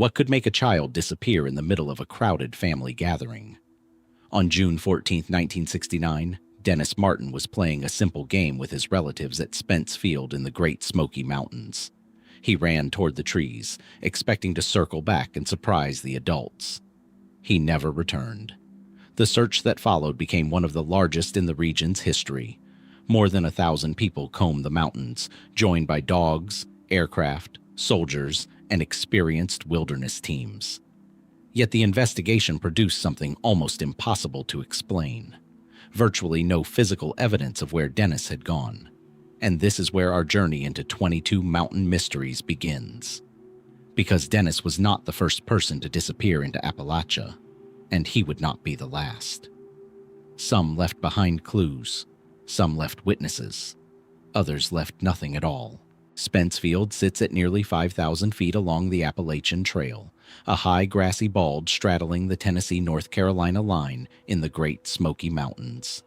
What could make a child disappear in the middle of a crowded family gathering? On June 14, 1969, Dennis Martin was playing a simple game with his relatives at Spence Field in the Great Smoky Mountains. He ran toward the trees, expecting to circle back and surprise the adults. He never returned. The search that followed became one of the largest in the region's history. More than 1,000 people combed the mountains, joined by dogs, aircraft, soldiers, and experienced wilderness teams. Yet the investigation produced something almost impossible to explain. Virtually no physical evidence of where Dennis had gone. And this is where our journey into 22 mountain mysteries begins. Because Dennis was not the first person to disappear into Appalachia, and he would not be the last. Some left behind clues, some left witnesses, others left nothing at all. Spence Field sits at nearly 5,000 feet along the Appalachian Trail, a high grassy bulge straddling the Tennessee-North Carolina line in the Great Smoky Mountains.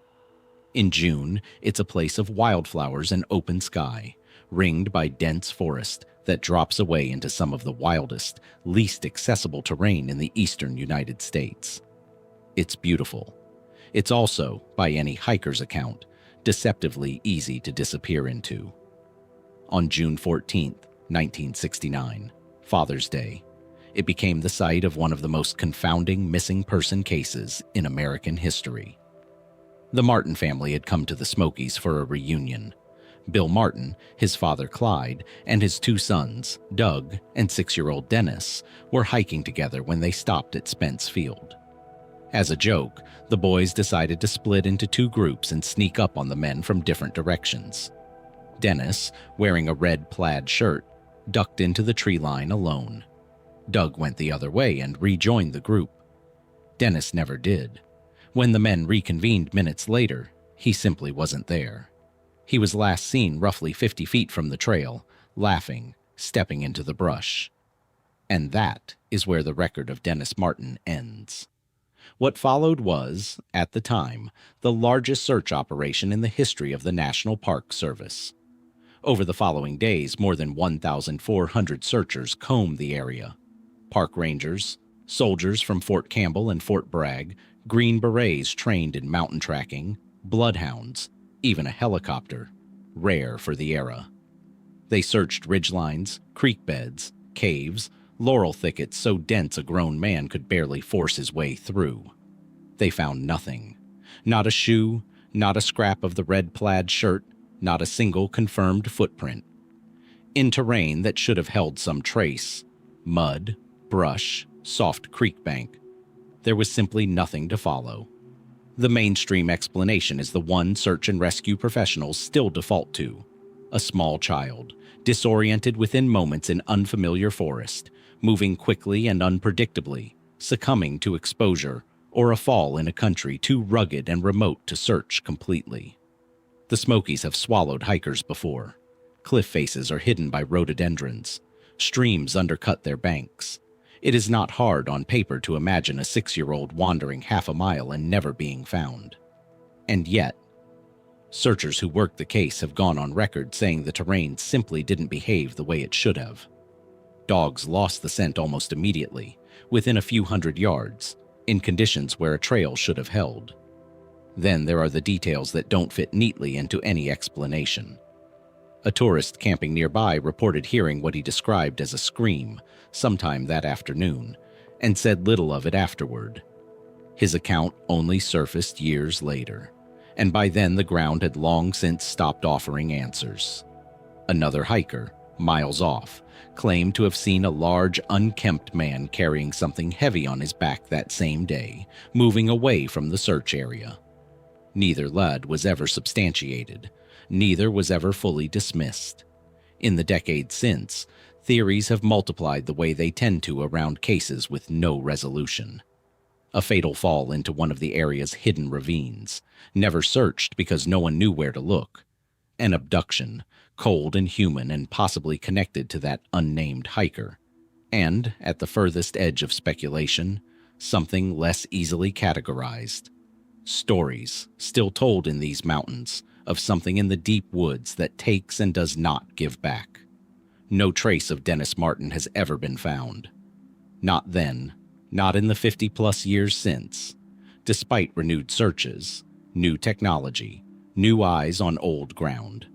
In June, it's a place of wildflowers and open sky, ringed by dense forest that drops away into some of the wildest, least accessible terrain in the eastern United States. It's beautiful. It's also, by any hiker's account, deceptively easy to disappear into. On June 14, 1969, Father's Day, it became the site of one of the most confounding missing person cases in American history. The Martin family had come to the Smokies for a reunion. Bill Martin, his father Clyde, and his two sons, Doug and 6-year-old Dennis, were hiking together when they stopped at Spence Field. As a joke, the boys decided to split into two groups and sneak up on the men from different directions. Dennis, wearing a red plaid shirt, ducked into the tree line alone. Doug went the other way and rejoined the group. Dennis never did. When the men reconvened minutes later, he simply wasn't there. He was last seen roughly 50 feet from the trail, laughing, stepping into the brush. And that is where the record of Dennis Martin ends. What followed was, at the time, the largest search operation in the history of the National Park Service. Over the following days, more than 1,400 searchers combed the area. Park rangers, soldiers from Fort Campbell and Fort Bragg, Green Berets trained in mountain tracking, bloodhounds, even a helicopter, rare for the era. They searched ridgelines, creek beds, caves, laurel thickets so dense a grown man could barely force his way through. They found nothing. Not a shoe, not a scrap of the red plaid shirt, not a single confirmed footprint. In terrain that should have held some trace, mud, brush, soft creek bank, there was simply nothing to follow. The mainstream explanation is the one search and rescue professionals still default to: a small child, disoriented within moments in unfamiliar forest, moving quickly and unpredictably, succumbing to exposure, or a fall in a country too rugged and remote to search completely. The Smokies have swallowed hikers before. Cliff faces are hidden by rhododendrons. Streams undercut their banks. It is not hard on paper to imagine a 6-year-old wandering half a mile and never being found. And yet, searchers who worked the case have gone on record saying the terrain simply didn't behave the way it should have. Dogs lost the scent almost immediately, within a few hundred yards, in conditions where a trail should have held. Then there are the details that don't fit neatly into any explanation. A tourist camping nearby reported hearing what he described as a scream sometime that afternoon, and said little of it afterward. His account only surfaced years later, and by then the ground had long since stopped offering answers. Another hiker, miles off, claimed to have seen a large, unkempt man carrying something heavy on his back that same day, moving away from the search area. Neither lead was ever substantiated. Neither was ever fully dismissed. In the decades since, theories have multiplied the way they tend to around cases with no resolution. A fatal fall into one of the area's hidden ravines, never searched because no one knew where to look. An abduction, cold and human and possibly connected to that unnamed hiker. And, at the furthest edge of speculation, something less easily categorized. Stories, still told in these mountains, of something in the deep woods that takes and does not give back. No trace of Dennis Martin has ever been found. Not then, not in the 50-plus years since. Despite renewed searches, new technology, new eyes on old ground.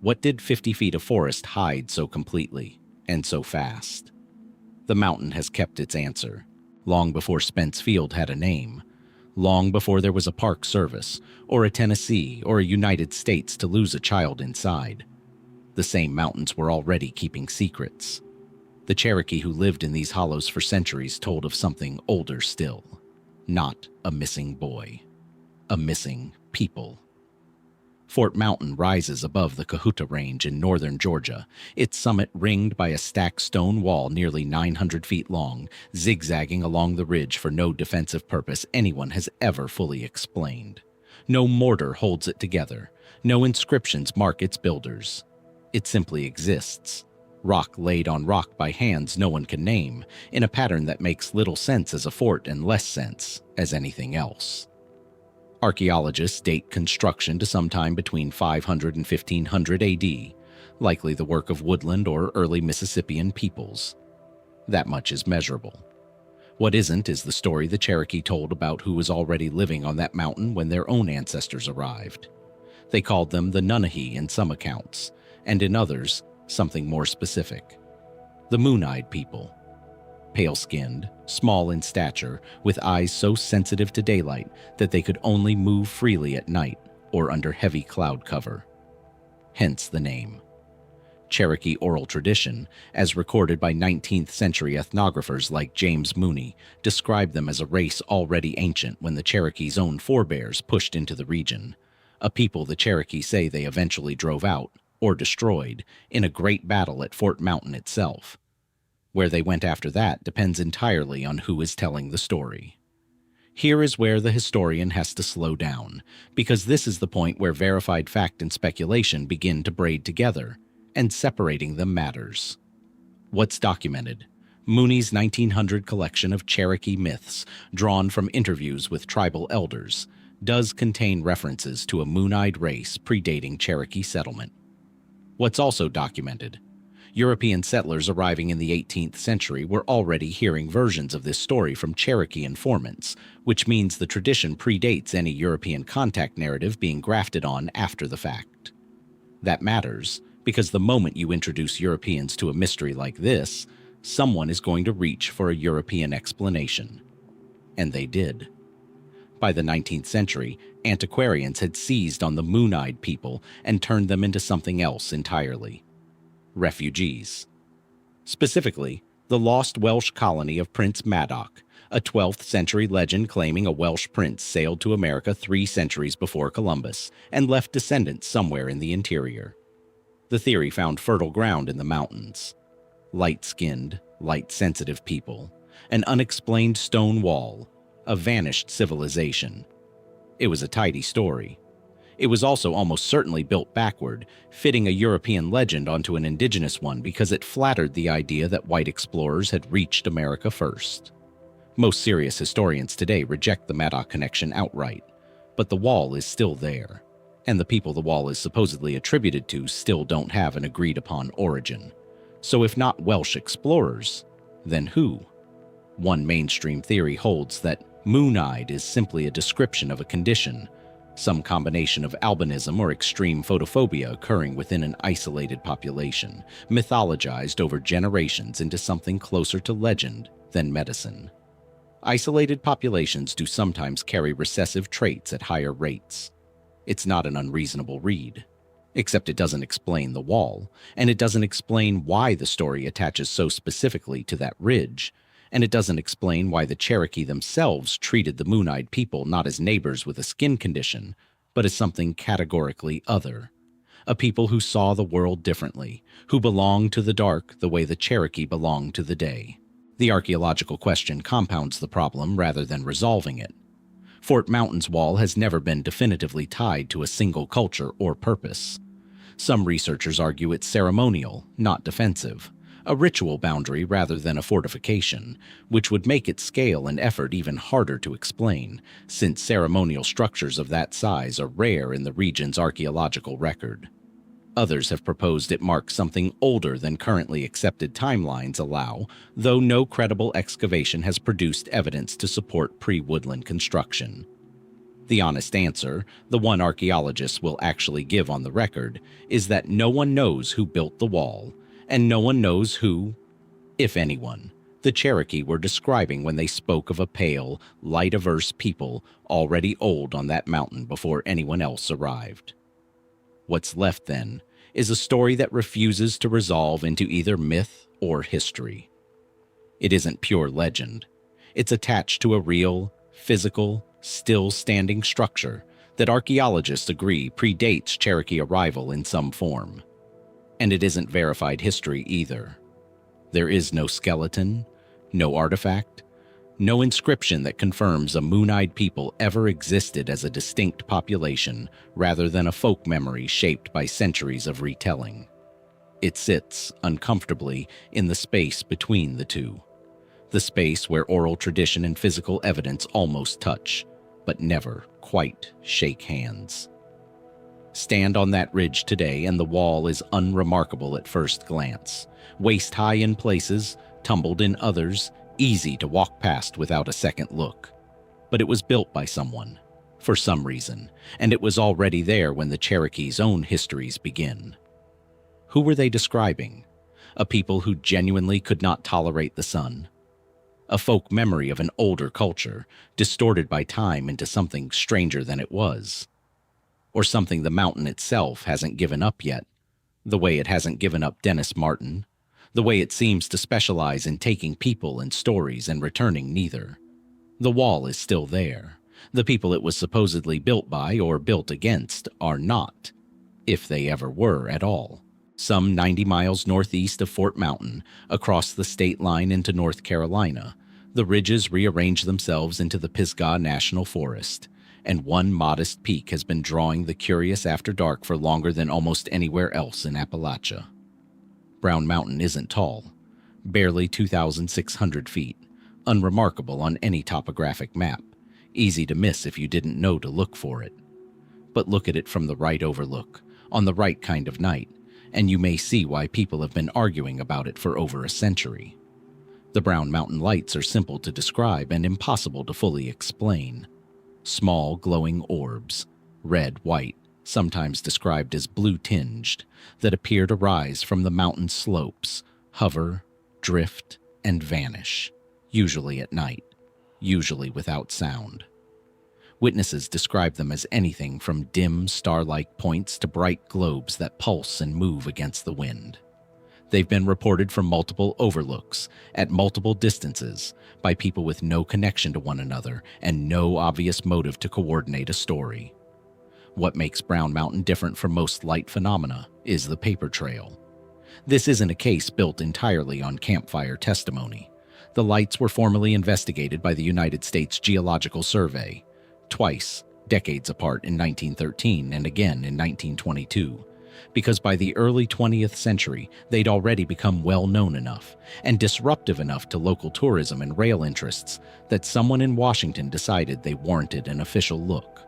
What did 50 feet of forest hide so completely and so fast? The mountain has kept its answer, long before Spence Field had a name, long before there was a Park Service, or a Tennessee, or a United States to lose a child inside. The same mountains were already keeping secrets. The Cherokee who lived in these hollows for centuries told of something older still. Not a missing boy. A missing people. Fort Mountain rises above the Cohutta Range in northern Georgia, its summit ringed by a stacked stone wall nearly 900 feet long, zigzagging along the ridge for no defensive purpose anyone has ever fully explained. No mortar holds it together. No inscriptions mark its builders. It simply exists. Rock laid on rock by hands no one can name, in a pattern that makes little sense as a fort and less sense as anything else. Archaeologists date construction to sometime between 500 and 1500 AD, likely the work of woodland or early Mississippian peoples. That much is measurable. What isn't is the story the Cherokee told about who was already living on that mountain when their own ancestors arrived. They called them the Nunnehi in some accounts, and in others, something more specific. The Moon-Eyed people. Pale-skinned, small in stature, with eyes so sensitive to daylight that they could only move freely at night or under heavy cloud cover. Hence the name. Cherokee oral tradition, as recorded by 19th century ethnographers like James Mooney, described them as a race already ancient when the Cherokees' own forebears pushed into the region, a people the Cherokee say they eventually drove out, or destroyed, in a great battle at Fort Mountain itself. Where they went after that depends entirely on who is telling the story. Here is where the historian has to slow down, because this is the point where verified fact and speculation begin to braid together, and separating them matters. What's documented? Mooney's 1900 collection of Cherokee myths, drawn from interviews with tribal elders, does contain references to a moon-eyed race predating Cherokee settlement. What's also documented? European settlers arriving in the 18th century were already hearing versions of this story from Cherokee informants, which means the tradition predates any European contact narrative being grafted on after the fact. That matters, because the moment you introduce Europeans to a mystery like this, someone is going to reach for a European explanation. And they did. By the 19th century, antiquarians had seized on the Moon-Eyed people and turned them into something else entirely. Refugees. Specifically, the lost Welsh colony of Prince Madoc, a 12th century legend claiming a Welsh prince sailed to America 3 centuries before Columbus and left descendants somewhere in the interior. The theory found fertile ground in the mountains. Light-skinned, light-sensitive people, an unexplained stone wall, a vanished civilization. It was a tidy story. It was also almost certainly built backward, fitting a European legend onto an indigenous one because it flattered the idea that white explorers had reached America first. Most serious historians today reject the Madoc connection outright, but the wall is still there, and the people the wall is supposedly attributed to still don't have an agreed-upon origin. So if not Welsh explorers, then who? One mainstream theory holds that moon-eyed is simply a description of a condition, some combination of albinism or extreme photophobia occurring within an isolated population, mythologized over generations into something closer to legend than medicine. Isolated populations do sometimes carry recessive traits at higher rates. It's not an unreasonable read. Except it doesn't explain the wall, and it doesn't explain why the story attaches so specifically to that ridge, and it doesn't explain why the Cherokee themselves treated the Moon-Eyed people not as neighbors with a skin condition, but as something categorically other. A people who saw the world differently, who belonged to the dark the way the Cherokee belonged to the day. The archaeological question compounds the problem rather than resolving it. Fort Mountain's wall has never been definitively tied to a single culture or purpose. Some researchers argue it's ceremonial, not defensive, a ritual boundary rather than a fortification, which would make its scale and effort even harder to explain, since ceremonial structures of that size are rare in the region's archaeological record. Others have proposed it marks something older than currently accepted timelines allow, though no credible excavation has produced evidence to support pre-woodland construction. The honest answer, the one archaeologists will actually give on the record, is that no one knows who built the wall, and no one knows who, if anyone, the Cherokee were describing when they spoke of a pale, light-averse people already old on that mountain before anyone else arrived. What's left, then, is a story that refuses to resolve into either myth or history. It isn't pure legend. It's attached to a real, physical, still-standing structure that archaeologists agree predates Cherokee arrival in some form. And it isn't verified history either. There is no skeleton, no artifact, no inscription that confirms a moon-eyed people ever existed as a distinct population rather than a folk memory shaped by centuries of retelling. It sits, uncomfortably, in the space between the two. The space where oral tradition and physical evidence almost touch, but never quite shake hands. Stand on that ridge today and the wall is unremarkable at first glance. Waist-high in places, tumbled in others, easy to walk past without a second look. But it was built by someone, for some reason, and it was already there when the Cherokees' own histories begin. Who were they describing? A people who genuinely could not tolerate the sun? A folk memory of an older culture, distorted by time into something stranger than it was? Or something the mountain itself hasn't given up yet, the way it hasn't given up Dennis Martin, the way it seems to specialize in taking people and stories and returning neither. The wall is still there. The people it was supposedly built by or built against are not, if they ever were at all. Some 90 miles northeast of Fort Mountain, across the state line into North Carolina, the ridges rearrange themselves into the Pisgah National Forest, and one modest peak has been drawing the curious after dark for longer than almost anywhere else in Appalachia. Brown Mountain isn't tall, barely 2,600 feet, unremarkable on any topographic map, easy to miss if you didn't know to look for it. But look at it from the right overlook, on the right kind of night, and you may see why people have been arguing about it for over a century. The Brown Mountain lights are simple to describe and impossible to fully explain. Small glowing orbs, red-white, sometimes described as blue-tinged, that appear to rise from the mountain slopes, hover, drift, and vanish, usually at night, usually without sound. Witnesses describe them as anything from dim star-like points to bright globes that pulse and move against the wind. They've been reported from multiple overlooks, at multiple distances, by people with no connection to one another and no obvious motive to coordinate a story. What makes Brown Mountain different from most light phenomena is the paper trail. This isn't a case built entirely on campfire testimony. The lights were formally investigated by the United States Geological Survey, twice, decades apart in 1913 and again in 1922, because by the early 20th century they'd already become well-known enough and disruptive enough to local tourism and rail interests that someone in Washington decided they warranted an official look.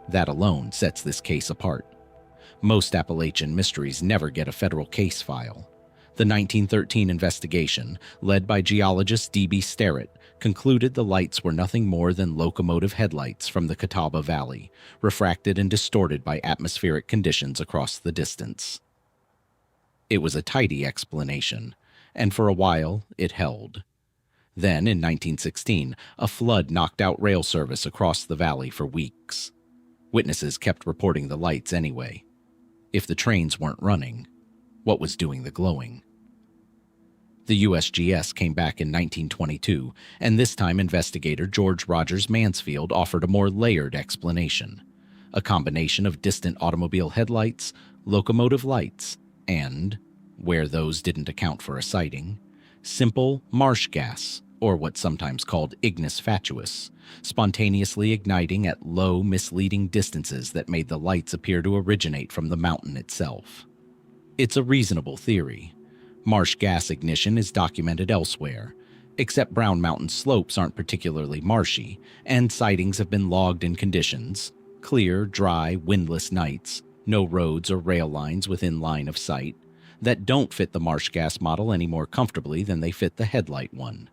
That alone sets this case apart. Most Appalachian mysteries never get a federal case file. The 1913 investigation, led by geologist D.B. Sterrett, concluded the lights were nothing more than locomotive headlights from the Catawba Valley, refracted and distorted by atmospheric conditions across the distance. It was a tidy explanation, and for a while it held. Then, in 1916, a flood knocked out rail service across the valley for weeks. Witnesses kept reporting the lights anyway. If the trains weren't running, what was doing the glowing? The USGS came back in 1922, and this time investigator George Rogers Mansfield offered a more layered explanation. A combination of distant automobile headlights, locomotive lights, and, where those didn't account for a sighting, simple marsh gas, or what's sometimes called ignis fatuus, spontaneously igniting at low, misleading distances that made the lights appear to originate from the mountain itself. It's a reasonable theory. Marsh gas ignition is documented elsewhere, except Brown Mountain slopes aren't particularly marshy, and sightings have been logged in conditions, clear, dry, windless nights, No roads or rail lines within line of sight, that don't fit the marsh gas model any more comfortably than they fit the headlight one.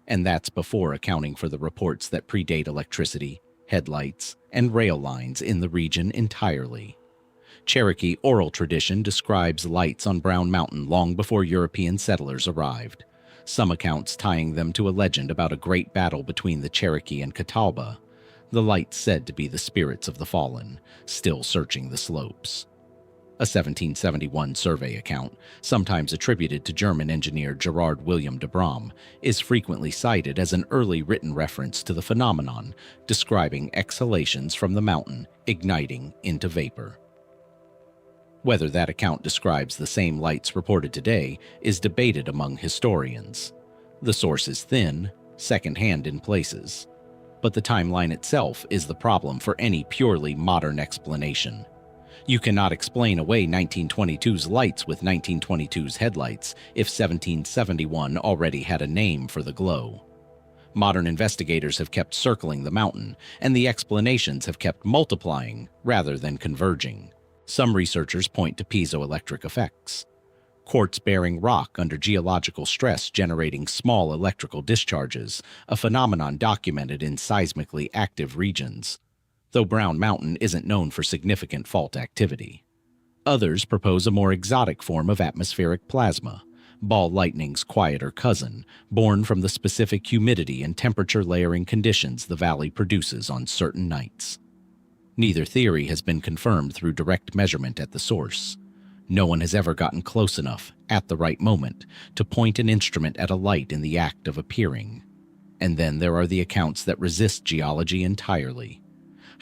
And that's before accounting for the reports that predate electricity, headlights, and rail lines in the region entirely. Cherokee oral tradition describes lights on Brown Mountain long before European settlers arrived, some accounts tying them to a legend about a great battle between the Cherokee and Catawba, the lights said to be the spirits of the fallen, still searching the slopes. A 1771 survey account, sometimes attributed to German engineer Gerard William de Brom, is frequently cited as an early written reference to the phenomenon, describing exhalations from the mountain igniting into vapor. Whether that account describes the same lights reported today is debated among historians. The source is thin, second-hand in places, but the timeline itself is the problem for any purely modern explanation. You cannot explain away 1922's lights with 1922's headlights if 1771 already had a name for the glow. Modern investigators have kept circling the mountain, and the explanations have kept multiplying rather than converging. Some researchers point to piezoelectric effects. Quartz-bearing rock under geological stress generating small electrical discharges, a phenomenon documented in seismically active regions, though Brown Mountain isn't known for significant fault activity. Others propose a more exotic form of atmospheric plasma, ball lightning's quieter cousin, born from the specific humidity and temperature layering conditions the valley produces on certain nights. Neither theory has been confirmed through direct measurement at the source. No one has ever gotten close enough, at the right moment, to point an instrument at a light in the act of appearing. And then there are the accounts that resist geology entirely.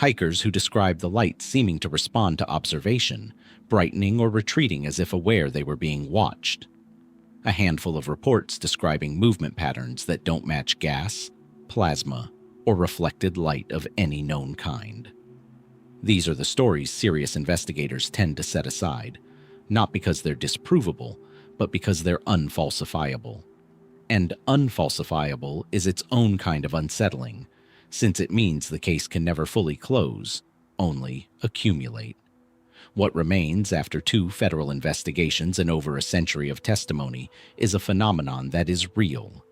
Hikers who describe the light seeming to respond to observation, brightening or retreating as if aware they were being watched. A handful of reports describing movement patterns that don't match gas, plasma, or reflected light of any known kind. These are the stories serious investigators tend to set aside, not because they're disprovable, but because they're unfalsifiable. And unfalsifiable is its own kind of unsettling, since it means the case can never fully close, only accumulate. What remains after 2 federal investigations and over a century of testimony is a phenomenon that is real,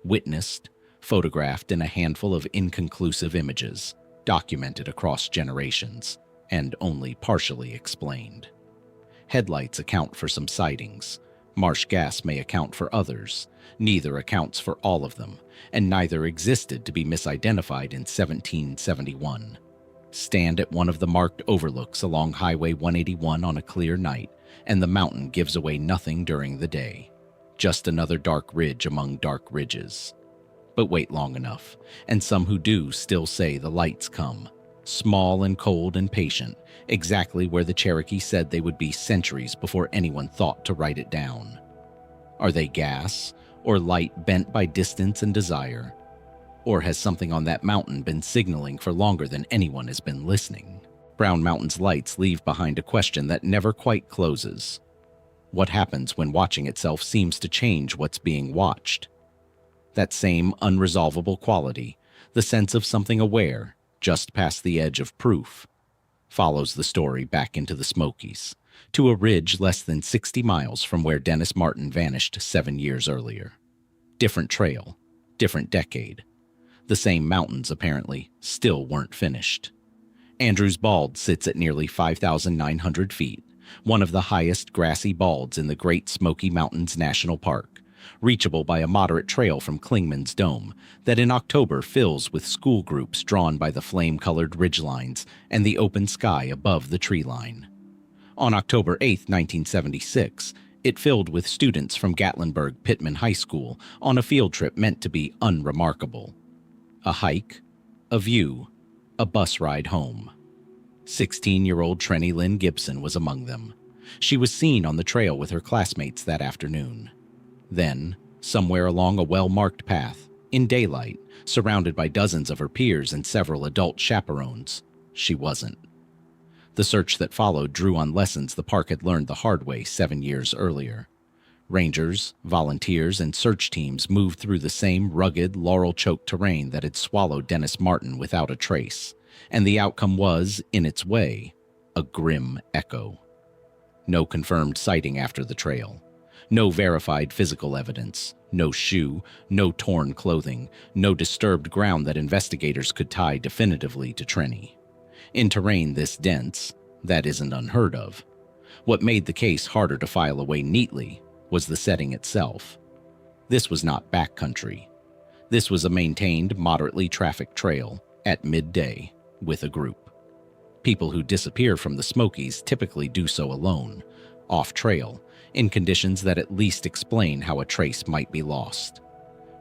witnessed, photographed in a handful of inconclusive images, documented across generations, and only partially explained. Headlights account for some sightings. Marsh gas may account for others. Neither accounts for all of them, and neither existed to be misidentified in 1771. Stand at one of the marked overlooks along Highway 181 on a clear night, and the mountain gives away nothing during the day. Just another dark ridge among dark ridges. But wait long enough, and some who do still say the lights come, small and cold and patient, exactly where the Cherokee said they would be centuries before anyone thought to write it down. Are they gas, or light bent by distance and desire? Or has something on that mountain been signaling for longer than anyone has been listening? Brown Mountain's lights leave behind a question that never quite closes. What happens when watching itself seems to change what's being watched? That same unresolvable quality, the sense of something aware, just past the edge of proof, follows the story back into the Smokies, to a ridge less than 60 miles from where Dennis Martin vanished 7 years earlier. Different trail, different decade. The same mountains, apparently, still weren't finished. Andrews Bald sits at nearly 5,900 feet, one of the highest grassy balds in the Great Smoky Mountains National Park, reachable by a moderate trail from Clingman's Dome that in October fills with school groups drawn by the flame-colored ridgelines and the open sky above the tree line. On October 8, 1976, it filled with students from Gatlinburg-Pittman High School on a field trip meant to be unremarkable. A hike, a view, a bus ride home. 16-year-old Trenny Lynn Gibson was among them. She was seen on the trail with her classmates that afternoon. Then, somewhere along a well-marked path, in daylight, surrounded by dozens of her peers and several adult chaperones, she wasn't. The search that followed drew on lessons the park had learned the hard way 7 years earlier. Rangers, volunteers, and search teams moved through the same rugged, laurel-choked terrain that had swallowed Dennis Martin without a trace, and the outcome was, in its way, a grim echo. No confirmed sighting after the trail. No verified physical evidence. No shoe, no torn clothing, no disturbed ground that investigators could tie definitively to Trenny. In terrain this dense, that isn't unheard of. What made the case harder to file away neatly was the setting itself. This was not backcountry. This was a maintained, moderately trafficked trail at midday with a group. People who disappear from the Smokies typically do so alone, off-trail, in conditions that at least explain how a trace might be lost.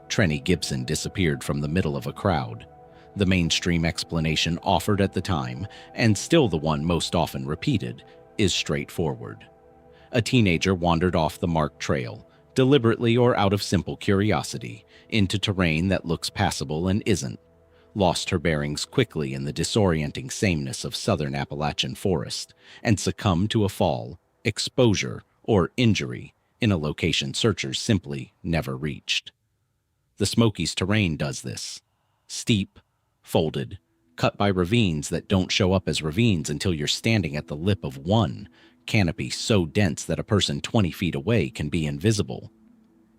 Trenny Gibson disappeared from the middle of a crowd. The mainstream explanation offered at the time, and still the one most often repeated, is straightforward. A teenager wandered off the marked trail, deliberately or out of simple curiosity, into terrain that looks passable and isn't, lost her bearings quickly in the disorienting sameness of southern Appalachian forest, and succumbed to a fall, exposure, or injury in a location searchers simply never reached. The Smokies terrain does this. Steep, folded, cut by ravines that don't show up as ravines until you're standing at the lip of one, canopy so dense that a person 20 feet away can be invisible.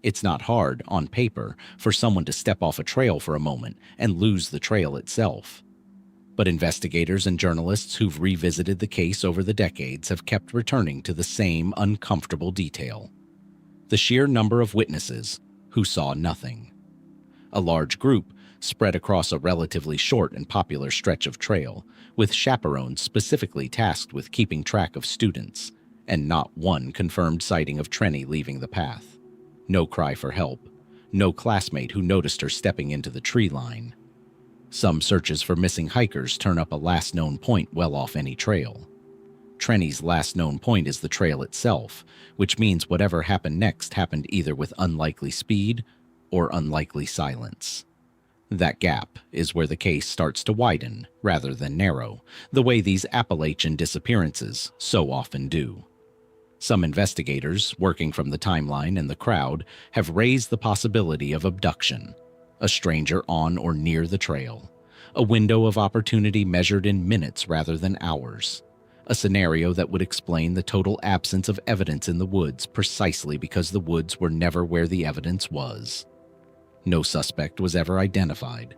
It's not hard, on paper, for someone to step off a trail for a moment and lose the trail itself. But investigators and journalists who've revisited the case over the decades have kept returning to the same uncomfortable detail: the sheer number of witnesses who saw nothing. A large group spread across a relatively short and popular stretch of trail, with chaperones specifically tasked with keeping track of students, and not one confirmed sighting of Trenny leaving the path. No cry for help, no classmate who noticed her stepping into the tree line. Some searches for missing hikers turn up a last known point well off any trail. Trenny's last known point is the trail itself, which means whatever happened next happened either with unlikely speed or unlikely silence. That gap is where the case starts to widen rather than narrow, the way these Appalachian disappearances so often do. Some investigators, working from the timeline and the crowd, have raised the possibility of abduction, a stranger on or near the trail, a window of opportunity measured in minutes rather than hours, a scenario that would explain the total absence of evidence in the woods precisely because the woods were never where the evidence was. No suspect was ever identified.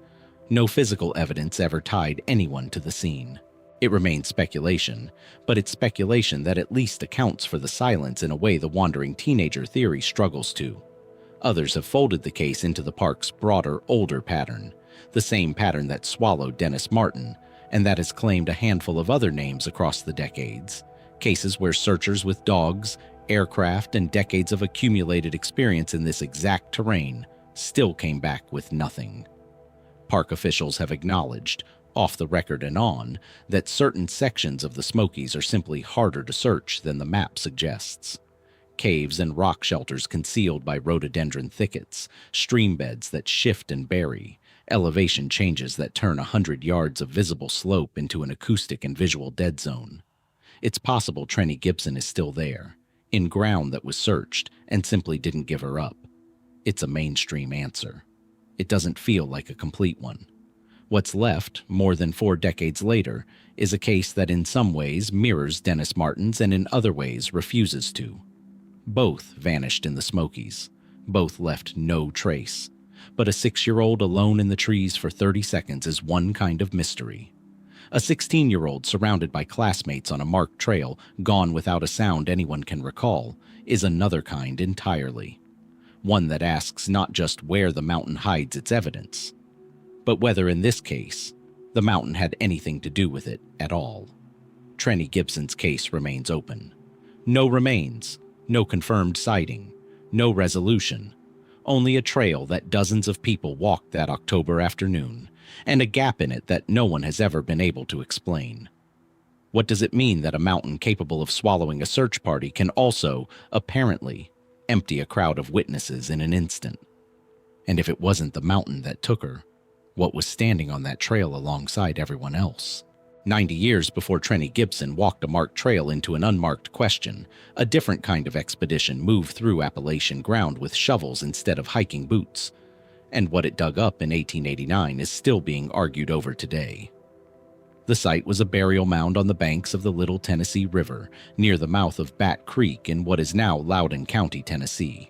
No physical evidence ever tied anyone to the scene. It remains speculation, but it's speculation that at least accounts for the silence in a way the wandering teenager theory struggles to. Others have folded the case into the park's broader, older pattern, the same pattern that swallowed Dennis Martin, and that has claimed a handful of other names across the decades, cases where searchers with dogs, aircraft, and decades of accumulated experience in this exact terrain still came back with nothing. Park officials have acknowledged, off the record and on, that certain sections of the Smokies are simply harder to search than the map suggests. Caves and rock shelters concealed by rhododendron thickets, stream beds that shift and bury, elevation changes that turn 100 yards of visible slope into an acoustic and visual dead zone. It's possible Trenny Gibson is still there, in ground that was searched and simply didn't give her up. It's a mainstream answer. It doesn't feel like a complete one. What's left, more than 4 decades later, is a case that in some ways mirrors Dennis Martin's and in other ways refuses to. Both vanished in the Smokies. Both left no trace. But a 6-year-old alone in the trees for 30 seconds is one kind of mystery. A 16-year-old surrounded by classmates on a marked trail, gone without a sound anyone can recall, is another kind entirely. One that asks not just where the mountain hides its evidence, but whether in this case, the mountain had anything to do with it at all. Trenny Gibson's case remains open. No remains, no confirmed sighting, no resolution, only a trail that dozens of people walked that October afternoon, and a gap in it that no one has ever been able to explain. What does it mean that a mountain capable of swallowing a search party can also, apparently, empty a crowd of witnesses in an instant? And if it wasn't the mountain that took her, what was standing on that trail alongside everyone else? 90 years before Trenny Gibson walked a marked trail into an unmarked question, a different kind of expedition moved through Appalachian ground with shovels instead of hiking boots, and what it dug up in 1889 is still being argued over today. The site was a burial mound on the banks of the Little Tennessee River, near the mouth of Bat Creek in what is now Loudoun County, Tennessee.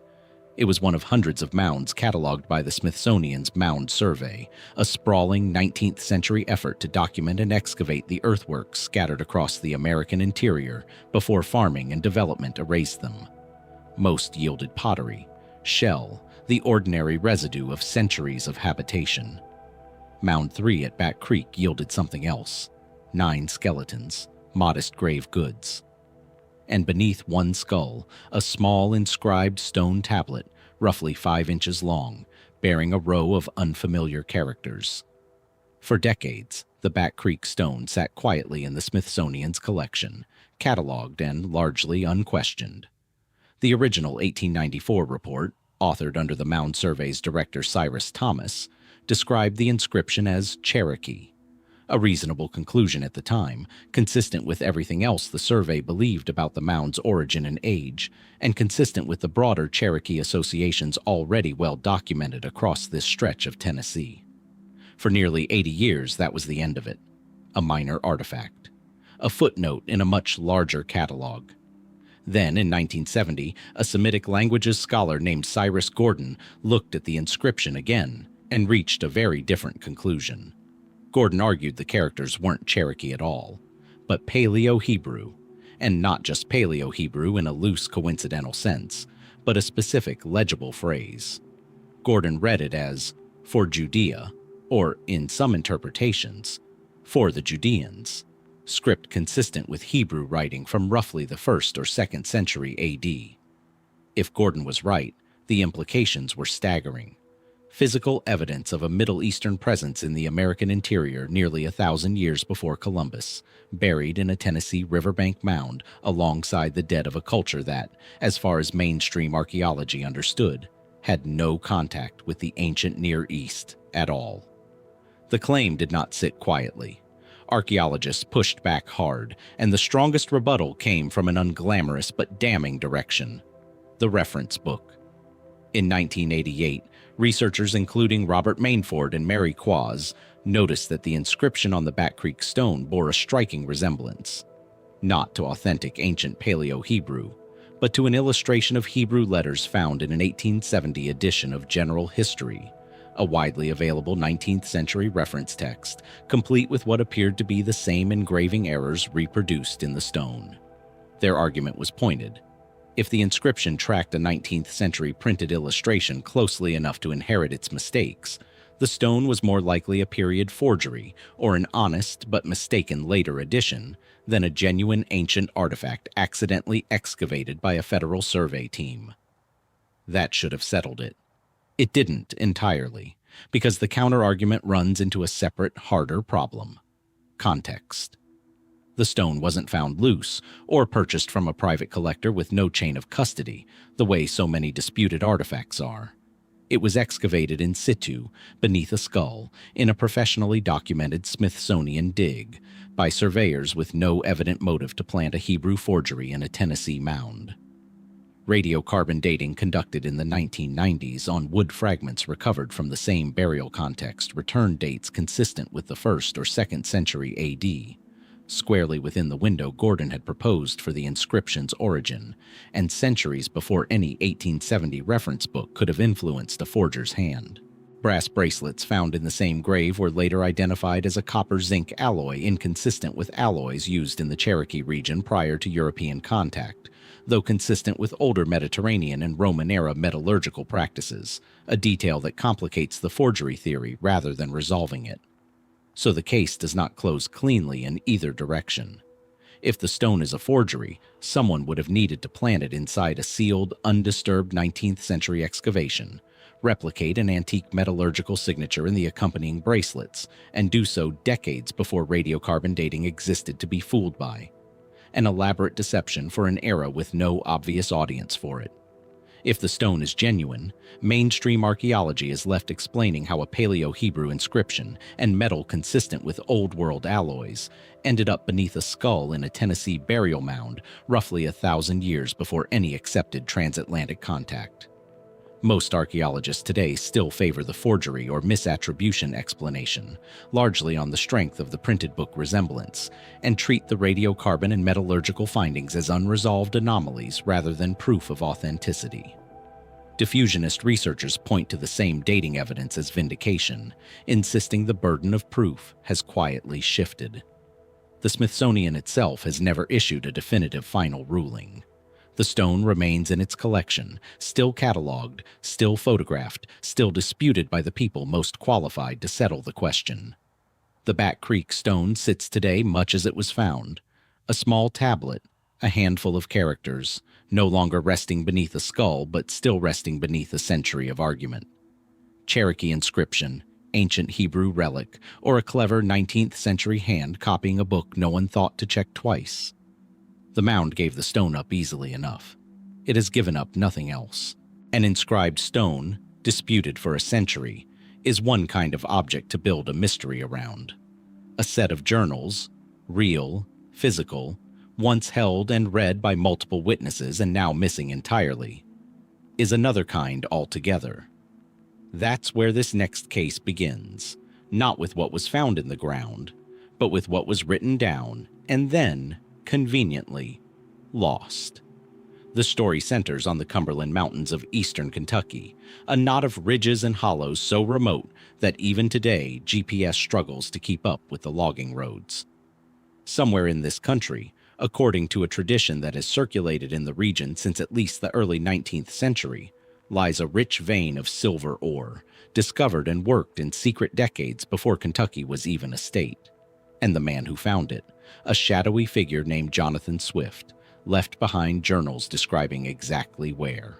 It was one of hundreds of mounds cataloged by the Smithsonian's Mound Survey, a sprawling 19th-century effort to document and excavate the earthworks scattered across the American interior before farming and development erased them. Most yielded pottery, shell, the ordinary residue of centuries of habitation. Mound 3 at Bat Creek yielded something else: 9 skeletons, modest grave goods. And beneath one skull, a small inscribed stone tablet, roughly 5 inches long, bearing a row of unfamiliar characters. For decades, the Bat Creek stone sat quietly in the Smithsonian's collection, catalogued and largely unquestioned. The original 1894 report, authored under the Mound Survey's director Cyrus Thomas, described the inscription as Cherokee, a reasonable conclusion at the time, consistent with everything else the survey believed about the mound's origin and age, and consistent with the broader Cherokee associations already well documented across this stretch of Tennessee. For nearly 80 years, that was the end of it. A minor artifact. A footnote in a much larger catalog. Then, in 1970, a Semitic languages scholar named Cyrus Gordon looked at the inscription again and reached a very different conclusion. Gordon argued the characters weren't Cherokee at all, but Paleo-Hebrew, and not just Paleo-Hebrew in a loose coincidental sense, but a specific legible phrase. Gordon read it as, "for Judea," or, in some interpretations, "for the Judeans," script consistent with Hebrew writing from roughly the 1st or 2nd century AD. If Gordon was right, the implications were staggering. Physical evidence of a Middle Eastern presence in the American interior nearly 1,000 years before Columbus, buried in a Tennessee riverbank mound alongside the dead of a culture that, as far as mainstream archaeology understood, had no contact with the ancient Near East at all. The claim did not sit quietly. Archaeologists pushed back hard, and the strongest rebuttal came from an unglamorous but damning direction: the reference book. In 1988, researchers including Robert Mainford and Mary Quaz noticed that the inscription on the Bat Creek stone bore a striking resemblance, not to authentic ancient Paleo-Hebrew, but to an illustration of Hebrew letters found in an 1870 edition of General History, a widely available 19th century reference text, complete with what appeared to be the same engraving errors reproduced in the stone. Their argument was pointed. If the inscription tracked a 19th century printed illustration closely enough to inherit its mistakes, the stone was more likely a period forgery or an honest but mistaken later addition than a genuine ancient artifact accidentally excavated by a federal survey team. That should have settled it. It didn't entirely, because the counter-argument runs into a separate, harder problem: context. The stone wasn't found loose or purchased from a private collector with no chain of custody, the way so many disputed artifacts are. It was excavated in situ, beneath a skull, in a professionally documented Smithsonian dig, by surveyors with no evident motive to plant a Hebrew forgery in a Tennessee mound. Radiocarbon dating conducted in the 1990s on wood fragments recovered from the same burial context returned dates consistent with the 1st or 2nd century AD, squarely within the window Gordon had proposed for the inscription's origin, and centuries before any 1870 reference book could have influenced a forger's hand. Brass bracelets found in the same grave were later identified as a copper-zinc alloy inconsistent with alloys used in the Cherokee region prior to European contact, though consistent with older Mediterranean and Roman-era metallurgical practices, a detail that complicates the forgery theory rather than resolving it. So the case does not close cleanly in either direction. If the stone is a forgery, someone would have needed to plant it inside a sealed, undisturbed 19th century excavation, replicate an antique metallurgical signature in the accompanying bracelets, and do so decades before radiocarbon dating existed to be fooled by. An elaborate deception for an era with no obvious audience for it. If the stone is genuine, mainstream archaeology is left explaining how a Paleo-Hebrew inscription and metal consistent with Old World alloys ended up beneath a skull in a Tennessee burial mound roughly 1,000 years before any accepted transatlantic contact. Most archaeologists today still favor the forgery or misattribution explanation, largely on the strength of the printed book resemblance, and treat the radiocarbon and metallurgical findings as unresolved anomalies rather than proof of authenticity. Diffusionist researchers point to the same dating evidence as vindication, insisting the burden of proof has quietly shifted. The Smithsonian itself has never issued a definitive final ruling. The stone remains in its collection, still cataloged, still photographed, still disputed by the people most qualified to settle the question. The Back Creek stone sits today much as it was found, a small tablet, a handful of characters, no longer resting beneath a skull but still resting beneath a century of argument. Cherokee inscription, ancient Hebrew relic, or a clever 19th century hand copying a book no one thought to check twice. The mound gave the stone up easily enough. It has given up nothing else. An inscribed stone, disputed for a century, is one kind of object to build a mystery around. A set of journals, real, physical, once held and read by multiple witnesses and now missing entirely, is another kind altogether. That's where this next case begins, not with what was found in the ground, but with what was written down and then, conveniently, lost. The story centers on the Cumberland Mountains of eastern Kentucky, a knot of ridges and hollows so remote that even today GPS struggles to keep up with the logging roads. Somewhere in this country, according to a tradition that has circulated in the region since at least the early 19th century, lies a rich vein of silver ore, discovered and worked in secret decades before Kentucky was even a state. And the man who found it, a shadowy figure named Jonathan Swift, left behind journals describing exactly where.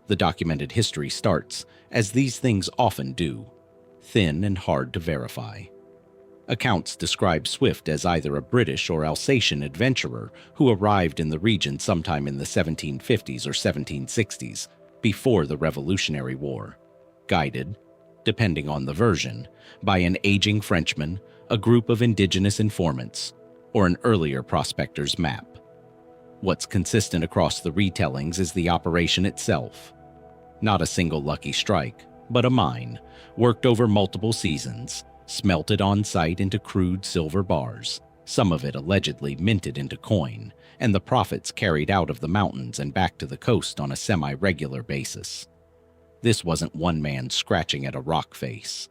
The documented history starts, as these things often do, thin and hard to verify. Accounts describe Swift as either a British or Alsatian adventurer who arrived in the region sometime in the 1750s or 1760s, before the Revolutionary War, guided, depending on the version, by an aging Frenchman, a group of indigenous informants, or an earlier prospector's map. What's consistent across the retellings is the operation itself. Not a single lucky strike, but a mine, worked over multiple seasons, smelted on site into crude silver bars, some of it allegedly minted into coin, and the profits carried out of the mountains and back to the coast on a semi-regular basis. This wasn't one man scratching at a rock face.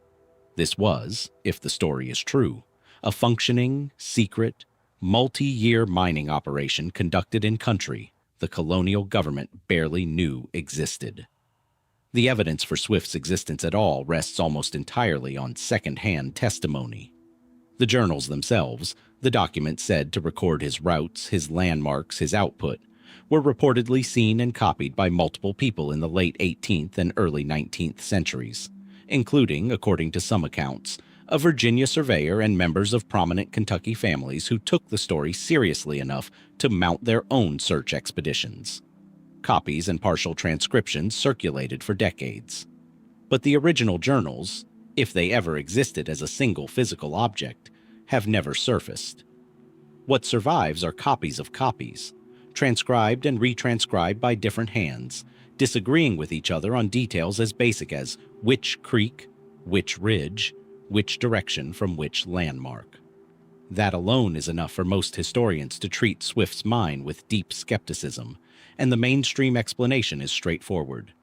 This was, if the story is true, a functioning, secret, multi-year mining operation conducted in country the colonial government barely knew existed. The evidence for Swift's existence at all rests almost entirely on second-hand testimony. The journals themselves, the documents said to record his routes, his landmarks, his output, were reportedly seen and copied by multiple people in the late 18th and early 19th centuries, including, according to some accounts, a Virginia surveyor and members of prominent Kentucky families who took the story seriously enough to mount their own search expeditions. Copies and partial transcriptions circulated for decades. But the original journals, if they ever existed as a single physical object, have never surfaced. What survives are copies of copies, transcribed and retranscribed by different hands, disagreeing with each other on details as basic as which creek, which ridge, which direction from which landmark. That alone is enough for most historians to treat Swift's mine with deep skepticism, and the mainstream explanation is straightforward.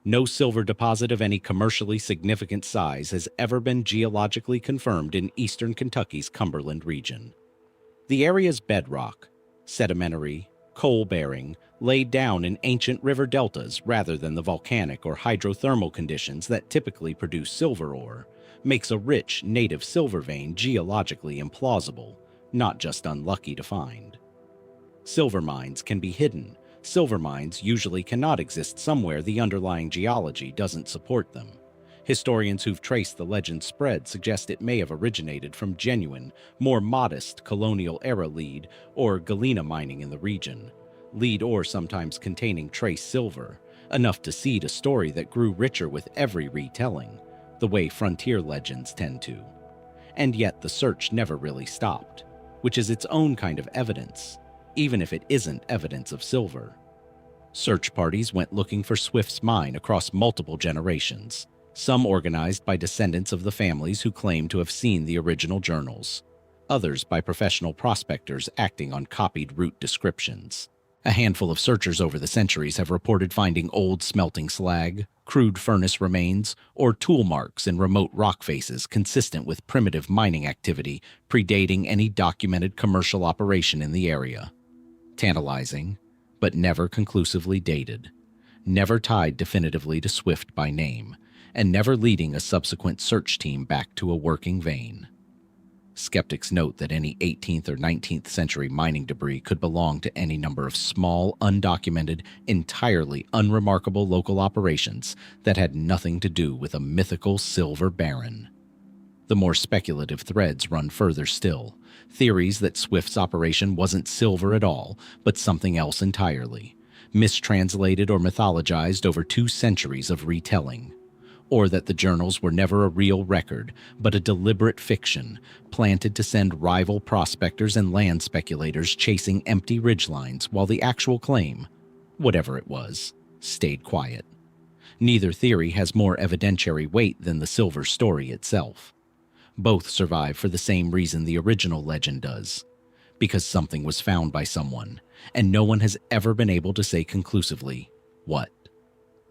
No silver deposit of any commercially significant size has ever been geologically confirmed in eastern Kentucky's Cumberland region. The area's bedrock, sedimentary, coal-bearing, laid down in ancient river deltas rather than the volcanic or hydrothermal conditions that typically produce silver ore, makes a rich native silver vein geologically implausible, not just unlucky to find. Silver mines can be hidden. Silver mines usually cannot exist somewhere the underlying geology doesn't support them. Historians who've traced the legend's spread suggest it may have originated from genuine, more modest colonial-era lead or galena mining in the region, lead ore sometimes containing trace silver, enough to seed a story that grew richer with every retelling, the way frontier legends tend to. And yet the search never really stopped, which is its own kind of evidence, even if it isn't evidence of silver. Search parties went looking for Swift's mine across multiple generations, some organized by descendants of the families who claimed to have seen the original journals, others by professional prospectors acting on copied route descriptions. A handful of searchers over the centuries have reported finding old smelting slag, crude furnace remains, or tool marks in remote rock faces consistent with primitive mining activity predating any documented commercial operation in the area. Tantalizing, but never conclusively dated, never tied definitively to Swift by name, and never leading a subsequent search team back to a working vein. Skeptics note that any 18th or 19th century mining debris could belong to any number of small, undocumented, entirely unremarkable local operations that had nothing to do with a mythical silver baron. The more speculative threads run further still, theories that Swift's operation wasn't silver at all, but something else entirely, mistranslated or mythologized over 2 centuries of retelling. Or that the journals were never a real record, but a deliberate fiction, planted to send rival prospectors and land speculators chasing empty ridgelines while the actual claim, whatever it was, stayed quiet. Neither theory has more evidentiary weight than the silver story itself. Both survive for the same reason the original legend does, because something was found by someone, and no one has ever been able to say conclusively what.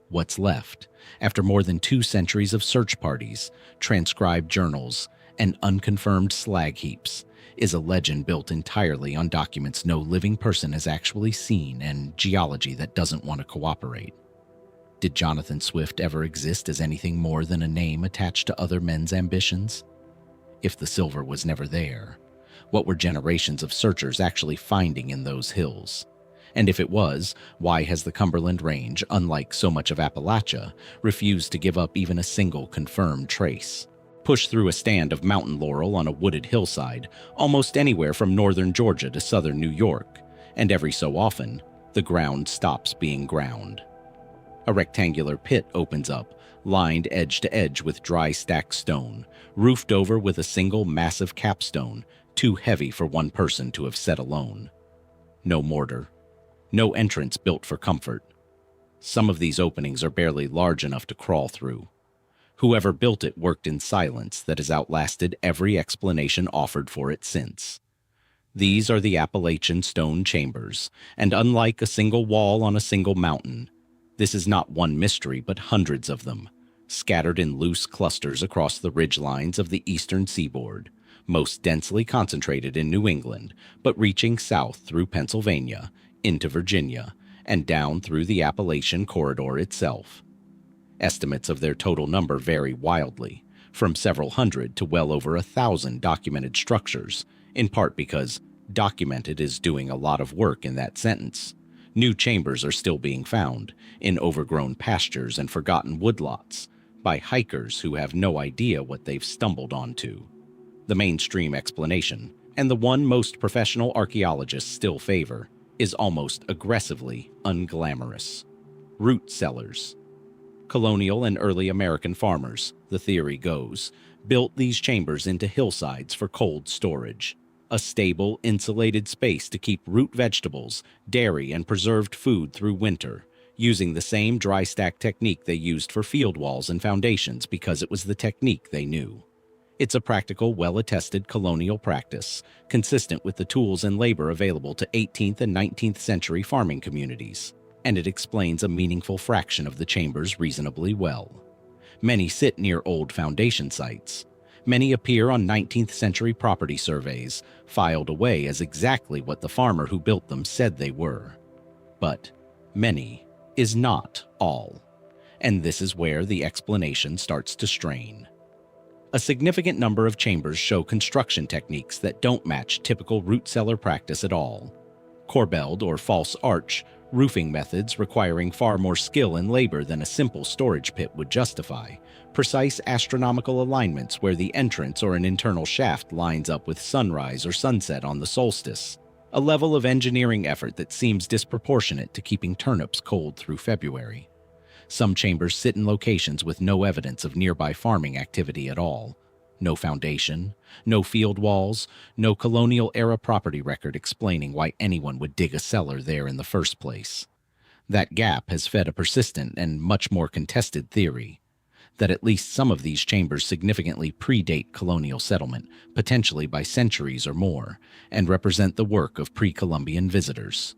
What's left, after more than 2 centuries of search parties, transcribed journals, and unconfirmed slag heaps, is a legend built entirely on documents no living person has actually seen and geology that doesn't want to cooperate. Did Jonathan Swift ever exist as anything more than a name attached to other men's ambitions? If the silver was never there, what were generations of searchers actually finding in those hills? And if it was, why has the Cumberland Range, unlike so much of Appalachia, refused to give up even a single confirmed trace? Push through a stand of mountain laurel on a wooded hillside, almost anywhere from northern Georgia to southern New York, and every so often, the ground stops being ground. A rectangular pit opens up, lined edge to edge with dry stacked stone, roofed over with a single massive capstone, too heavy for one person to have set alone. No mortar. No entrance built for comfort. Some of these openings are barely large enough to crawl through. Whoever built it worked in silence that has outlasted every explanation offered for it since. These are the Appalachian stone chambers, and unlike a single wall on a single mountain, this is not one mystery but hundreds of them, scattered in loose clusters across the ridgelines of the eastern seaboard, most densely concentrated in New England, but reaching south through Pennsylvania, into Virginia, and down through the Appalachian corridor itself. Estimates of their total number vary wildly, from several hundred to well over 1,000 documented structures, in part because documented is doing a lot of work in that sentence. New chambers are still being found, in overgrown pastures and forgotten woodlots, by hikers who have no idea what they've stumbled onto. The mainstream explanation, and the one most professional archaeologists still favor, is almost aggressively unglamorous. Root cellars. Colonial and early American farmers, the theory goes, built these chambers into hillsides for cold storage, a stable, insulated space to keep root vegetables, dairy, and preserved food through winter, using the same dry stack technique they used for field walls and foundations because it was the technique they knew. It's a practical, well-attested colonial practice, consistent with the tools and labor available to 18th and 19th century farming communities, and it explains a meaningful fraction of the chambers reasonably well. Many sit near old foundation sites. Many appear on 19th century property surveys, filed away as exactly what the farmer who built them said they were. But many is not all, and this is where the explanation starts to strain. A significant number of chambers show construction techniques that don't match typical root cellar practice at all. Corbelled or false arch, roofing methods requiring far more skill and labor than a simple storage pit would justify, precise astronomical alignments where the entrance or an internal shaft lines up with sunrise or sunset on the solstice, a level of engineering effort that seems disproportionate to keeping turnips cold through February. Some chambers sit in locations with no evidence of nearby farming activity at all. No foundation, no field walls, no colonial-era property record explaining why anyone would dig a cellar there in the first place. That gap has fed a persistent and much more contested theory that at least some of these chambers significantly predate colonial settlement, potentially by centuries or more, and represent the work of pre-Columbian visitors.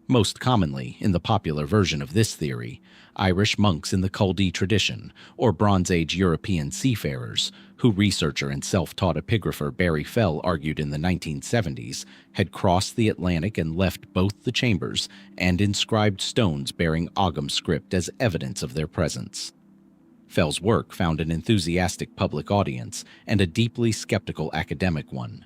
Most commonly, in the popular version of this theory, Irish monks in the Culdee tradition, or Bronze Age European seafarers, who researcher and self-taught epigrapher Barry Fell argued in the 1970s, had crossed the Atlantic and left both the chambers and inscribed stones bearing Ogham script as evidence of their presence. Fell's work found an enthusiastic public audience and a deeply skeptical academic one.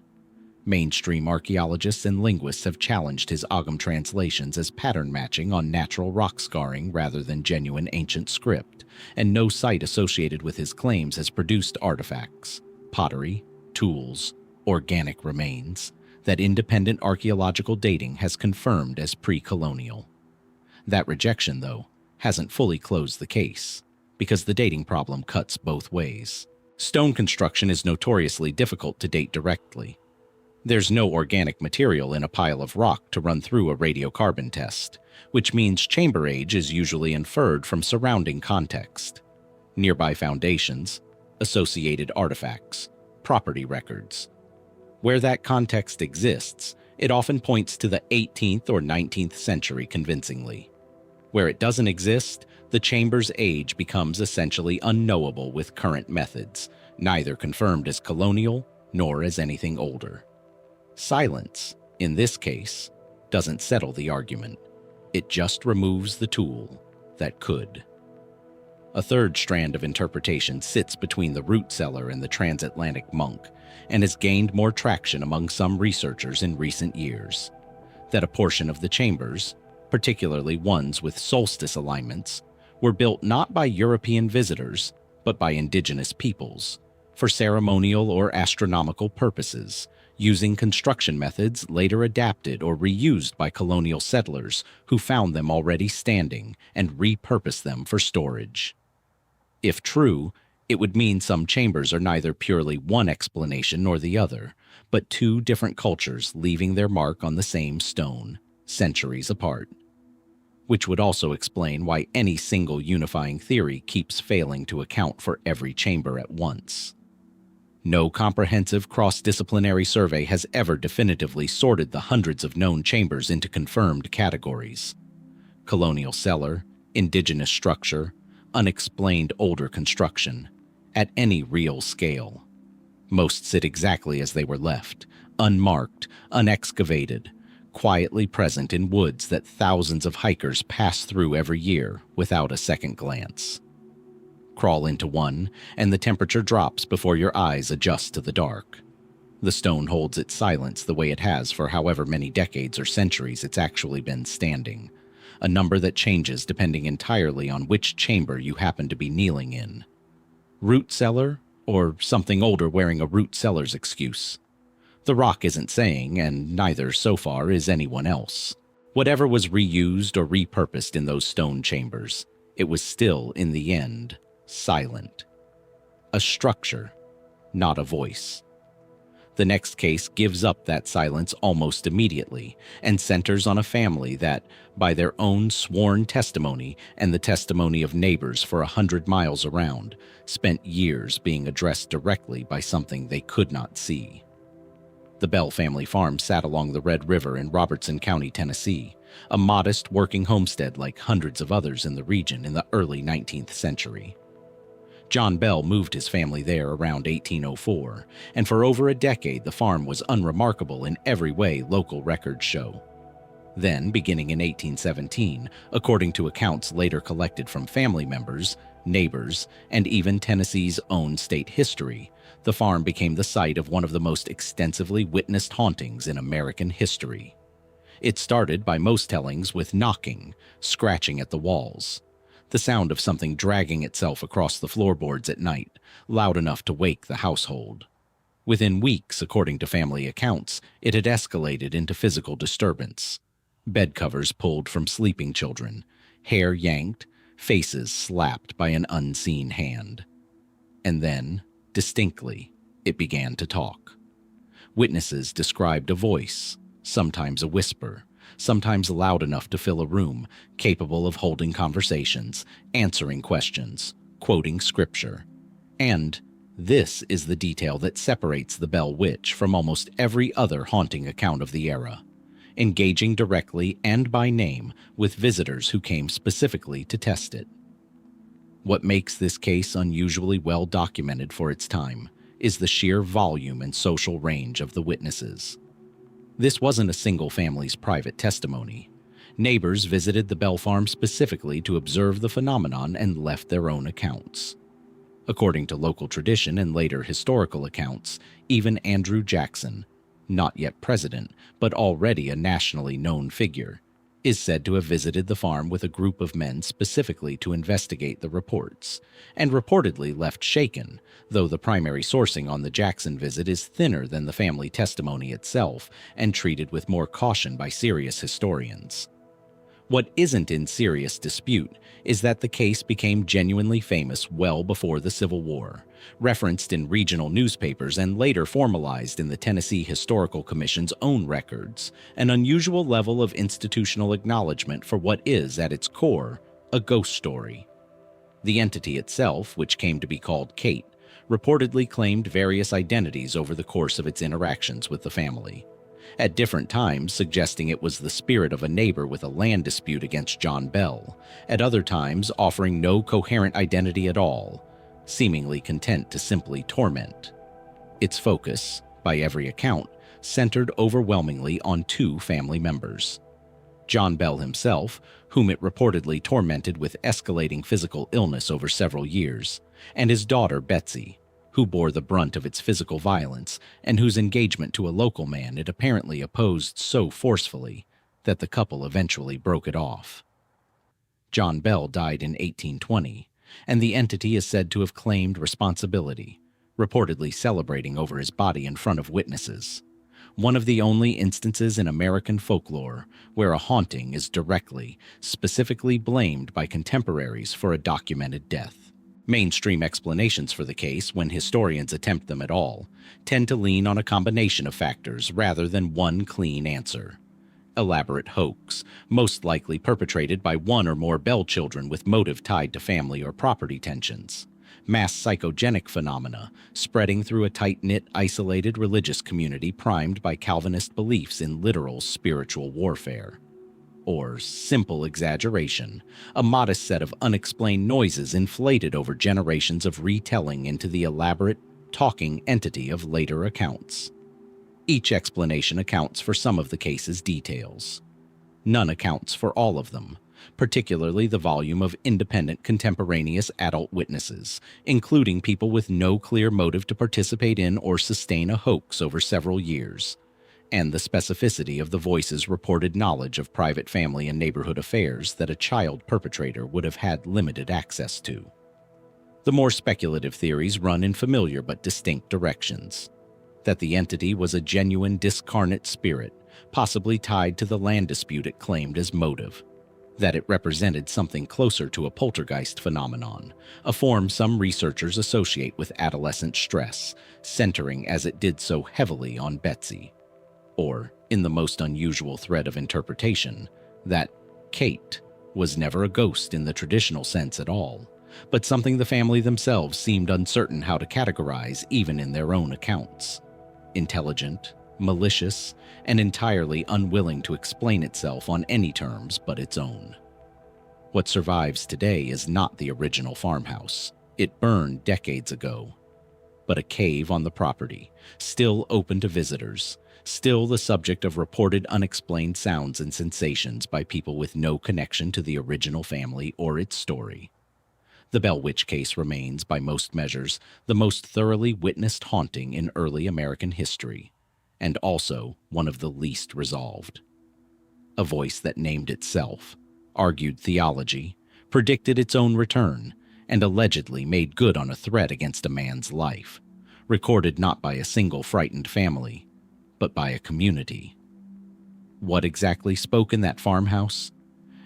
Mainstream archaeologists and linguists have challenged his Ogham translations as pattern matching on natural rock scarring rather than genuine ancient script, and no site associated with his claims has produced artifacts, pottery, tools, organic remains, that independent archaeological dating has confirmed as pre-colonial. That rejection, though, hasn't fully closed the case, because the dating problem cuts both ways. Stone construction is notoriously difficult to date directly. There's no organic material in a pile of rock to run through a radiocarbon test, which means chamber age is usually inferred from surrounding context. Nearby foundations, associated artifacts, property records. Where that context exists, it often points to the 18th or 19th century convincingly. Where it doesn't exist, the chamber's age becomes essentially unknowable with current methods, neither confirmed as colonial nor as anything older. Silence, in this case, doesn't settle the argument. It just removes the tool that could. A third strand of interpretation sits between the root cellar and the transatlantic monk, and has gained more traction among some researchers in recent years. That a portion of the chambers, particularly ones with solstice alignments, were built not by European visitors, but by indigenous peoples, for ceremonial or astronomical purposes, using construction methods later adapted or reused by colonial settlers who found them already standing and repurposed them for storage. If true, it would mean some chambers are neither purely one explanation nor the other, but two different cultures leaving their mark on the same stone, centuries apart. Which would also explain why any single unifying theory keeps failing to account for every chamber at once. No comprehensive cross-disciplinary survey has ever definitively sorted the hundreds of known chambers into confirmed categories: colonial cellar, indigenous structure, unexplained older construction, at any real scale. Most sit exactly as they were left, unmarked, unexcavated, quietly present in woods that thousands of hikers pass through every year without a second glance. Crawl into one, and the temperature drops before your eyes adjust to the dark. The stone holds its silence the way it has for however many decades or centuries it's actually been standing, a number that changes depending entirely on which chamber you happen to be kneeling in. Root cellar, or something older wearing a root cellar's excuse. The rock isn't saying, and neither so far is anyone else. Whatever was reused or repurposed in those stone chambers, it was still, in the end, silent. A structure, not a voice. The next case gives up that silence almost immediately and centers on a family that, by their own sworn testimony and the testimony of neighbors for 100 miles around, spent years being addressed directly by something they could not see. The Bell family farm sat along the Red River in Robertson County, Tennessee, a modest working homestead like hundreds of others in the region in the early 19th century. John Bell moved his family there around 1804, and for over a decade the farm was unremarkable in every way local records show. Then, beginning in 1817, according to accounts later collected from family members, neighbors, and even Tennessee's own state history, the farm became the site of one of the most extensively witnessed hauntings in American history. It started, by most tellings, with knocking, scratching at the walls, the sound of something dragging itself across the floorboards at night, loud enough to wake the household. Within weeks, according to family accounts, it had escalated into physical disturbance. Bed covers pulled from sleeping children, hair yanked, faces slapped by an unseen hand. And then, distinctly, it began to talk. Witnesses described a voice, sometimes a whisper, sometimes loud enough to fill a room, capable of holding conversations, answering questions, quoting scripture. And this is the detail that separates the Bell Witch from almost every other haunting account of the era, engaging directly and by name with visitors who came specifically to test it. What makes this case unusually well documented for its time is the sheer volume and social range of the witnesses. This wasn't a single family's private testimony. Neighbors visited the Bell farm specifically to observe the phenomenon and left their own accounts. According to local tradition and later historical accounts, even Andrew Jackson, not yet president, but already a nationally known figure, is said to have visited the farm with a group of men specifically to investigate the reports, and reportedly left shaken, though the primary sourcing on the Jackson visit is thinner than the family testimony itself and treated with more caution by serious historians. What isn't in serious dispute is that the case became genuinely famous well before the Civil War, referenced in regional newspapers and later formalized in the Tennessee Historical Commission's own records, an unusual level of institutional acknowledgement for what is, at its core, a ghost story. The entity itself, which came to be called Kate, reportedly claimed various identities over the course of its interactions with the family, at different times suggesting it was the spirit of a neighbor with a land dispute against John Bell, at other times offering no coherent identity at all, seemingly content to simply torment. Its focus, by every account, centered overwhelmingly on two family members: John Bell himself, whom it reportedly tormented with escalating physical illness over several years, and his daughter Betsy, who bore the brunt of its physical violence and whose engagement to a local man it apparently opposed so forcefully that the couple eventually broke it off. John Bell died in 1820, and the entity is said to have claimed responsibility, reportedly celebrating over his body in front of witnesses, one of the only instances in American folklore where a haunting is directly, specifically blamed by contemporaries for a documented death. Mainstream explanations for the case, when historians attempt them at all, tend to lean on a combination of factors rather than one clean answer. Elaborate hoax, most likely perpetrated by one or more Bell children with motive tied to family or property tensions. Mass psychogenic phenomena, spreading through a tight-knit, isolated religious community primed by Calvinist beliefs in literal spiritual warfare. Or simple exaggeration, a modest set of unexplained noises inflated over generations of retelling into the elaborate, talking entity of later accounts. Each explanation accounts for some of the case's details. None accounts for all of them, particularly the volume of independent contemporaneous adult witnesses, including people with no clear motive to participate in or sustain a hoax over several years, and the specificity of the voice's reported knowledge of private family and neighborhood affairs that a child perpetrator would have had limited access to. The more speculative theories run in familiar but distinct directions: that the entity was a genuine discarnate spirit, possibly tied to the land dispute it claimed as motive; that it represented something closer to a poltergeist phenomenon, a form some researchers associate with adolescent stress, centering as it did so heavily on Betsy; or, in the most unusual thread of interpretation, that Kate was never a ghost in the traditional sense at all, but something the family themselves seemed uncertain how to categorize even in their own accounts. Intelligent, malicious, and entirely unwilling to explain itself on any terms but its own. What survives today is not the original farmhouse. It burned decades ago. But a cave on the property, still open to visitors, still the subject of reported unexplained sounds and sensations by people with no connection to the original family or its story. The Bell Witch case remains, by most measures, the most thoroughly witnessed haunting in early American history, and also one of the least resolved. A voice that named itself, argued theology, predicted its own return, and allegedly made good on a threat against a man's life, recorded not by a single frightened family, but by a community. What exactly spoke in that farmhouse?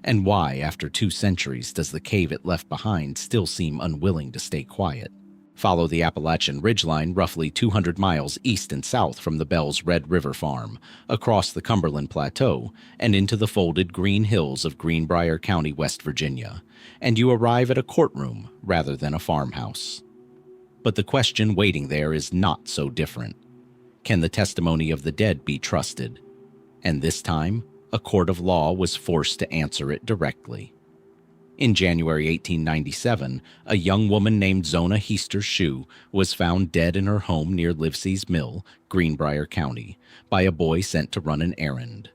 And why, after 2 centuries, does the cave it left behind still seem unwilling to stay quiet? Follow the Appalachian ridgeline roughly 200 miles east and south from the Bell's Red River Farm, across the Cumberland Plateau, and into the folded green hills of Greenbrier County, West Virginia, and you arrive at a courtroom rather than a farmhouse. But the question waiting there is not so different. Can the testimony of the dead be trusted? And this time, a court of law was forced to answer it directly. In January 1897, a young woman named Zona Heaster Shue was found dead in her home near Livesey's Mill, Greenbrier County, by a boy sent to run an errand.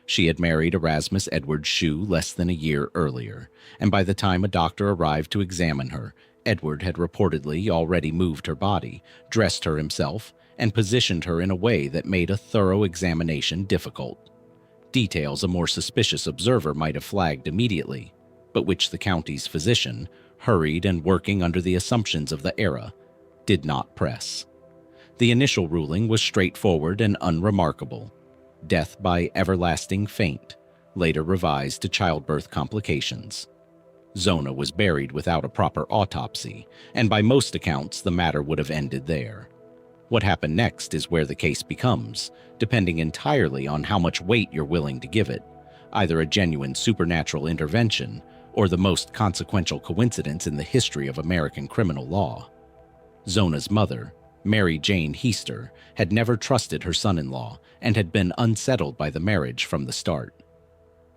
She had married Erasmus Edward Shue less than a year earlier, and by the time a doctor arrived to examine her, Edward had reportedly already moved her body, dressed her himself, and positioned her in a way that made a thorough examination difficult. Details a more suspicious observer might have flagged immediately, but which the county's physician, hurried and working under the assumptions of the era, did not press. The initial ruling was straightforward and unremarkable: death by everlasting faint, later revised to childbirth complications. Zona was buried without a proper autopsy, and by most accounts the matter would have ended there. What happened next is where the case becomes, depending entirely on how much weight you're willing to give it, either a genuine supernatural intervention or the most consequential coincidence in the history of American criminal law. Zona's mother, Mary Jane Heaster, had never trusted her son-in-law and had been unsettled by the marriage from the start.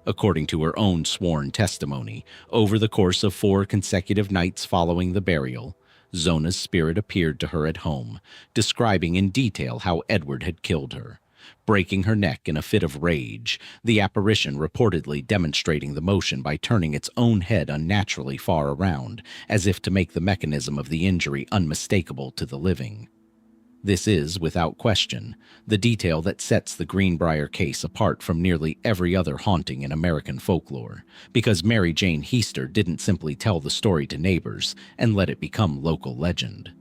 According to her own sworn testimony, over the course of 4 consecutive nights following the burial, Zona's spirit appeared to her at home, describing in detail how Edward had killed her, breaking her neck in a fit of rage, the apparition reportedly demonstrating the motion by turning its own head unnaturally far around, as if to make the mechanism of the injury unmistakable to the living. This is, without question, the detail that sets the Greenbrier case apart from nearly every other haunting in American folklore, because Mary Jane Heaster didn't simply tell the story to neighbors and let it become local legend.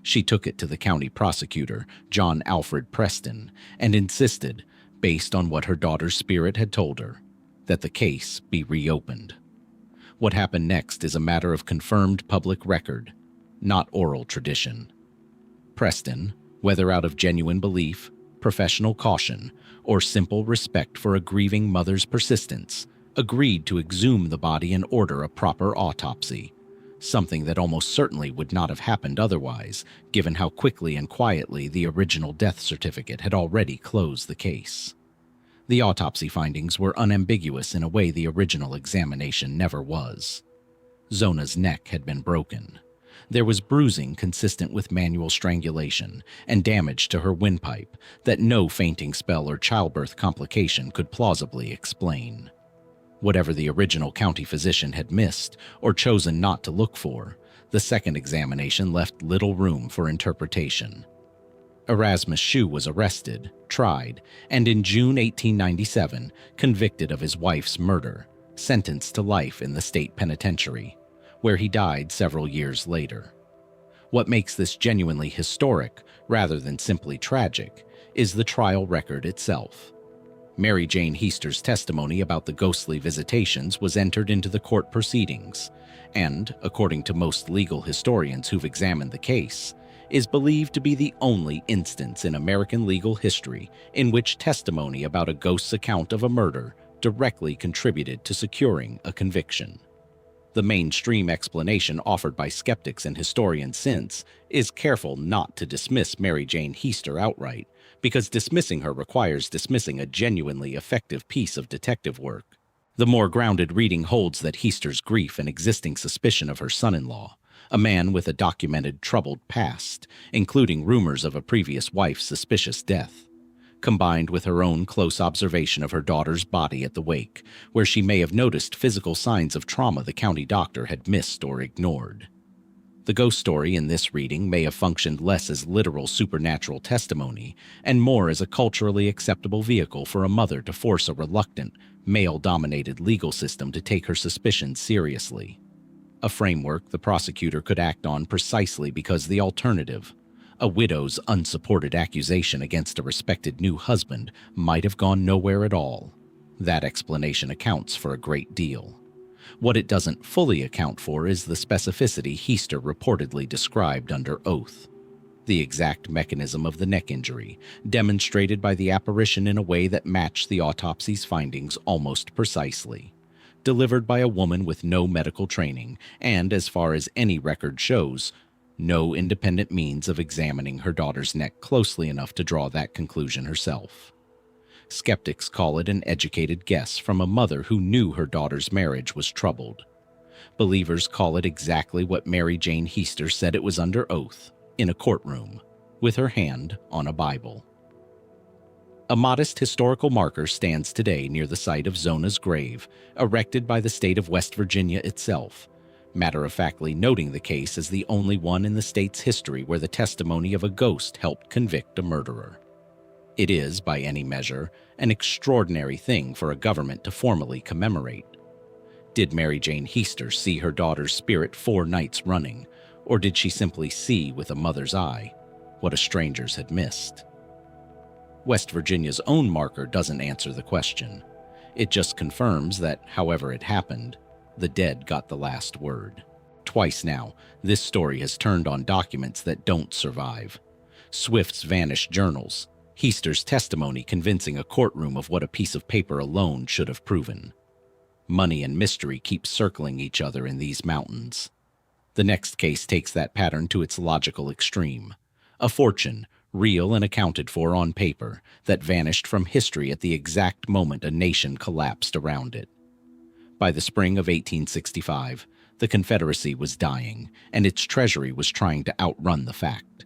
She took it to the county prosecutor, John Alfred Preston, and insisted, based on what her daughter's spirit had told her, that the case be reopened. What happened next is a matter of confirmed public record, not oral tradition. Preston, whether out of genuine belief, professional caution, or simple respect for a grieving mother's persistence, agreed to exhume the body and order a proper autopsy, something that almost certainly would not have happened otherwise, given how quickly and quietly the original death certificate had already closed the case. The autopsy findings were unambiguous in a way the original examination never was. Zona's neck had been broken. There was bruising consistent with manual strangulation and damage to her windpipe that no fainting spell or childbirth complication could plausibly explain. Whatever the original county physician had missed or chosen not to look for, the second examination left little room for interpretation. Erasmus Shue was arrested, tried, and in June 1897 convicted of his wife's murder, sentenced to life in the state penitentiary, where he died several years later. What makes this genuinely historic, rather than simply tragic, is the trial record itself. Mary Jane Heaster's testimony about the ghostly visitations was entered into the court proceedings, and, according to most legal historians who've examined the case, is believed to be the only instance in American legal history in which testimony about a ghost's account of a murder directly contributed to securing a conviction. The mainstream explanation offered by skeptics and historians since is careful not to dismiss Mary Jane Heaster outright, because dismissing her requires dismissing a genuinely effective piece of detective work. The more grounded reading holds that Heaster's grief and existing suspicion of her son-in-law, a man with a documented troubled past, including rumors of a previous wife's suspicious death, combined with her own close observation of her daughter's body at the wake, where she may have noticed physical signs of trauma the county doctor had missed or ignored. The ghost story in this reading may have functioned less as literal supernatural testimony and more as a culturally acceptable vehicle for a mother to force a reluctant, male-dominated legal system to take her suspicions seriously. A framework the prosecutor could act on precisely because the alternative, a widow's unsupported accusation against a respected new husband, might have gone nowhere at all. That explanation accounts for a great deal. What it doesn't fully account for is the specificity Heaster reportedly described under oath. The exact mechanism of the neck injury, demonstrated by the apparition in a way that matched the autopsy's findings almost precisely. Delivered by a woman with no medical training, and, as far as any record shows, no independent means of examining her daughter's neck closely enough to draw that conclusion herself. Skeptics call it an educated guess from a mother who knew her daughter's marriage was troubled. Believers call it exactly what Mary Jane Heaster said it was under oath, in a courtroom, with her hand on a Bible. A modest historical marker stands today near the site of Zona's grave, erected by the state of West Virginia itself, matter-of-factly noting the case as the only one in the state's history where the testimony of a ghost helped convict a murderer. It is, by any measure, an extraordinary thing for a government to formally commemorate. Did Mary Jane Heaster see her daughter's spirit 4 nights running, or did she simply see with a mother's eye what a stranger's had missed? West Virginia's own marker doesn't answer the question. It just confirms that, however it happened, the dead got the last word. Twice now, this story has turned on documents that don't survive. Swift's vanished journals, Heaster's testimony convincing a courtroom of what a piece of paper alone should have proven. Money and mystery keep circling each other in these mountains. The next case takes that pattern to its logical extreme. A fortune, real and accounted for on paper, that vanished from history at the exact moment a nation collapsed around it. By the spring of 1865, the Confederacy was dying, and its treasury was trying to outrun the fact.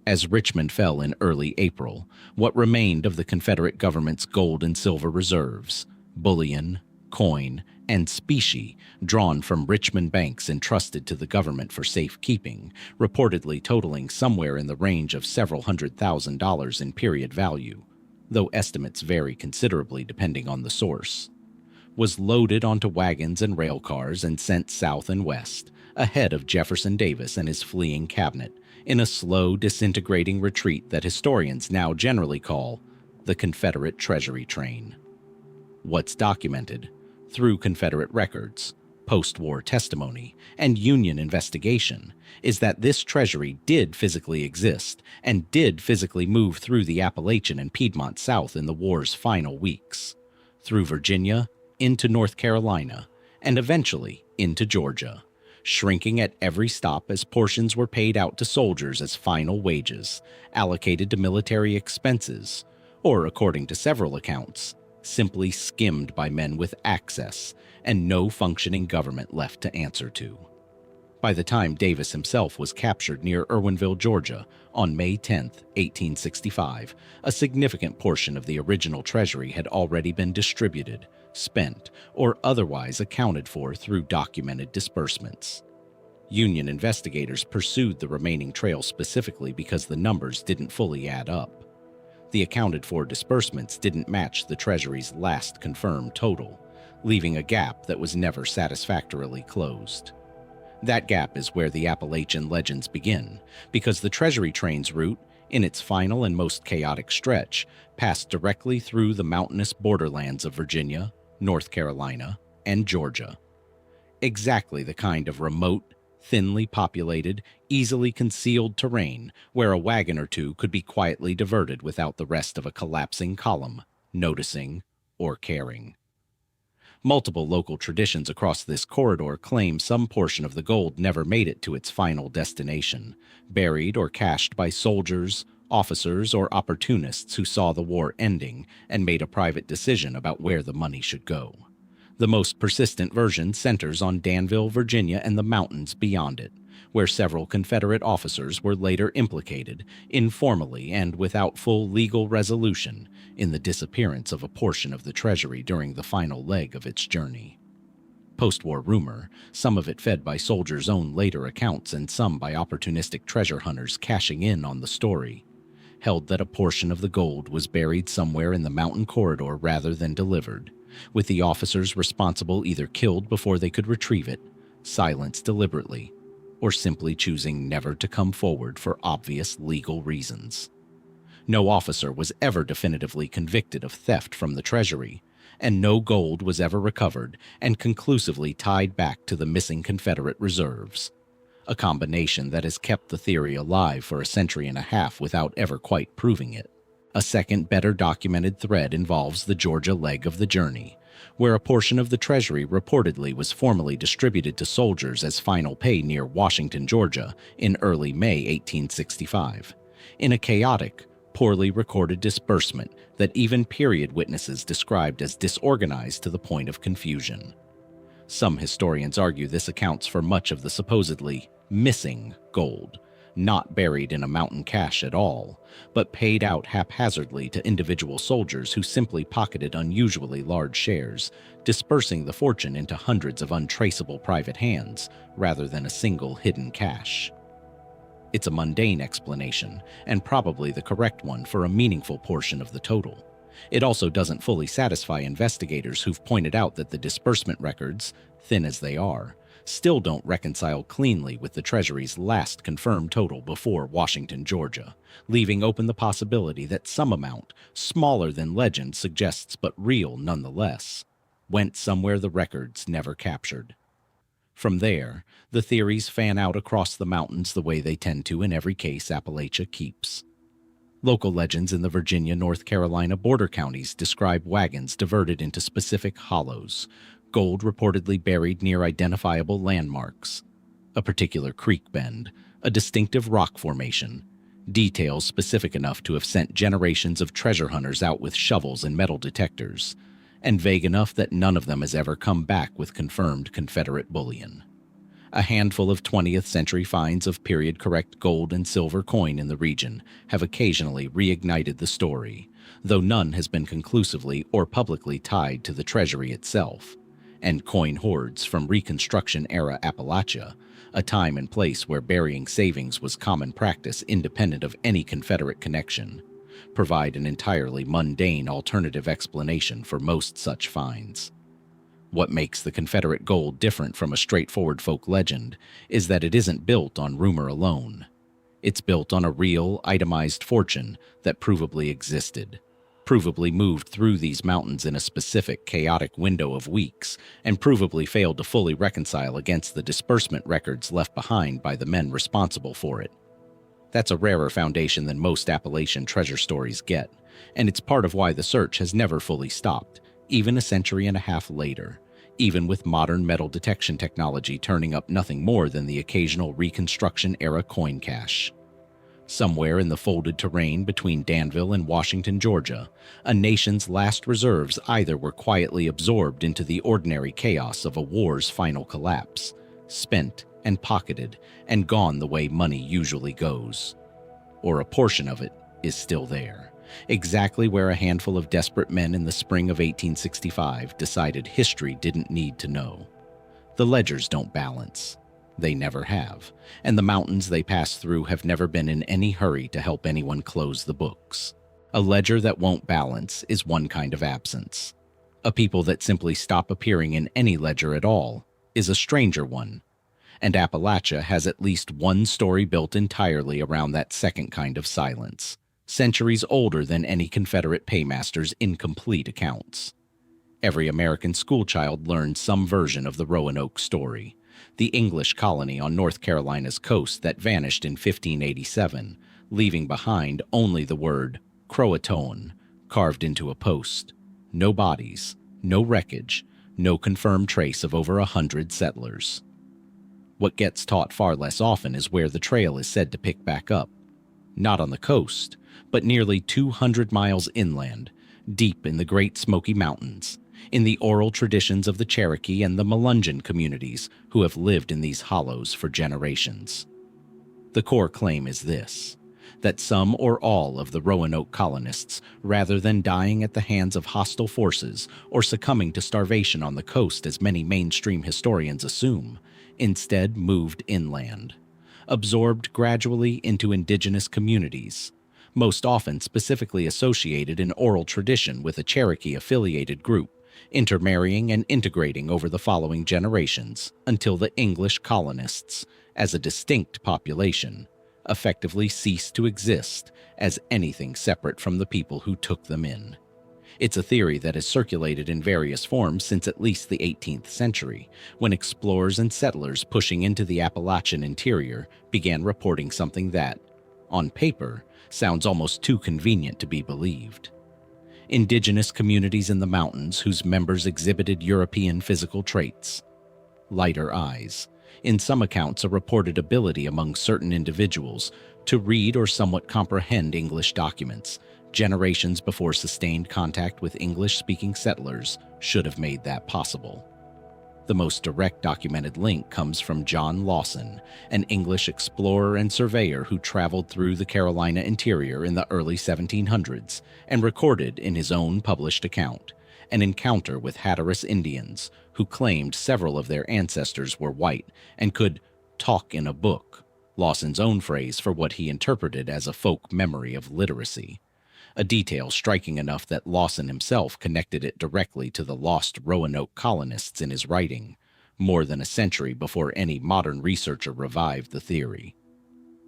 As Richmond fell in early April, what remained of the Confederate government's gold and silver reserves, bullion, coin, and specie drawn from Richmond banks entrusted to the government for safekeeping, reportedly totaling somewhere in the range of several $100,000 in period value, though estimates vary considerably depending on the source, was loaded onto wagons and rail cars and sent south and west, ahead of Jefferson Davis and his fleeing cabinet, in a slow, disintegrating retreat that historians now generally call the Confederate Treasury Train. What's documented, through Confederate records, post-war testimony, and Union investigation, is that this treasury did physically exist and did physically move through the Appalachian and Piedmont South in the war's final weeks, through Virginia, into North Carolina, and eventually into Georgia, shrinking at every stop as portions were paid out to soldiers as final wages, allocated to military expenses, or, according to several accounts, simply skimmed by men with access and no functioning government left to answer to. By the time Davis himself was captured near Irwinville, Georgia, on May 10, 1865, a significant portion of the original treasury had already been distributed, spent, or otherwise accounted for through documented disbursements. Union investigators pursued the remaining trail specifically because the numbers didn't fully add up. The accounted-for disbursements didn't match the Treasury's last confirmed total, leaving a gap that was never satisfactorily closed. That gap is where the Appalachian legends begin, because the Treasury train's route, in its final and most chaotic stretch, passed directly through the mountainous borderlands of Virginia, North Carolina, and Georgia. Exactly the kind of remote, thinly populated, easily concealed terrain where a wagon or two could be quietly diverted without the rest of a collapsing column noticing or caring. Multiple local traditions across this corridor claim some portion of the gold never made it to its final destination, buried or cached by soldiers, officers, or opportunists who saw the war ending and made a private decision about where the money should go. The most persistent version centers on Danville, Virginia, and the mountains beyond it, where several Confederate officers were later implicated, informally and without full legal resolution, in the disappearance of a portion of the treasury during the final leg of its journey. Post-war rumor, some of it fed by soldiers' own later accounts and some by opportunistic treasure hunters cashing in on the story, held that a portion of the gold was buried somewhere in the mountain corridor rather than delivered, with the officers responsible either killed before they could retrieve it, silenced deliberately, or simply choosing never to come forward for obvious legal reasons. No officer was ever definitively convicted of theft from the treasury, and no gold was ever recovered and conclusively tied back to the missing Confederate reserves. A combination that has kept the theory alive for a century and a half without ever quite proving it. A second, better documented thread involves the Georgia leg of the journey, where a portion of the treasury reportedly was formally distributed to soldiers as final pay near Washington, Georgia, in early May 1865, in a chaotic, poorly recorded disbursement that even period witnesses described as disorganized to the point of confusion. Some historians argue this accounts for much of the supposedly missing gold, not buried in a mountain cache at all, but paid out haphazardly to individual soldiers who simply pocketed unusually large shares, dispersing the fortune into hundreds of untraceable private hands rather than a single hidden cache. It's a mundane explanation, and probably the correct one for a meaningful portion of the total. It also doesn't fully satisfy investigators who've pointed out that the disbursement records, thin as they are, still don't reconcile cleanly with the Treasury's last confirmed total before Washington, Georgia, leaving open the possibility that some amount, smaller than legend suggests but real nonetheless, went somewhere the records never captured. From there, the theories fan out across the mountains the way they tend to in every case Appalachia keeps. Local legends in the Virginia-North Carolina border counties describe wagons diverted into specific hollows, gold reportedly buried near identifiable landmarks, a particular creek bend, a distinctive rock formation, details specific enough to have sent generations of treasure hunters out with shovels and metal detectors, and vague enough that none of them has ever come back with confirmed Confederate bullion. A handful of 20th century finds of period-correct gold and silver coin in the region have occasionally reignited the story, though none has been conclusively or publicly tied to the treasury itself, and coin hoards from Reconstruction-era Appalachia, a time and place where burying savings was common practice independent of any Confederate connection, provide an entirely mundane alternative explanation for most such finds. What makes the Confederate gold different from a straightforward folk legend is that it isn't built on rumor alone. It's built on a real, itemized fortune that provably existed, provably moved through these mountains in a specific, chaotic window of weeks, and provably failed to fully reconcile against the disbursement records left behind by the men responsible for it. That's a rarer foundation than most Appalachian treasure stories get, and it's part of why the search has never fully stopped, even a century and a half later, even with modern metal detection technology turning up nothing more than the occasional Reconstruction-era coin cache. Somewhere in the folded terrain between Danville and Washington, Georgia, a nation's last reserves either were quietly absorbed into the ordinary chaos of a war's final collapse, spent and pocketed and gone the way money usually goes, or a portion of it is still there. Exactly where a handful of desperate men in the spring of 1865 decided history didn't need to know. The ledgers don't balance. They never have, and the mountains they pass through have never been in any hurry to help anyone close the books. A ledger that won't balance is one kind of absence. A people that simply stop appearing in any ledger at all is a stranger one, and Appalachia has at least one story built entirely around that second kind of silence, centuries older than any Confederate paymaster's incomplete accounts. Every American schoolchild learned some version of the Roanoke story, the English colony on North Carolina's coast that vanished in 1587, leaving behind only the word Croatoan carved into a post. No bodies, no wreckage, no confirmed trace of over 100 settlers. What gets taught far less often is where the trail is said to pick back up. Not on the coast, but nearly 200 miles inland, deep in the Great Smoky Mountains, in the oral traditions of the Cherokee and the Melungeon communities who have lived in these hollows for generations. The core claim is this, that some or all of the Roanoke colonists, rather than dying at the hands of hostile forces or succumbing to starvation on the coast as many mainstream historians assume, instead moved inland, absorbed gradually into indigenous communities, most often specifically associated in oral tradition with a Cherokee-affiliated group, intermarrying and integrating over the following generations until the English colonists, as a distinct population, effectively ceased to exist as anything separate from the people who took them in. It's a theory that has circulated in various forms since at least the 18th century, when explorers and settlers pushing into the Appalachian interior began reporting something that, on paper, sounds almost too convenient to be believed. Indigenous communities in the mountains whose members exhibited European physical traits. Lighter eyes. In some accounts, a reported ability among certain individuals to read or somewhat comprehend English documents, generations before sustained contact with English-speaking settlers should have made that possible. The most direct documented link comes from John Lawson, an English explorer and surveyor who traveled through the Carolina interior in the early 1700s and recorded in his own published account an encounter with Hatteras Indians who claimed several of their ancestors were white and could talk in a book, Lawson's own phrase for what he interpreted as a folk memory of literacy. A detail striking enough that Lawson himself connected it directly to the lost Roanoke colonists in his writing, more than a century before any modern researcher revived the theory.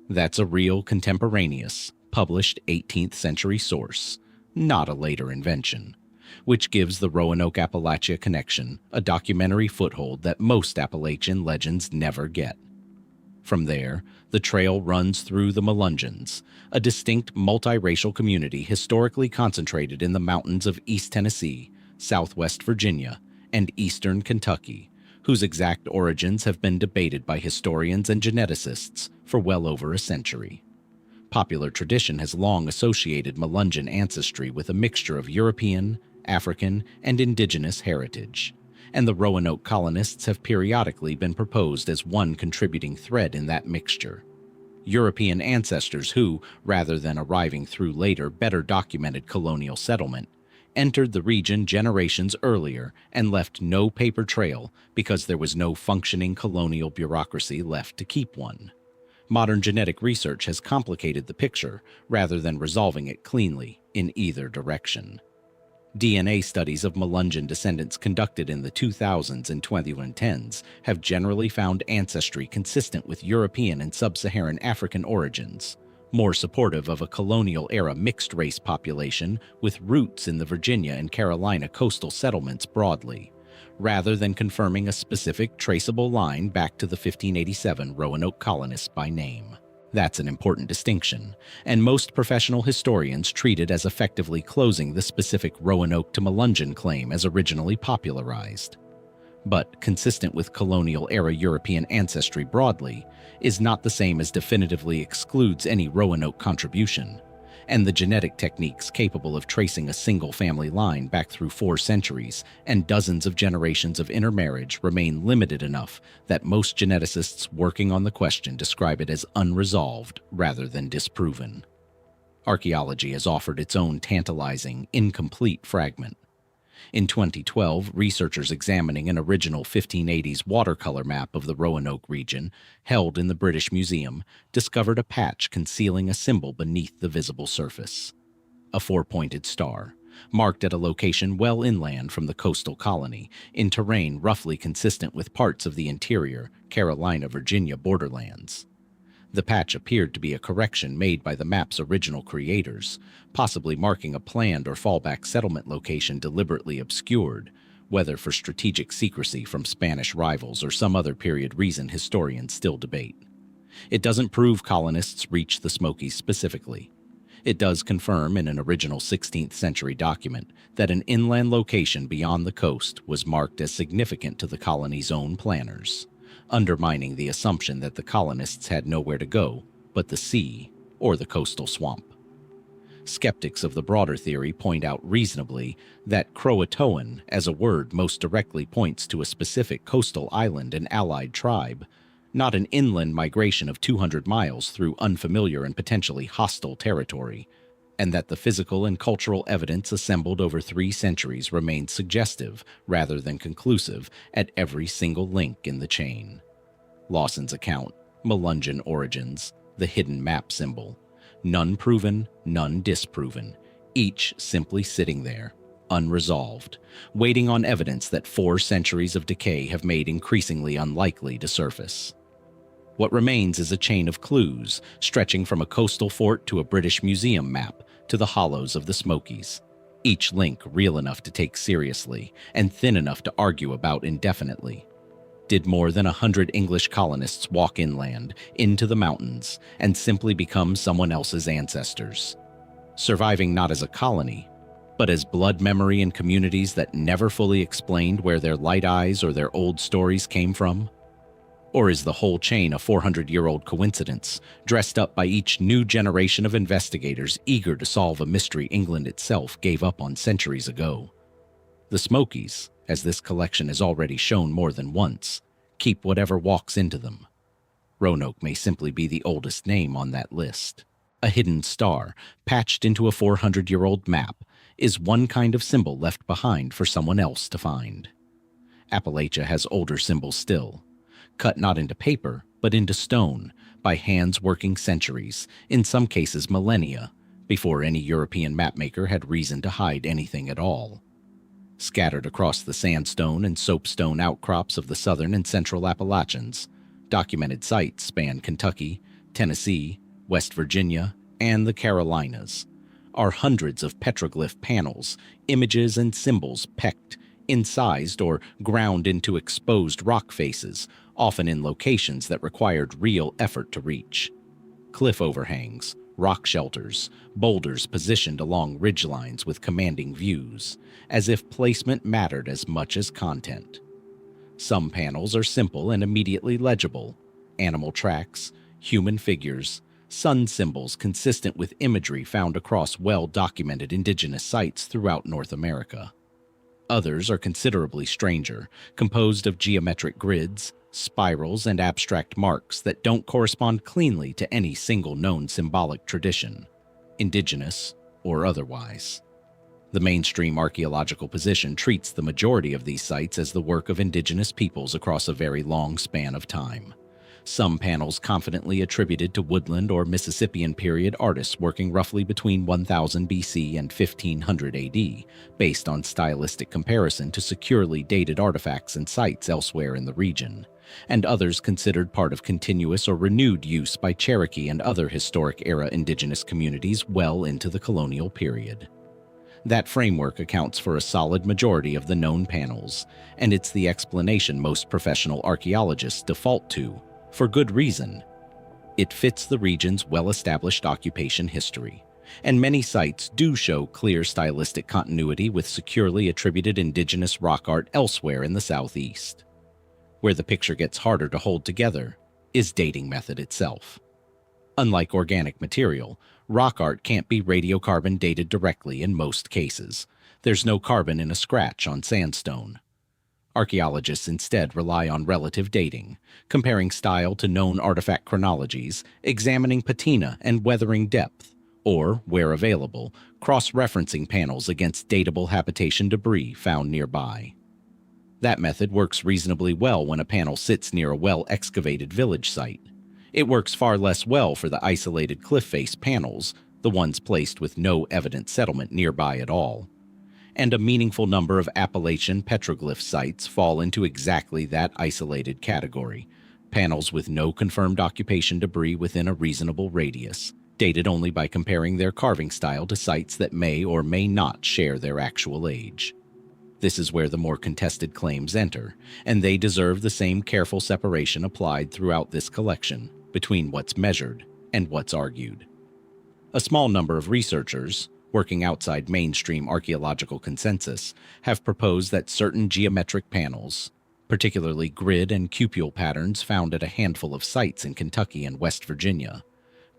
That's a real contemporaneous, published 18th century source, not a later invention, which gives the Roanoke-Appalachia connection a documentary foothold that most Appalachian legends never get. From there, the trail runs through the Melungeons, a distinct multiracial community historically concentrated in the mountains of East Tennessee, Southwest Virginia, and eastern Kentucky, whose exact origins have been debated by historians and geneticists for well over a century. Popular tradition has long associated Melungeon ancestry with a mixture of European, African, and indigenous heritage, and the Roanoke colonists have periodically been proposed as one contributing thread in that mixture. European ancestors who, rather than arriving through later, better documented colonial settlement, entered the region generations earlier and left no paper trail because there was no functioning colonial bureaucracy left to keep one. Modern genetic research has complicated the picture rather than resolving it cleanly in either direction. DNA studies of Melungeon descendants conducted in the 2000s and 2010s have generally found ancestry consistent with European and sub-Saharan African origins, more supportive of a colonial-era mixed-race population with roots in the Virginia and Carolina coastal settlements broadly, rather than confirming a specific traceable line back to the 1587 Roanoke colonists by name. That's an important distinction, and most professional historians treat it as effectively closing the specific Roanoke to Melungeon claim as originally popularized. But consistent with colonial-era European ancestry broadly is not the same as definitively excludes any Roanoke contribution, and the genetic techniques capable of tracing a single family line back through 4 centuries and dozens of generations of intermarriage remain limited enough that most geneticists working on the question describe it as unresolved rather than disproven. Archaeology has offered its own tantalizing, incomplete fragment. In 2012, researchers examining an original 1580s watercolor map of the Roanoke region, held in the British Museum, discovered a patch concealing a symbol beneath the visible surface. A 4-pointed star, marked at a location well inland from the coastal colony, in terrain roughly consistent with parts of the interior Carolina-Virginia borderlands. The patch appeared to be a correction made by the map's original creators, possibly marking a planned or fallback settlement location deliberately obscured, whether for strategic secrecy from Spanish rivals or some other period reason historians still debate. It doesn't prove colonists reached the Smokies specifically. It does confirm in an original 16th century document that an inland location beyond the coast was marked as significant to the colony's own planners, undermining the assumption that the colonists had nowhere to go but the sea or the coastal swamp. Skeptics of the broader theory point out reasonably that Croatoan as a word most directly points to a specific coastal island and allied tribe, not an inland migration of 200 miles through unfamiliar and potentially hostile territory, and that the physical and cultural evidence assembled over 3 centuries remains suggestive rather than conclusive at every single link in the chain. Lawson's account, Melungeon origins, the hidden map symbol, none proven, none disproven, each simply sitting there, unresolved, waiting on evidence that 4 centuries of decay have made increasingly unlikely to surface. What remains is a chain of clues, stretching from a coastal fort to a British museum map to the hollows of the Smokies. each link real enough to take seriously and thin enough to argue about indefinitely. Did more than 100 English colonists walk inland, into the mountains, and simply become someone else's ancestors? Surviving not as a colony, but as blood memory in communities that never fully explained where their light eyes or their old stories came from? Or is the whole chain a 400-year-old coincidence, dressed up by each new generation of investigators eager to solve a mystery England itself gave up on centuries ago? The Smokies, as this collection has already shown more than once, keep whatever walks into them. Roanoke may simply be the oldest name on that list. A hidden star, patched into a 400-year-old map, is one kind of symbol left behind for someone else to find. Appalachia has older symbols still, cut not into paper, but into stone, by hands working centuries, in some cases millennia, before any European mapmaker had reason to hide anything at all. Scattered across the sandstone and soapstone outcrops of the southern and central Appalachians, documented sites span Kentucky, Tennessee, West Virginia, and the Carolinas, are hundreds of petroglyph panels, images, and symbols pecked, incised, or ground into exposed rock faces, often in locations that required real effort to reach. Cliff overhangs, rock shelters, boulders positioned along ridgelines with commanding views, as if placement mattered as much as content. Some panels are simple and immediately legible: animal tracks, human figures, sun symbols consistent with imagery found across well-documented indigenous sites throughout North America. Others are considerably stranger, composed of geometric grids, spirals, and abstract marks that don't correspond cleanly to any single known symbolic tradition, indigenous or otherwise. The mainstream archaeological position treats the majority of these sites as the work of indigenous peoples across a very long span of time. Some panels confidently attributed to woodland or Mississippian period artists working roughly between 1000 BC and 1500 AD, based on stylistic comparison to securely dated artifacts and sites elsewhere in the region, and others considered part of continuous or renewed use by Cherokee and other historic-era indigenous communities well into the colonial period. That framework accounts for a solid majority of the known panels, and it's the explanation most professional archaeologists default to, for good reason. It fits the region's well-established occupation history, and many sites do show clear stylistic continuity with securely attributed indigenous rock art elsewhere in the southeast. Where the picture gets harder to hold together is dating method itself. Unlike organic material, rock art can't be radiocarbon dated directly in most cases. There's no carbon in a scratch on sandstone. Archaeologists instead rely on relative dating, comparing style to known artifact chronologies, examining patina and weathering depth, or, where available, cross-referencing panels against datable habitation debris found nearby. That method works reasonably well when a panel sits near a well-excavated village site. It works far less well for the isolated cliff face panels, the ones placed with no evident settlement nearby at all. And a meaningful number of Appalachian petroglyph sites fall into exactly that isolated category: panels with no confirmed occupation debris within a reasonable radius, dated only by comparing their carving style to sites that may or may not share their actual age. This is where the more contested claims enter, and they deserve the same careful separation applied throughout this collection between what's measured and what's argued. A small number of researchers, working outside mainstream archaeological consensus, have proposed that certain geometric panels, particularly grid and cupule patterns found at a handful of sites in Kentucky and West Virginia,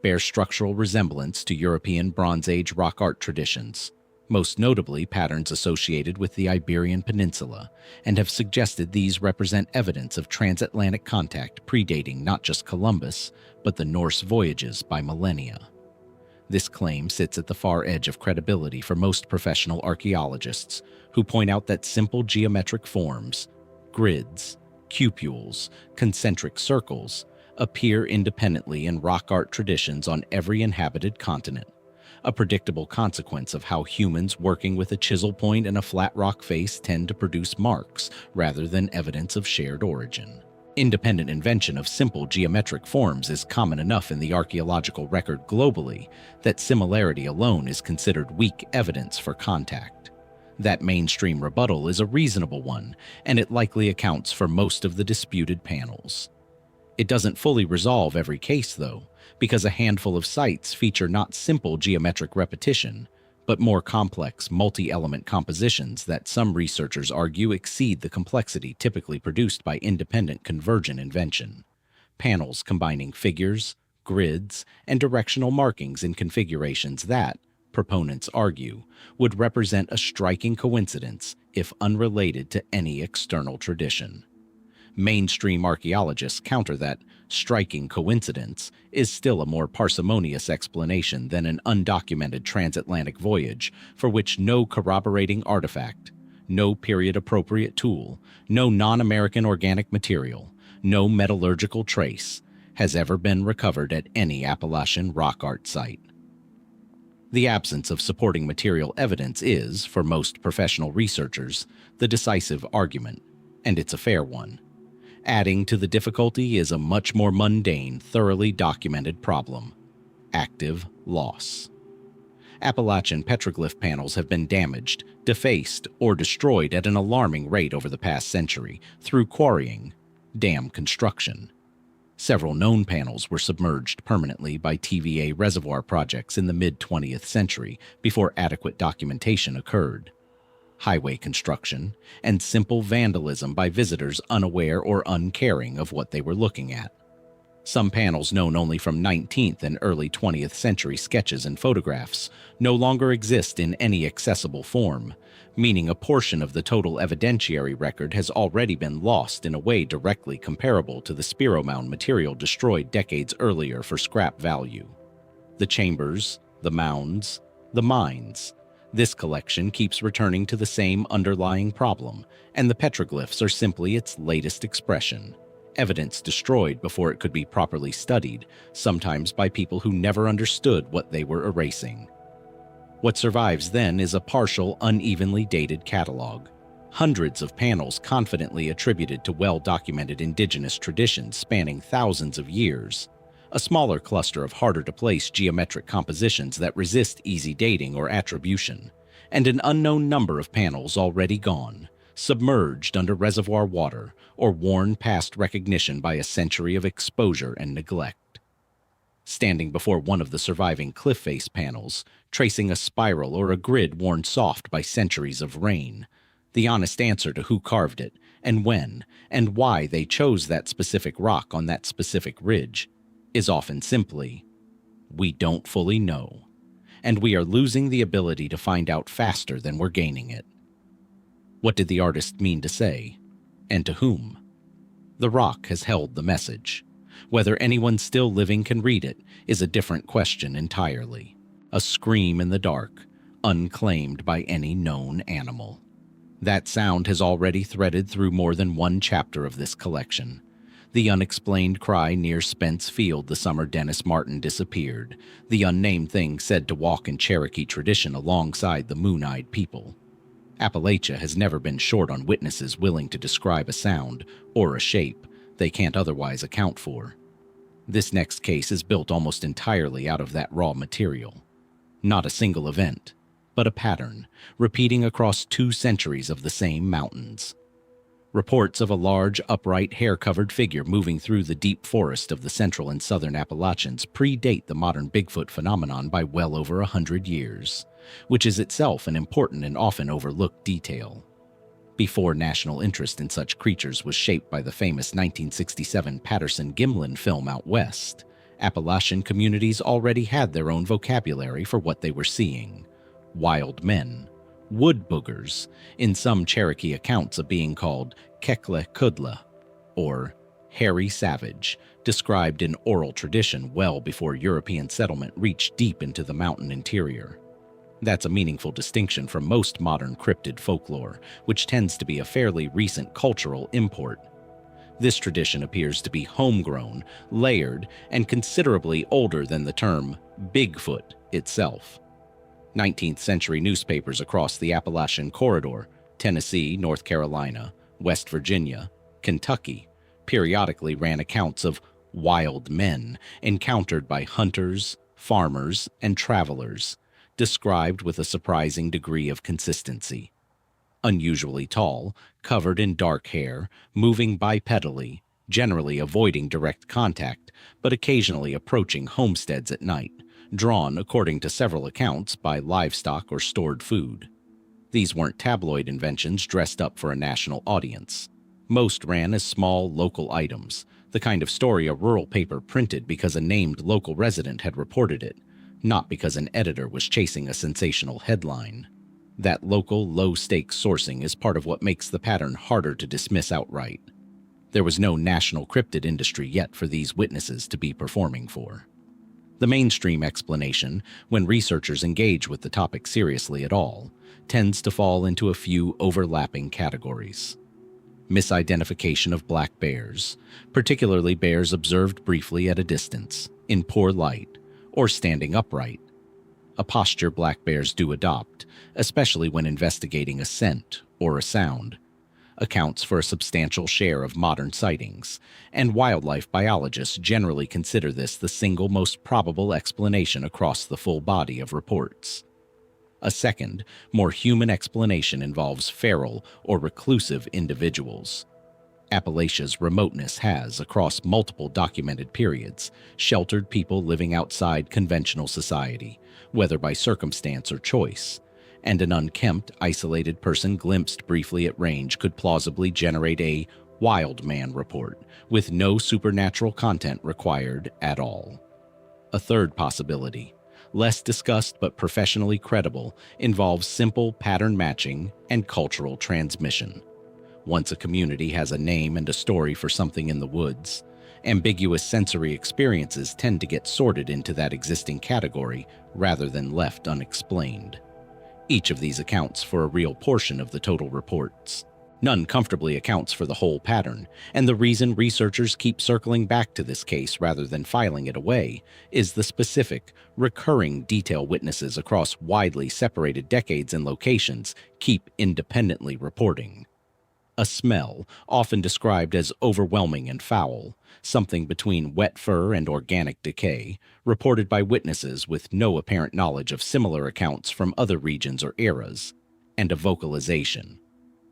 bear structural resemblance to European Bronze Age rock art traditions, most notably patterns associated with the Iberian Peninsula, and have suggested these represent evidence of transatlantic contact predating not just Columbus, but the Norse voyages by millennia. This claim sits at the far edge of credibility for most professional archaeologists, who point out that simple geometric forms, grids, cupules, concentric circles, appear independently in rock art traditions on every inhabited continent, a predictable consequence of how humans working with a chisel point and a flat rock face tend to produce marks rather than evidence of shared origin. Independent invention of simple geometric forms is common enough in the archaeological record globally that similarity alone is considered weak evidence for contact. That mainstream rebuttal is a reasonable one, and it likely accounts for most of the disputed panels. It doesn't fully resolve every case, though, because a handful of sites feature not simple geometric repetition, but more complex multi-element compositions that some researchers argue exceed the complexity typically produced by independent convergent invention. Panels combining figures, grids, and directional markings in configurations that, proponents argue, would represent a striking coincidence if unrelated to any external tradition. Mainstream archaeologists counter that striking coincidence is still a more parsimonious explanation than an undocumented transatlantic voyage for which no corroborating artifact, no period-appropriate tool, no non-American organic material, no metallurgical trace has ever been recovered at any Appalachian rock art site. The absence of supporting material evidence is, for most professional researchers, the decisive argument, and it's a fair one. Adding to the difficulty is a much more mundane, thoroughly documented problem: active loss. Appalachian petroglyph panels have been damaged, defaced, or destroyed at an alarming rate over the past century through quarrying, dam construction. Several known panels were submerged permanently by TVA reservoir projects in the mid-20th century before adequate documentation occurred. Highway construction, and simple vandalism by visitors unaware or uncaring of what they were looking at. Some panels known only from 19th and early 20th century sketches and photographs no longer exist in any accessible form, meaning a portion of the total evidentiary record has already been lost in a way directly comparable to the Spiro Mound material destroyed decades earlier for scrap value. The chambers, the mounds, the mines. This collection keeps returning to the same underlying problem, and the petroglyphs are simply its latest expression. Evidence destroyed before it could be properly studied, sometimes by people who never understood what they were erasing. What survives then is a partial, unevenly dated catalog. Hundreds of panels confidently attributed to well-documented indigenous traditions spanning thousands of years. A smaller cluster of harder-to-place geometric compositions that resist easy dating or attribution, and an unknown number of panels already gone, submerged under reservoir water, or worn past recognition by a century of exposure and neglect. Standing before one of the surviving cliff face panels, tracing a spiral or a grid worn soft by centuries of rain, the honest answer to who carved it, and when, and why they chose that specific rock on that specific ridge, is often simply, we don't fully know, and we are losing the ability to find out faster than we're gaining it. What did the artist mean to say, and to whom? The rock has held the message. Whether anyone still living can read it is a different question entirely. A scream in the dark, unclaimed by any known animal. That sound has already threaded through more than one chapter of this collection. The unexplained cry near Spence Field the summer Dennis Martin disappeared, the unnamed thing said to walk in Cherokee tradition alongside the Moon-Eyed People. Appalachia has never been short on witnesses willing to describe a sound, or a shape, they can't otherwise account for. This next case is built almost entirely out of that raw material. Not a single event, but a pattern, repeating across 2 centuries of the same mountains. Reports of a large, upright, hair-covered figure moving through the deep forest of the central and southern Appalachians predate the modern Bigfoot phenomenon by well over 100 years, which is itself an important and often overlooked detail. Before national interest in such creatures was shaped by the famous 1967 Patterson-Gimlin film Out West, Appalachian communities already had their own vocabulary for what they were seeing. Wild men, wood boogers, in some Cherokee accounts of being called Kekle Kudla, or hairy savage, described in oral tradition well before European settlement reached deep into the mountain interior. That's a meaningful distinction from most modern cryptid folklore, which tends to be a fairly recent cultural import. This tradition appears to be homegrown, layered, and considerably older than the term Bigfoot itself. 19th century newspapers across the Appalachian corridor, Tennessee, North Carolina, West Virginia, Kentucky, periodically ran accounts of wild men encountered by hunters, farmers, and travelers, described with a surprising degree of consistency. Unusually tall, covered in dark hair, moving bipedally, generally avoiding direct contact, but occasionally approaching homesteads at night, drawn, according to several accounts, by livestock or stored food. These weren't tabloid inventions dressed up for a national audience. Most ran as small local items, the kind of story a rural paper printed because a named local resident had reported it, not because an editor was chasing a sensational headline. That local, low-stakes sourcing is part of what makes the pattern harder to dismiss outright. There was no national cryptid industry yet for these witnesses to be performing for. The mainstream explanation, when researchers engage with the topic seriously at all, tends to fall into a few overlapping categories. Misidentification of black bears, particularly bears observed briefly at a distance, in poor light, or standing upright. A posture black bears do adopt, especially when investigating a scent or a sound, accounts for a substantial share of modern sightings, and wildlife biologists generally consider this the single most probable explanation across the full body of reports. A second, more human explanation involves feral or reclusive individuals. Appalachia's remoteness has, across multiple documented periods, sheltered people living outside conventional society, whether by circumstance or choice, and an unkempt, isolated person glimpsed briefly at range could plausibly generate a wild man report with no supernatural content required at all. A third possibility, less discussed but professionally credible, involves simple pattern matching and cultural transmission. Once a community has a name and a story for something in the woods, ambiguous sensory experiences tend to get sorted into that existing category rather than left unexplained. Each of these accounts for a real portion of the total reports. None comfortably accounts for the whole pattern, and the reason researchers keep circling back to this case rather than filing it away is the specific, recurring detail witnesses across widely separated decades and locations keep independently reporting. A smell, often described as overwhelming and foul, something between wet fur and organic decay, reported by witnesses with no apparent knowledge of similar accounts from other regions or eras, and a vocalization.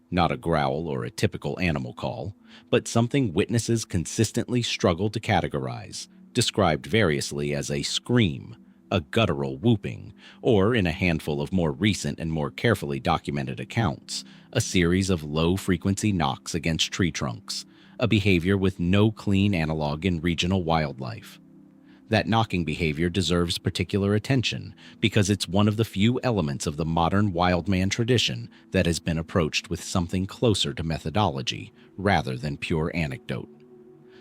Not a growl or a typical animal call, but something witnesses consistently struggle to categorize, described variously as a scream, a guttural whooping, or, in a handful of more recent and more carefully documented accounts, a series of low-frequency knocks against tree trunks, a behavior with no clean analog in regional wildlife. That knocking behavior deserves particular attention because it's one of the few elements of the modern wildman tradition that has been approached with something closer to methodology rather than pure anecdote.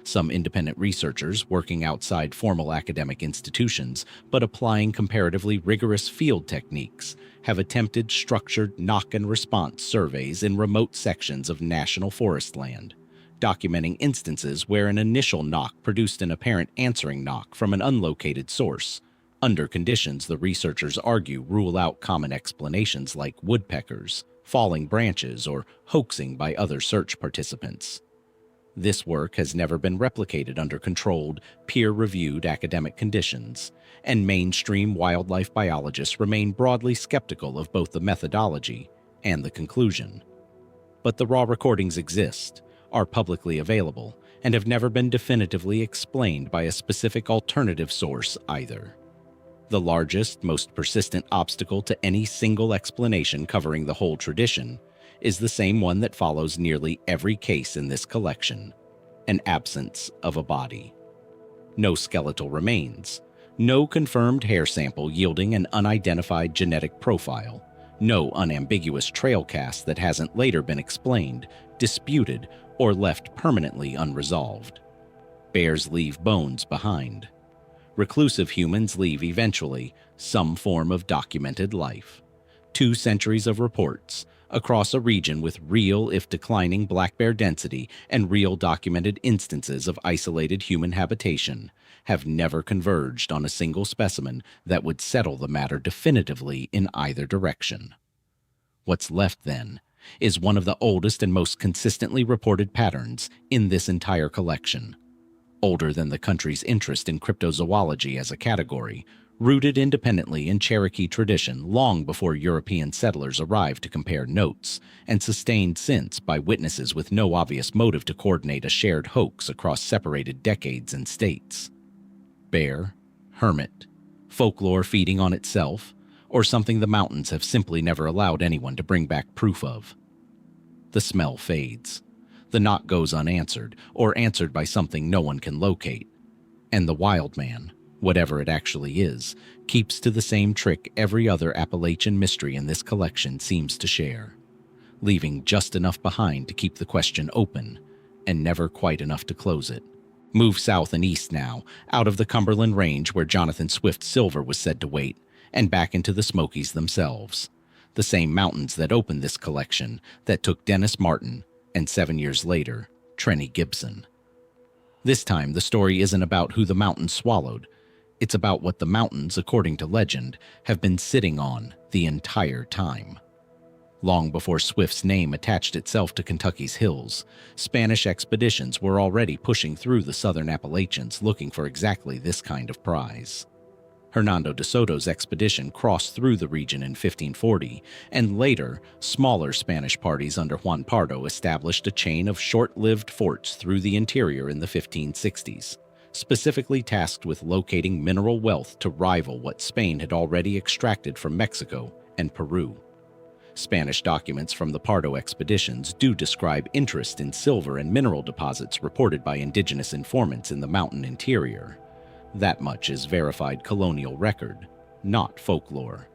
Some independent researchers working outside formal academic institutions but applying comparatively rigorous field techniques have attempted structured knock-and-response surveys in remote sections of national forest land, documenting instances where an initial knock produced an apparent answering knock from an unlocated source, under conditions the researchers argue rule out common explanations like woodpeckers, falling branches, or hoaxing by other search participants. This work has never been replicated under controlled, peer-reviewed academic conditions, and mainstream wildlife biologists remain broadly skeptical of both the methodology and the conclusion. But the raw recordings exist, are publicly available, and have never been definitively explained by a specific alternative source either. The largest, most persistent obstacle to any single explanation covering the whole tradition is the same one that follows nearly every case in this collection: an absence of a body. No skeletal remains, no confirmed hair sample yielding an unidentified genetic profile, no unambiguous trail cast that hasn't later been explained, disputed, or left permanently unresolved. Bears leave bones behind. Reclusive humans leave eventually some form of documented life. 2 centuries of reports, across a region with real, if declining, black bear density and real documented instances of isolated human habitation, have never converged on a single specimen that would settle the matter definitively in either direction. What's left, then, is one of the oldest and most consistently reported patterns in this entire collection. Older than the country's interest in cryptozoology as a category, rooted independently in Cherokee tradition long before European settlers arrived to compare notes, and sustained since by witnesses with no obvious motive to coordinate a shared hoax across separated decades and states. Bear, hermit, folklore feeding on itself, or something the mountains have simply never allowed anyone to bring back proof of. The smell fades. The knock goes unanswered, or answered by something no one can locate. And the wild man, whatever it actually is, keeps to the same trick every other Appalachian mystery in this collection seems to share, leaving just enough behind to keep the question open, and never quite enough to close it. Move south and east now, out of the Cumberland Range where Jonathan Swift's silver was said to wait, and back into the Smokies themselves, the same mountains that opened this collection that took Dennis Martin, and 7 years later, Trenny Gibson. This time, the story isn't about who the mountains swallowed. It's about what the mountains, according to legend, have been sitting on the entire time. Long before Swift's name attached itself to Kentucky's hills, Spanish expeditions were already pushing through the southern Appalachians looking for exactly this kind of prize. Hernando de Soto's expedition crossed through the region in 1540, and later, smaller Spanish parties under Juan Pardo established a chain of short-lived forts through the interior in the 1560s, specifically tasked with locating mineral wealth to rival what Spain had already extracted from Mexico and Peru. Spanish documents from the Pardo expeditions do describe interest in silver and mineral deposits reported by indigenous informants in the mountain interior. That much is verified colonial record, not folklore.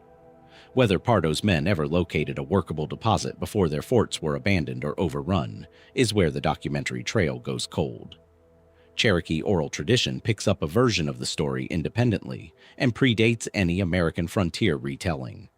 Whether Pardo's men ever located a workable deposit before their forts were abandoned or overrun is where the documentary trail goes cold. Cherokee oral tradition picks up a version of the story independently and predates any American frontier retelling.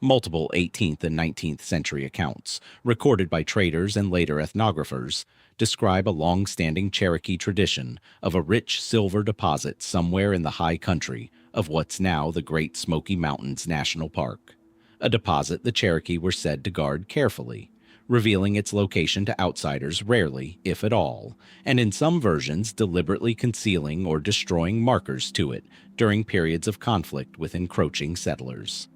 Multiple 18th and 19th century accounts, recorded by traders and later ethnographers, describe a long-standing Cherokee tradition of a rich silver deposit somewhere in the high country of what's now the Great Smoky Mountains National Park, a deposit the Cherokee were said to guard carefully, revealing its location to outsiders rarely, if at all, and in some versions deliberately concealing or destroying markers to it during periods of conflict with encroaching settlers.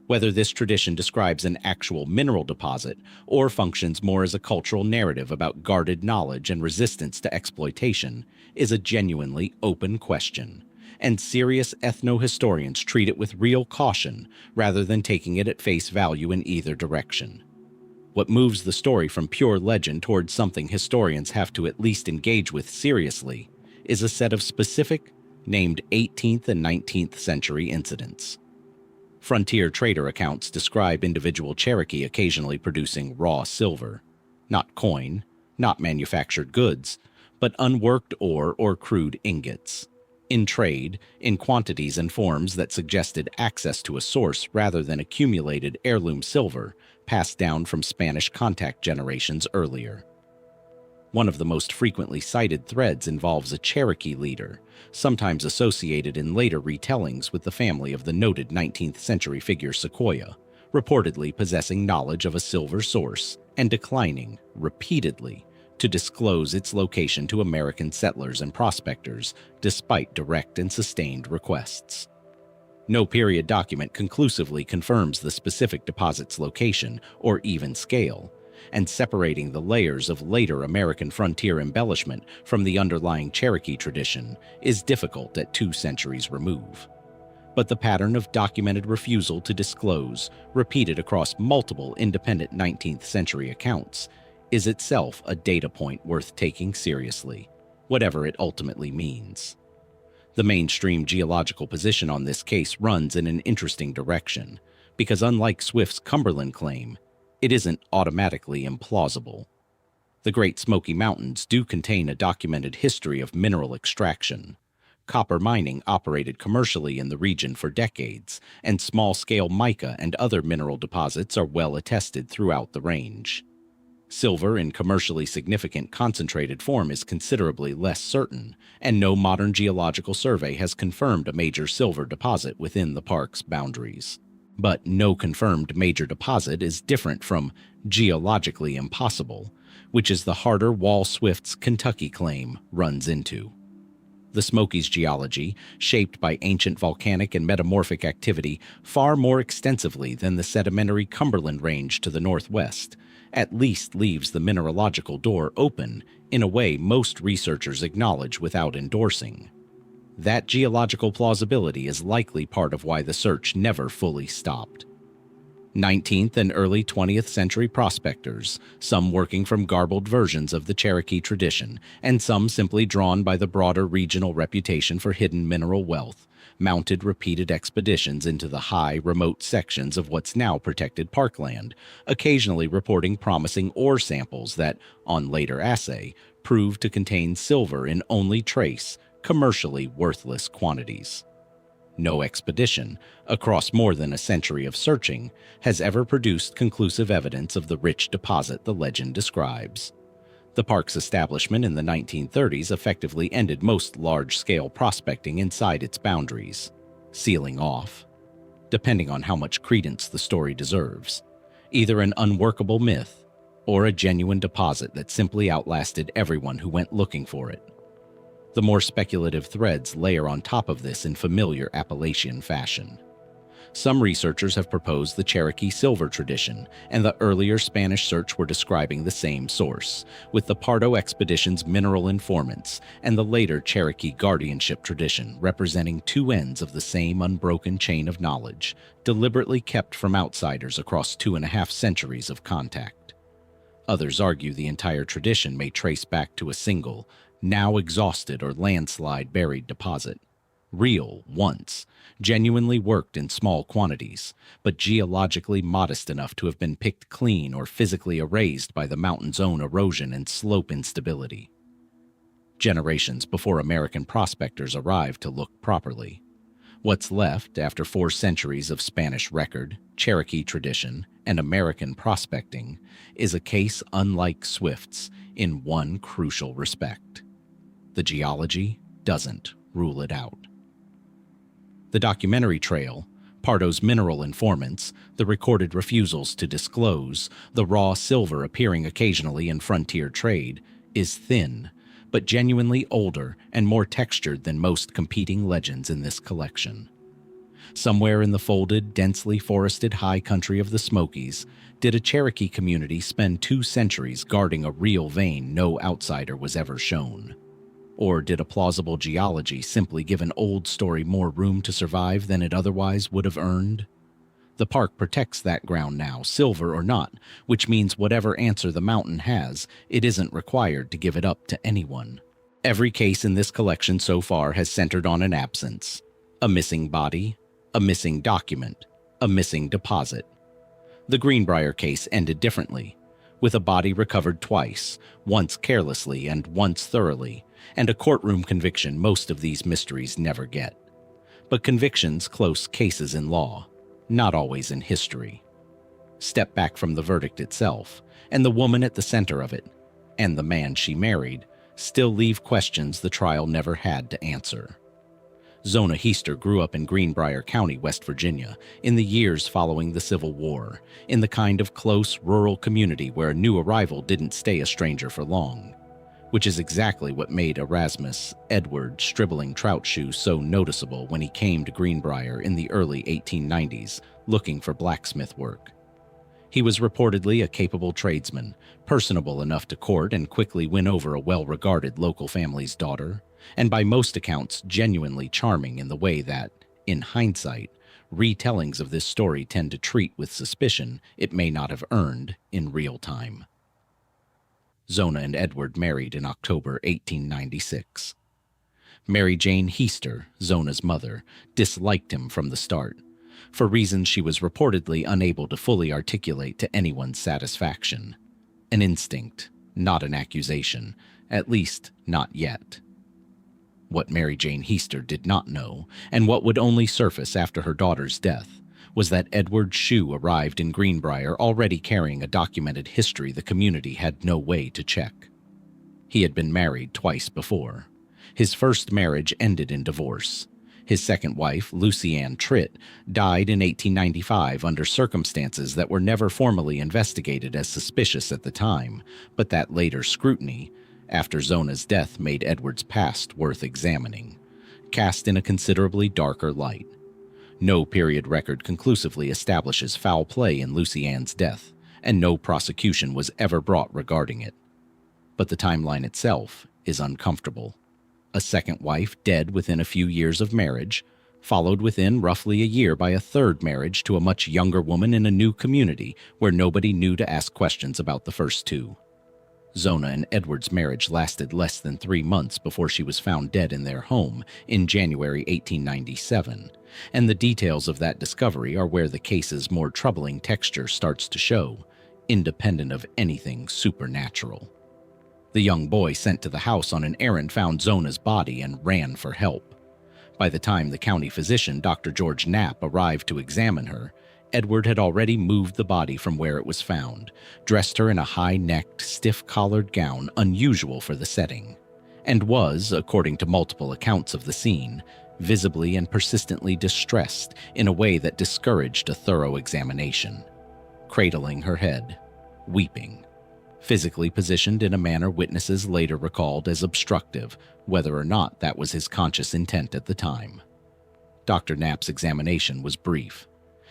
Whether this tradition describes an actual mineral deposit or functions more as a cultural narrative about guarded knowledge and resistance to exploitation is a genuinely open question, and serious ethno-historians treat it with real caution rather than taking it at face value in either direction. What moves the story from pure legend towards something historians have to at least engage with seriously is a set of specific, named 18th and 19th century incidents. Frontier trader accounts describe individual Cherokee occasionally producing raw silver, not coin, not manufactured goods, but unworked ore or crude ingots, in trade, in quantities and forms that suggested access to a source rather than accumulated heirloom silver passed down from Spanish contact generations earlier. One of the most frequently cited threads involves a Cherokee leader, sometimes associated in later retellings with the family of the noted 19th century figure Sequoyah, reportedly possessing knowledge of a silver source and declining, repeatedly, to disclose its location to American settlers and prospectors despite direct and sustained requests. No period document conclusively confirms the specific deposit's location or even scale, and separating the layers of later American frontier embellishment from the underlying Cherokee tradition is difficult at 2 centuries remove. But the pattern of documented refusal to disclose, repeated across multiple independent 19th century accounts, is itself a data point worth taking seriously, whatever it ultimately means. The mainstream geological position on this case runs in an interesting direction, because unlike Swift's Cumberland claim, it isn't automatically implausible. The Great Smoky Mountains do contain a documented history of mineral extraction. Copper mining operated commercially in the region for decades, and small-scale mica and other mineral deposits are well attested throughout the range. Silver in commercially significant concentrated form is considerably less certain, and no modern geological survey has confirmed a major silver deposit within the park's boundaries. But no confirmed major deposit is different from geologically impossible, which is the harder Wall Swift's Kentucky claim runs into. The Smokies geology, shaped by ancient volcanic and metamorphic activity far more extensively than the sedimentary Cumberland Range to the northwest, at least leaves the mineralogical door open in a way most researchers acknowledge without endorsing. That geological plausibility is likely part of why the search never fully stopped. 19th and early 20th century prospectors, some working from garbled versions of the Cherokee tradition, and some simply drawn by the broader regional reputation for hidden mineral wealth, mounted repeated expeditions into the high, remote sections of what's now protected parkland, occasionally reporting promising ore samples that, on later assay, proved to contain silver in only trace, commercially worthless quantities. No expedition, across more than a century of searching, has ever produced conclusive evidence of the rich deposit the legend describes. The park's establishment in the 1930s effectively ended most large-scale prospecting inside its boundaries, sealing off, depending on how much credence the story deserves, either an unworkable myth or a genuine deposit that simply outlasted everyone who went looking for it. The more speculative threads layer on top of this in familiar Appalachian fashion. Some researchers have proposed the Cherokee silver tradition, and the earlier Spanish search were describing the same source, with the Pardo expedition's mineral informants and the later Cherokee guardianship tradition representing two ends of the same unbroken chain of knowledge, deliberately kept from outsiders across 2.5 centuries of contact. Others argue the entire tradition may trace back to a single, now exhausted or landslide-buried deposit. Real once, genuinely worked in small quantities, but geologically modest enough to have been picked clean or physically erased by the mountain's own erosion and slope instability. Generations before American prospectors arrived to look properly. What's left after 4 centuries of Spanish record, Cherokee tradition, and American prospecting is a case unlike Swift's in one crucial respect. The geology doesn't rule it out. The documentary trail, Pardo's mineral informants, the recorded refusals to disclose, the raw silver appearing occasionally in frontier trade, is thin, but genuinely older and more textured than most competing legends in this collection. Somewhere in the folded, densely forested high country of the Smokies, did a Cherokee community spend 2 centuries guarding a real vein no outsider was ever shown? Or did a plausible geology simply give an old story more room to survive than it otherwise would have earned? The park protects that ground now, silver or not, which means whatever answer the mountain has, it isn't required to give it up to anyone. Every case in this collection so far has centered on an absence. A missing body, a missing document, a missing deposit. The Greenbrier case ended differently, with a body recovered twice, once carelessly and once thoroughly, and a courtroom conviction most of these mysteries never get. But convictions close cases in law, not always in history. Step back from the verdict itself, and the woman at the center of it, and the man she married, still leave questions the trial never had to answer. Zona Heaster grew up in Greenbrier County, West Virginia, in the years following the Civil War, in the kind of close rural community where a new arrival didn't stay a stranger for long, which is exactly what made Erasmus Edward Stribling Trout Shue so noticeable when he came to Greenbrier in the early 1890s looking for blacksmith work. He was reportedly a capable tradesman, personable enough to court and quickly win over a well-regarded local family's daughter, and by most accounts genuinely charming in the way that, in hindsight, retellings of this story tend to treat with suspicion it may not have earned in real time. Zona and Edward married in October 1896. Mary Jane Heaster, Zona's mother, disliked him from the start, for reasons she was reportedly unable to fully articulate to anyone's satisfaction. An instinct, not an accusation, at least not yet. What Mary Jane Heaster did not know, and what would only surface after her daughter's death, was that Edward Shue arrived in Greenbrier already carrying a documented history the community had no way to check. He had been married twice before. His first marriage ended in divorce. His second wife, Lucy Ann Tritt, died in 1895 under circumstances that were never formally investigated as suspicious at the time, but that later scrutiny, after Zona's death, made Edward's past worth examining, cast in a considerably darker light. No period record conclusively establishes foul play in Lucy Ann's death, and no prosecution was ever brought regarding it. But the timeline itself is uncomfortable. A second wife dead within a few years of marriage, followed within roughly a year by a third marriage to a much younger woman in a new community where nobody knew to ask questions about the first two. Zona and Edward's marriage lasted less than 3 months before she was found dead in their home in January 1897, and the details of that discovery are where the case's more troubling texture starts to show, independent of anything supernatural. The young boy sent to the house on an errand found Zona's body and ran for help. By the time the county physician, Dr. George Knapp, arrived to examine her, Edward had already moved the body from where it was found, dressed her in a high-necked, stiff-collared gown unusual for the setting, and was, according to multiple accounts of the scene, visibly and persistently distressed in a way that discouraged a thorough examination, cradling her head, weeping, physically positioned in a manner witnesses later recalled as obstructive, whether or not that was his conscious intent at the time. Dr. Knapp's examination was brief.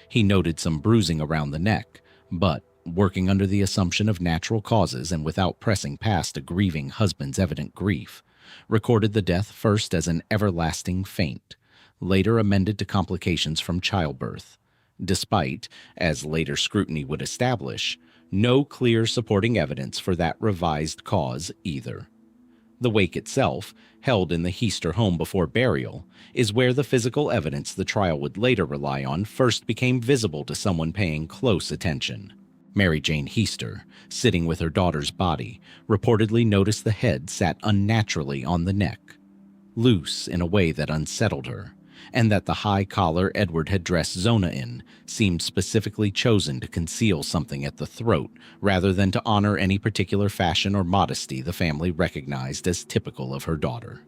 He noted some bruising around the neck, but, working under the assumption of natural causes and without pressing past a grieving husband's evident grief, recorded the death first as an everlasting faint, later amended to complications from childbirth, despite, as later scrutiny would establish, no clear supporting evidence for that revised cause either. The wake itself, held in the Heaster home before burial, is where the physical evidence the trial would later rely on first became visible to someone paying close attention. Mary Jane Heaster, sitting with her daughter's body, reportedly noticed the head sat unnaturally on the neck, loose in a way that unsettled her, and that the high collar Edward had dressed Zona in seemed specifically chosen to conceal something at the throat rather than to honor any particular fashion or modesty the family recognized as typical of her daughter.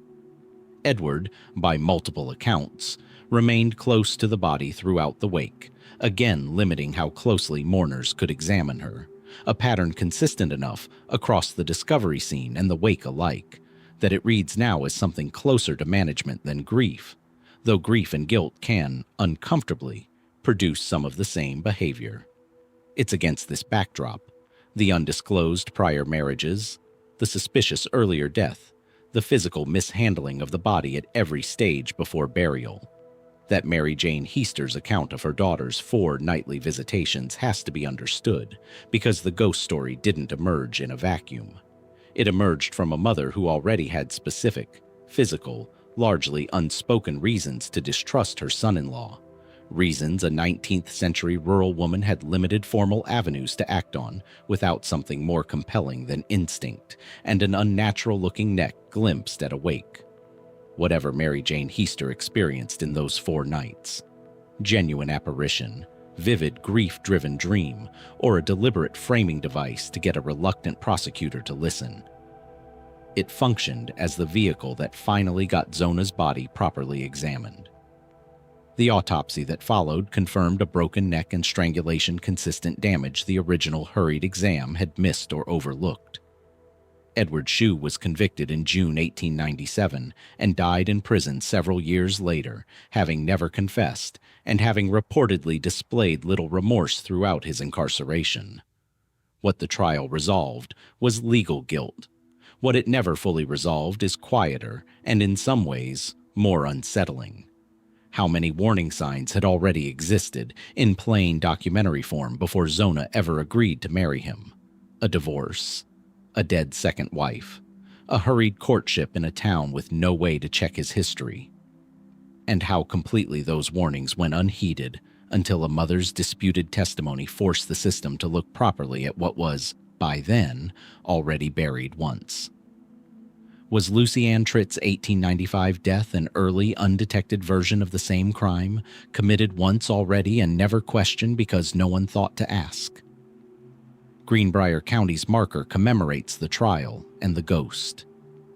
Edward, by multiple accounts, remained close to the body throughout the wake, again limiting how closely mourners could examine her, a pattern consistent enough across the discovery scene and the wake alike, that it reads now as something closer to management than grief, though grief and guilt can, uncomfortably, produce some of the same behavior. It's against this backdrop, the undisclosed prior marriages, the suspicious earlier death, the physical mishandling of the body at every stage before burial, that Mary Jane Heaster's account of her daughter's 4 nightly visitations has to be understood, because the ghost story didn't emerge in a vacuum. It emerged from a mother who already had specific, physical, largely unspoken reasons to distrust her son-in-law, reasons a 19th-century rural woman had limited formal avenues to act on without something more compelling than instinct and an unnatural-looking neck glimpsed at a wake. Whatever Mary Jane Heaster experienced in those 4 nights, genuine apparition, vivid grief-driven dream, or a deliberate framing device to get a reluctant prosecutor to listen, it functioned as the vehicle that finally got Zona's body properly examined. The autopsy that followed confirmed a broken neck and strangulation-consistent damage the original hurried exam had missed or overlooked. Edward Shue was convicted in June 1897 and died in prison several years later, having never confessed and having reportedly displayed little remorse throughout his incarceration. What the trial resolved was legal guilt. What it never fully resolved is quieter and, in some ways, more unsettling. How many warning signs had already existed in plain documentary form before Zona ever agreed to marry him? A divorce, a dead second wife, a hurried courtship in a town with no way to check his history. And how completely those warnings went unheeded until a mother's disputed testimony forced the system to look properly at what was, by then, already buried once. Was Lucy Ann Tritt's 1895 death an early, undetected version of the same crime, committed once already and never questioned because no one thought to ask? Greenbrier County's marker commemorates the trial and the ghost.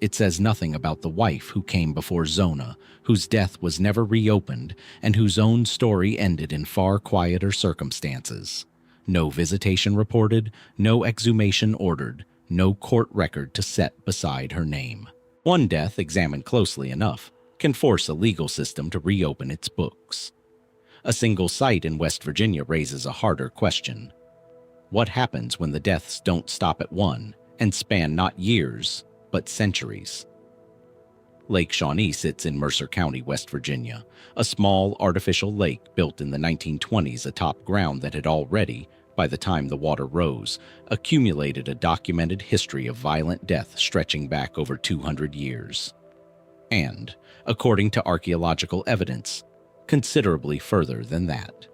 it says nothing about the wife who came before Zona, whose death was never reopened and whose own story ended in far quieter circumstances. No visitation reported, no exhumation ordered, no court record to set beside her name. One death, examined closely enough, can force a legal system to reopen its books. A single site in West Virginia raises a harder question. What happens when the deaths don't stop at one and span not years, but centuries? Lake Shawnee sits in Mercer County, West Virginia, a small artificial lake built in the 1920s atop ground that had already, by the time the water rose, accumulated a documented history of violent death stretching back over 200 years. And, according to archaeological evidence, considerably further than that.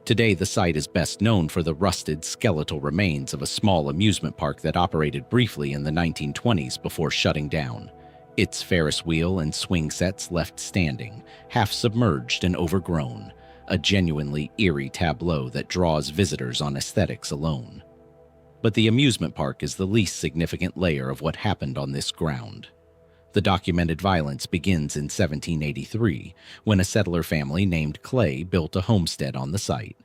Today, the site is best known for the rusted skeletal remains of a small amusement park that operated briefly in the 1920s before shutting down, its Ferris wheel and swing sets left standing, half submerged and overgrown, a genuinely eerie tableau that draws visitors on aesthetics alone. But the amusement park is the least significant layer of what happened on this ground. The documented violence begins in 1783, when a settler family named Clay built a homestead on the site.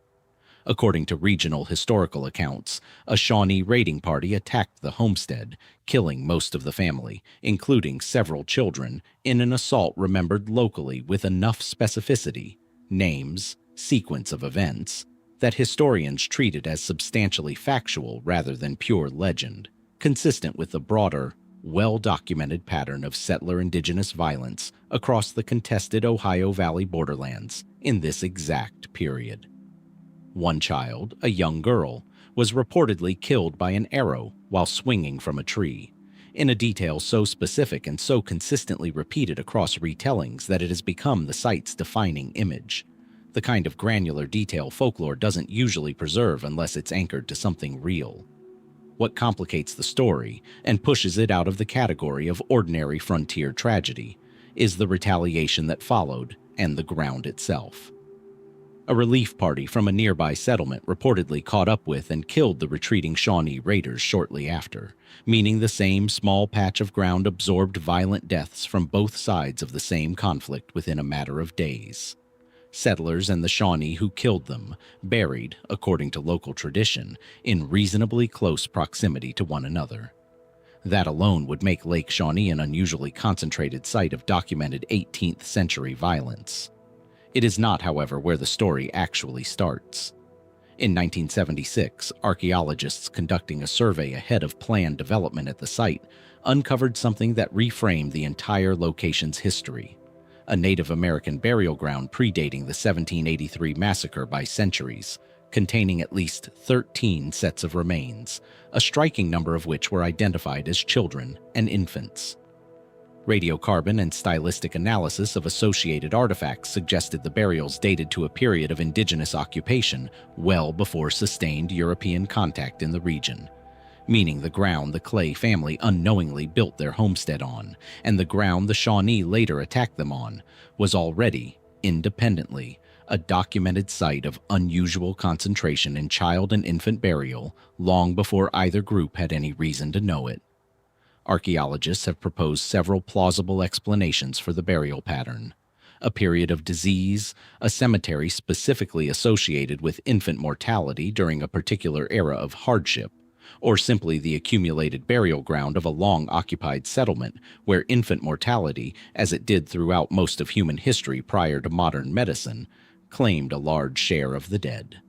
According to regional historical accounts, a Shawnee raiding party attacked the homestead, killing most of the family, including several children, in an assault remembered locally with enough specificity, names, sequence of events, that historians treat it as substantially factual rather than pure legend, consistent with the broader, well-documented pattern of settler indigenous violence across the contested Ohio Valley borderlands in this exact period. One child, a young girl, was reportedly killed by an arrow while swinging from a tree, in a detail so specific and so consistently repeated across retellings that it has become the site's defining image, the kind of granular detail folklore doesn't usually preserve unless it's anchored to something real. What complicates the story and pushes it out of the category of ordinary frontier tragedy is the retaliation that followed and the ground itself. A relief party from a nearby settlement reportedly caught up with and killed the retreating Shawnee raiders shortly after, meaning the same small patch of ground absorbed violent deaths from both sides of the same conflict within a matter of days. Settlers and the Shawnee who killed them, buried, according to local tradition, in reasonably close proximity to one another. That alone would make Lake Shawnee an unusually concentrated site of documented 18th century violence. It is not, however, where the story actually starts. In 1976, archaeologists conducting a survey ahead of planned development at the site uncovered something that reframed the entire location's history. A Native American burial ground predating the 1783 massacre by centuries, containing at least 13 sets of remains, a striking number of which were identified as children and infants. Radiocarbon and stylistic analysis of associated artifacts suggested the burials dated to a period of indigenous occupation well before sustained European contact in the region, meaning the ground the Clay family unknowingly built their homestead on, and the ground the Shawnee later attacked them on, was already, independently, a documented site of unusual concentration in child and infant burial long before either group had any reason to know it. Archaeologists have proposed several plausible explanations for the burial pattern. A period of disease, a cemetery specifically associated with infant mortality during a particular era of hardship, or simply the accumulated burial ground of a long-occupied settlement where infant mortality, as it did throughout most of human history prior to modern medicine, claimed a large share of the dead.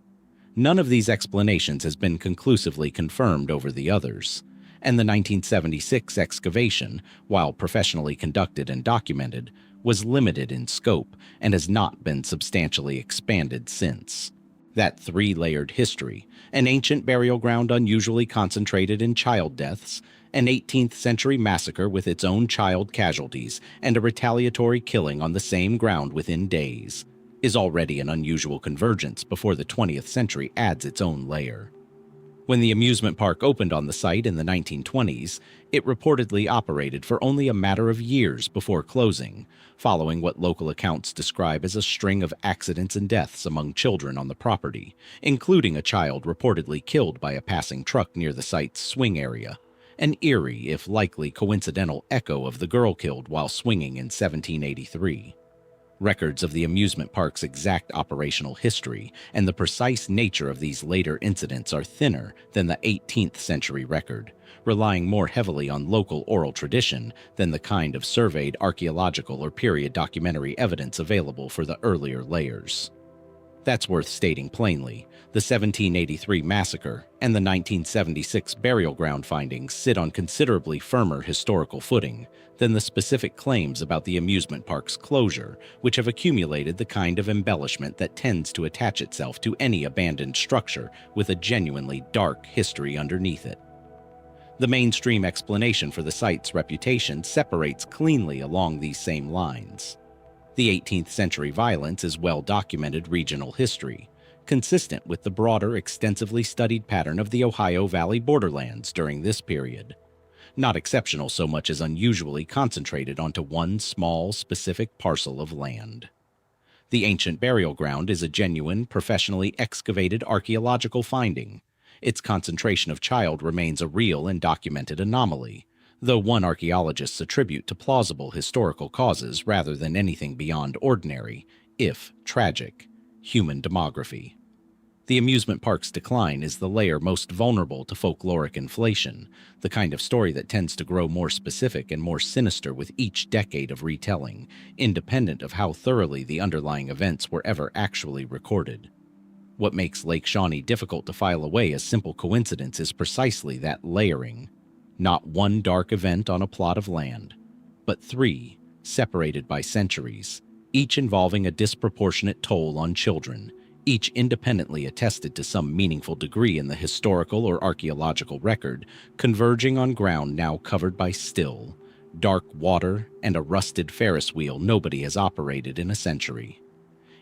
None of these explanations has been conclusively confirmed over the others, and the 1976 excavation, while professionally conducted and documented, was limited in scope and has not been substantially expanded since. That three-layered history, an ancient burial ground unusually concentrated in child deaths, an 18th century massacre with its own child casualties, and a retaliatory killing on the same ground within days, is already an unusual convergence before the 20th century adds its own layer. When the amusement park opened on the site in the 1920s, it reportedly operated for only a matter of years before closing, following what local accounts describe as a string of accidents and deaths among children on the property, including a child reportedly killed by a passing truck near the site's swing area, an eerie, if likely coincidental echo of the girl killed while swinging in 1783. Records of the amusement park's exact operational history and the precise nature of these later incidents are thinner than the 18th century record, relying more heavily on local oral tradition than the kind of surveyed archaeological or period documentary evidence available for the earlier layers. That's worth stating plainly. The 1783 massacre and the 1976 burial ground findings sit on considerably firmer historical footing than the specific claims about the amusement park's closure, which have accumulated the kind of embellishment that tends to attach itself to any abandoned structure with a genuinely dark history underneath it. The mainstream explanation for the site's reputation separates cleanly along these same lines. The 18th century violence is well-documented regional history, consistent with the broader, extensively studied pattern of the Ohio Valley borderlands during this period. Not exceptional so much as unusually concentrated onto one small, specific parcel of land. The ancient burial ground is a genuine, professionally excavated archaeological finding. Its concentration of child remains a real and documented anomaly, though one archaeologists attribute to plausible historical causes rather than anything beyond ordinary, if tragic, human demography. The amusement park's decline is the layer most vulnerable to folkloric inflation, the kind of story that tends to grow more specific and more sinister with each decade of retelling, independent of how thoroughly the underlying events were ever actually recorded. What makes Lake Shawnee difficult to file away as simple coincidence is precisely that layering. Not one dark event on a plot of land, but three, separated by centuries, each involving a disproportionate toll on children, each independently attested to some meaningful degree in the historical or archaeological record, converging on ground now covered by still, dark water and a rusted Ferris wheel nobody has operated in a century.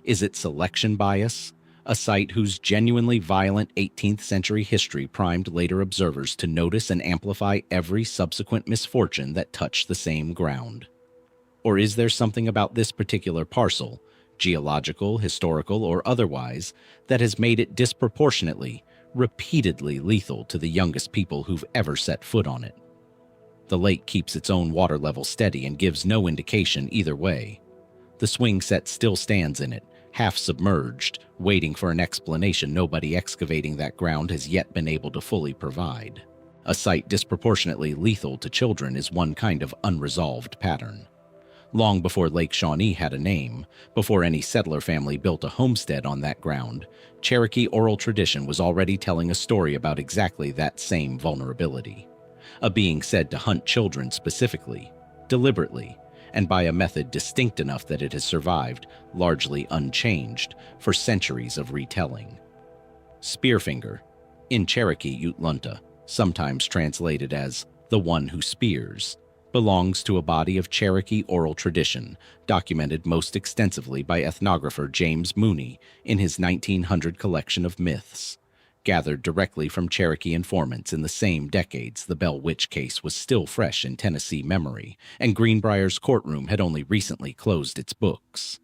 Is it selection bias? A site whose genuinely violent 18th century history primed later observers to notice and amplify every subsequent misfortune that touched the same ground? Or is there something about this particular parcel, geological, historical, or otherwise, that has made it disproportionately, repeatedly lethal to the youngest people who've ever set foot on it? The lake keeps its own water level steady and gives no indication either way. The swing set still stands in it, half submerged, waiting for an explanation nobody excavating that ground has yet been able to fully provide. A site disproportionately lethal to children is one kind of unresolved pattern. Long before Lake Shawnee had a name, before any settler family built a homestead on that ground, Cherokee oral tradition was already telling a story about exactly that same vulnerability. A being said to hunt children specifically, deliberately, and by a method distinct enough that it has survived, largely unchanged, for centuries of retelling. Spearfinger, in Cherokee Utlunta, sometimes translated as the one who spears, belongs to a body of Cherokee oral tradition, documented most extensively by ethnographer James Mooney in his 1900 collection of myths, gathered directly from Cherokee informants in the same decades the Bell Witch case was still fresh in Tennessee memory, and Greenbrier's courtroom had only recently closed its books.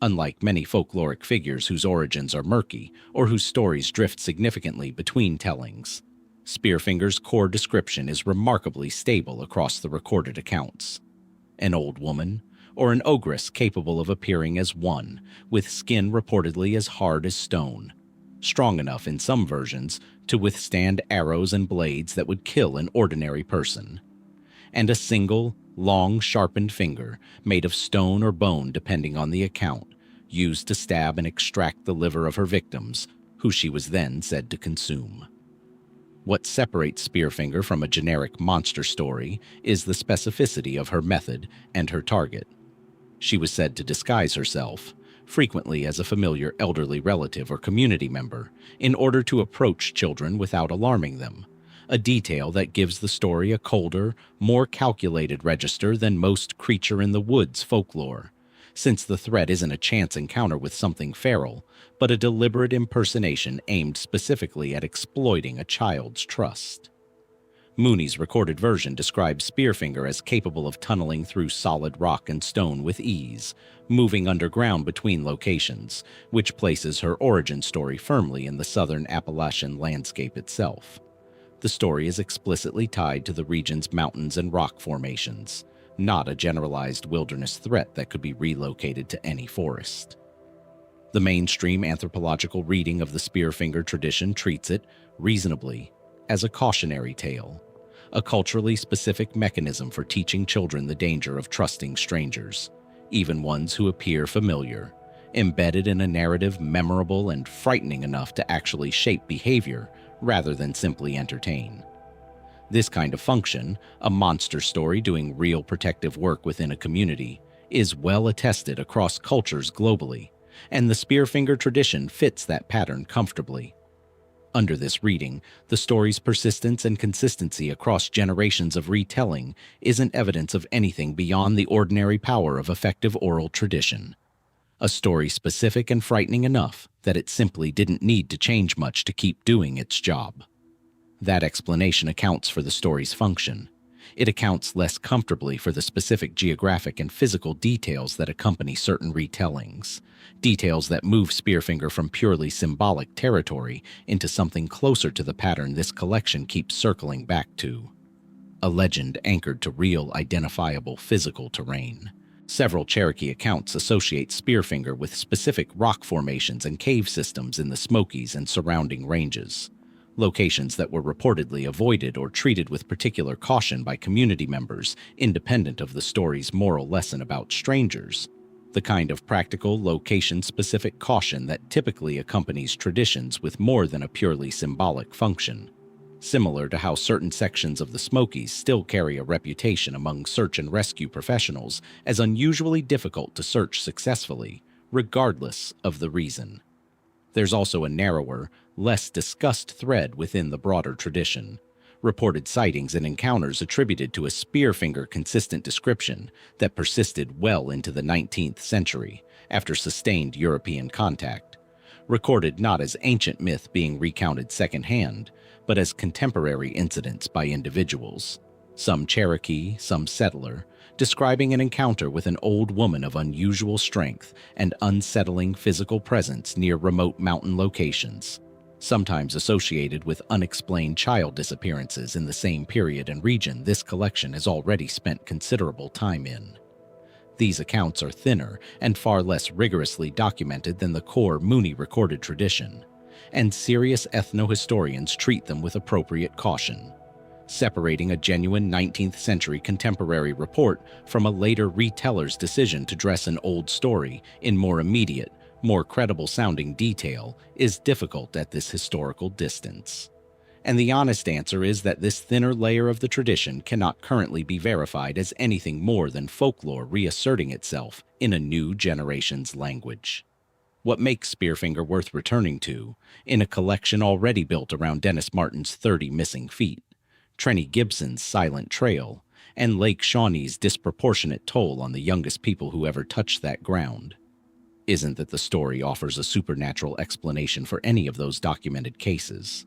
Unlike many folkloric figures whose origins are murky or whose stories drift significantly between tellings, Spearfinger's core description is remarkably stable across the recorded accounts. An old woman, or an ogress capable of appearing as one, with skin reportedly as hard as stone, strong enough in some versions to withstand arrows and blades that would kill an ordinary person, and a single, long, sharpened finger, made of stone or bone depending on the account, used to stab and extract the liver of her victims, who she was then said to consume. What separates Spearfinger from a generic monster story is the specificity of her method and her target. She was said to disguise herself, frequently as a familiar elderly relative or community member, in order to approach children without alarming them, a detail that gives the story a colder, more calculated register than most creature-in-the-woods folklore, since the threat isn't a chance encounter with something feral, but a deliberate impersonation aimed specifically at exploiting a child's trust. Mooney's recorded version describes Spearfinger as capable of tunneling through solid rock and stone with ease, moving underground between locations, which places her origin story firmly in the southern Appalachian landscape itself. the story is explicitly tied to the region's mountains and rock formations, not a generalized wilderness threat that could be relocated to any forest. The mainstream anthropological reading of the Spearfinger tradition treats it, reasonably, as a cautionary tale, a culturally specific mechanism for teaching children the danger of trusting strangers, even ones who appear familiar, embedded in a narrative memorable and frightening enough to actually shape behavior rather than simply entertain. This kind of function, a monster story doing real protective work within a community, is well attested across cultures globally, and the Spearfinger tradition fits that pattern comfortably. Under this reading, the story's persistence and consistency across generations of retelling isn't evidence of anything beyond the ordinary power of effective oral tradition. A story specific and frightening enough that it simply didn't need to change much to keep doing its job. That explanation accounts for the story's function. It accounts less comfortably for the specific geographic and physical details that accompany certain retellings, details that move Spearfinger from purely symbolic territory into something closer to the pattern this collection keeps circling back to. A legend anchored to real, identifiable physical terrain. Several Cherokee accounts associate Spearfinger with specific rock formations and cave systems in the Smokies and surrounding ranges, locations that were reportedly avoided or treated with particular caution by community members, independent of the story's moral lesson about strangers, the kind of practical, location-specific caution that typically accompanies traditions with more than a purely symbolic function. Similar to how certain sections of the Smokies still carry a reputation among search and rescue professionals as unusually difficult to search successfully, regardless of the reason. There's also a narrower, less discussed thread within the broader tradition. Reported sightings and encounters attributed to a Spearfinger consistent description that persisted well into the 19th century after sustained European contact. Recorded not as ancient myth being recounted secondhand, but as contemporary incidents by individuals, some Cherokee, some settler, describing an encounter with an old woman of unusual strength and unsettling physical presence near remote mountain locations, sometimes associated with unexplained child disappearances in the same period and region this collection has already spent considerable time in. These accounts are thinner and far less rigorously documented than the core Mooney recorded tradition, and serious ethnohistorians treat them with appropriate caution, separating a genuine 19th century contemporary report from a later reteller's decision to dress an old story in more immediate, more credible-sounding detail is difficult at this historical distance. And the honest answer is that this thinner layer of the tradition cannot currently be verified as anything more than folklore reasserting itself in a new generation's language. What makes Spearfinger worth returning to, in a collection already built around Dennis Martin's 30 missing feet, Trenny Gibson's silent trail, and Lake Shawnee's disproportionate toll on the youngest people who ever touched that ground, isn't that the story offers a supernatural explanation for any of those documented cases.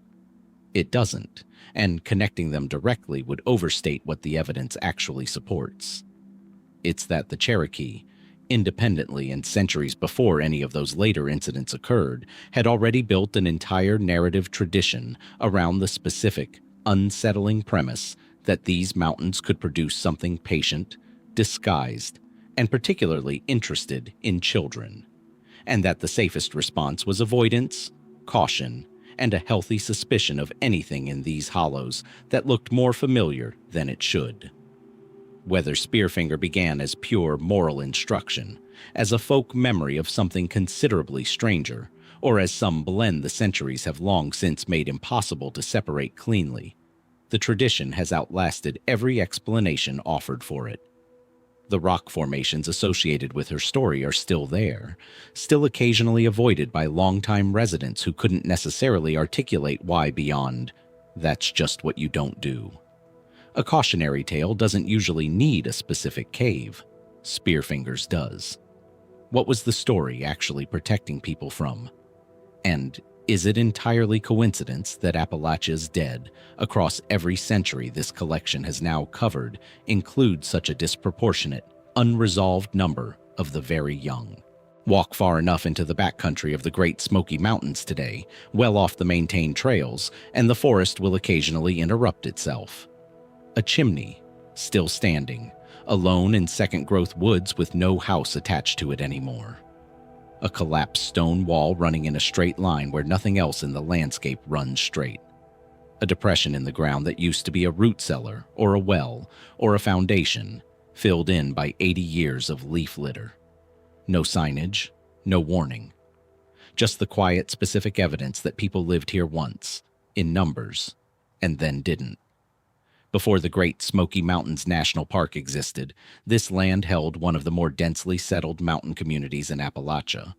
It doesn't, and connecting them directly would overstate what the evidence actually supports. It's that the Cherokee, independently and centuries before any of those later incidents occurred, had already built an entire narrative tradition around the specific, unsettling premise that these mountains could produce something patient, disguised, and particularly interested in children, and that the safest response was avoidance, caution, and a healthy suspicion of anything in these hollows that looked more familiar than it should. Whether Spearfinger began as pure moral instruction, as a folk memory of something considerably stranger, or as some blend the centuries have long since made impossible to separate cleanly, the tradition has outlasted every explanation offered for it. The rock formations associated with her story are still there, still occasionally avoided by longtime residents who couldn't necessarily articulate why beyond, "That's just what you don't do." A cautionary tale doesn't usually need a specific cave. Spearfinger's does. What was the story actually protecting people from? And is it entirely coincidence that Appalachia's dead, across every century this collection has now covered, include such a disproportionate, unresolved number of the very young? Walk far enough into the backcountry of the Great Smoky Mountains today, well off the maintained trails, and the forest will occasionally interrupt itself. A chimney, still standing, alone in second-growth woods with no house attached to it anymore. A collapsed stone wall running in a straight line where nothing else in the landscape runs straight. A depression in the ground that used to be a root cellar, or a well, or a foundation, filled in by 80 years of leaf litter. No signage, no warning. Just the quiet, specific evidence that people lived here once, in numbers, and then didn't. Before the Great Smoky Mountains National Park existed, this land held one of the more densely settled mountain communities in Appalachia.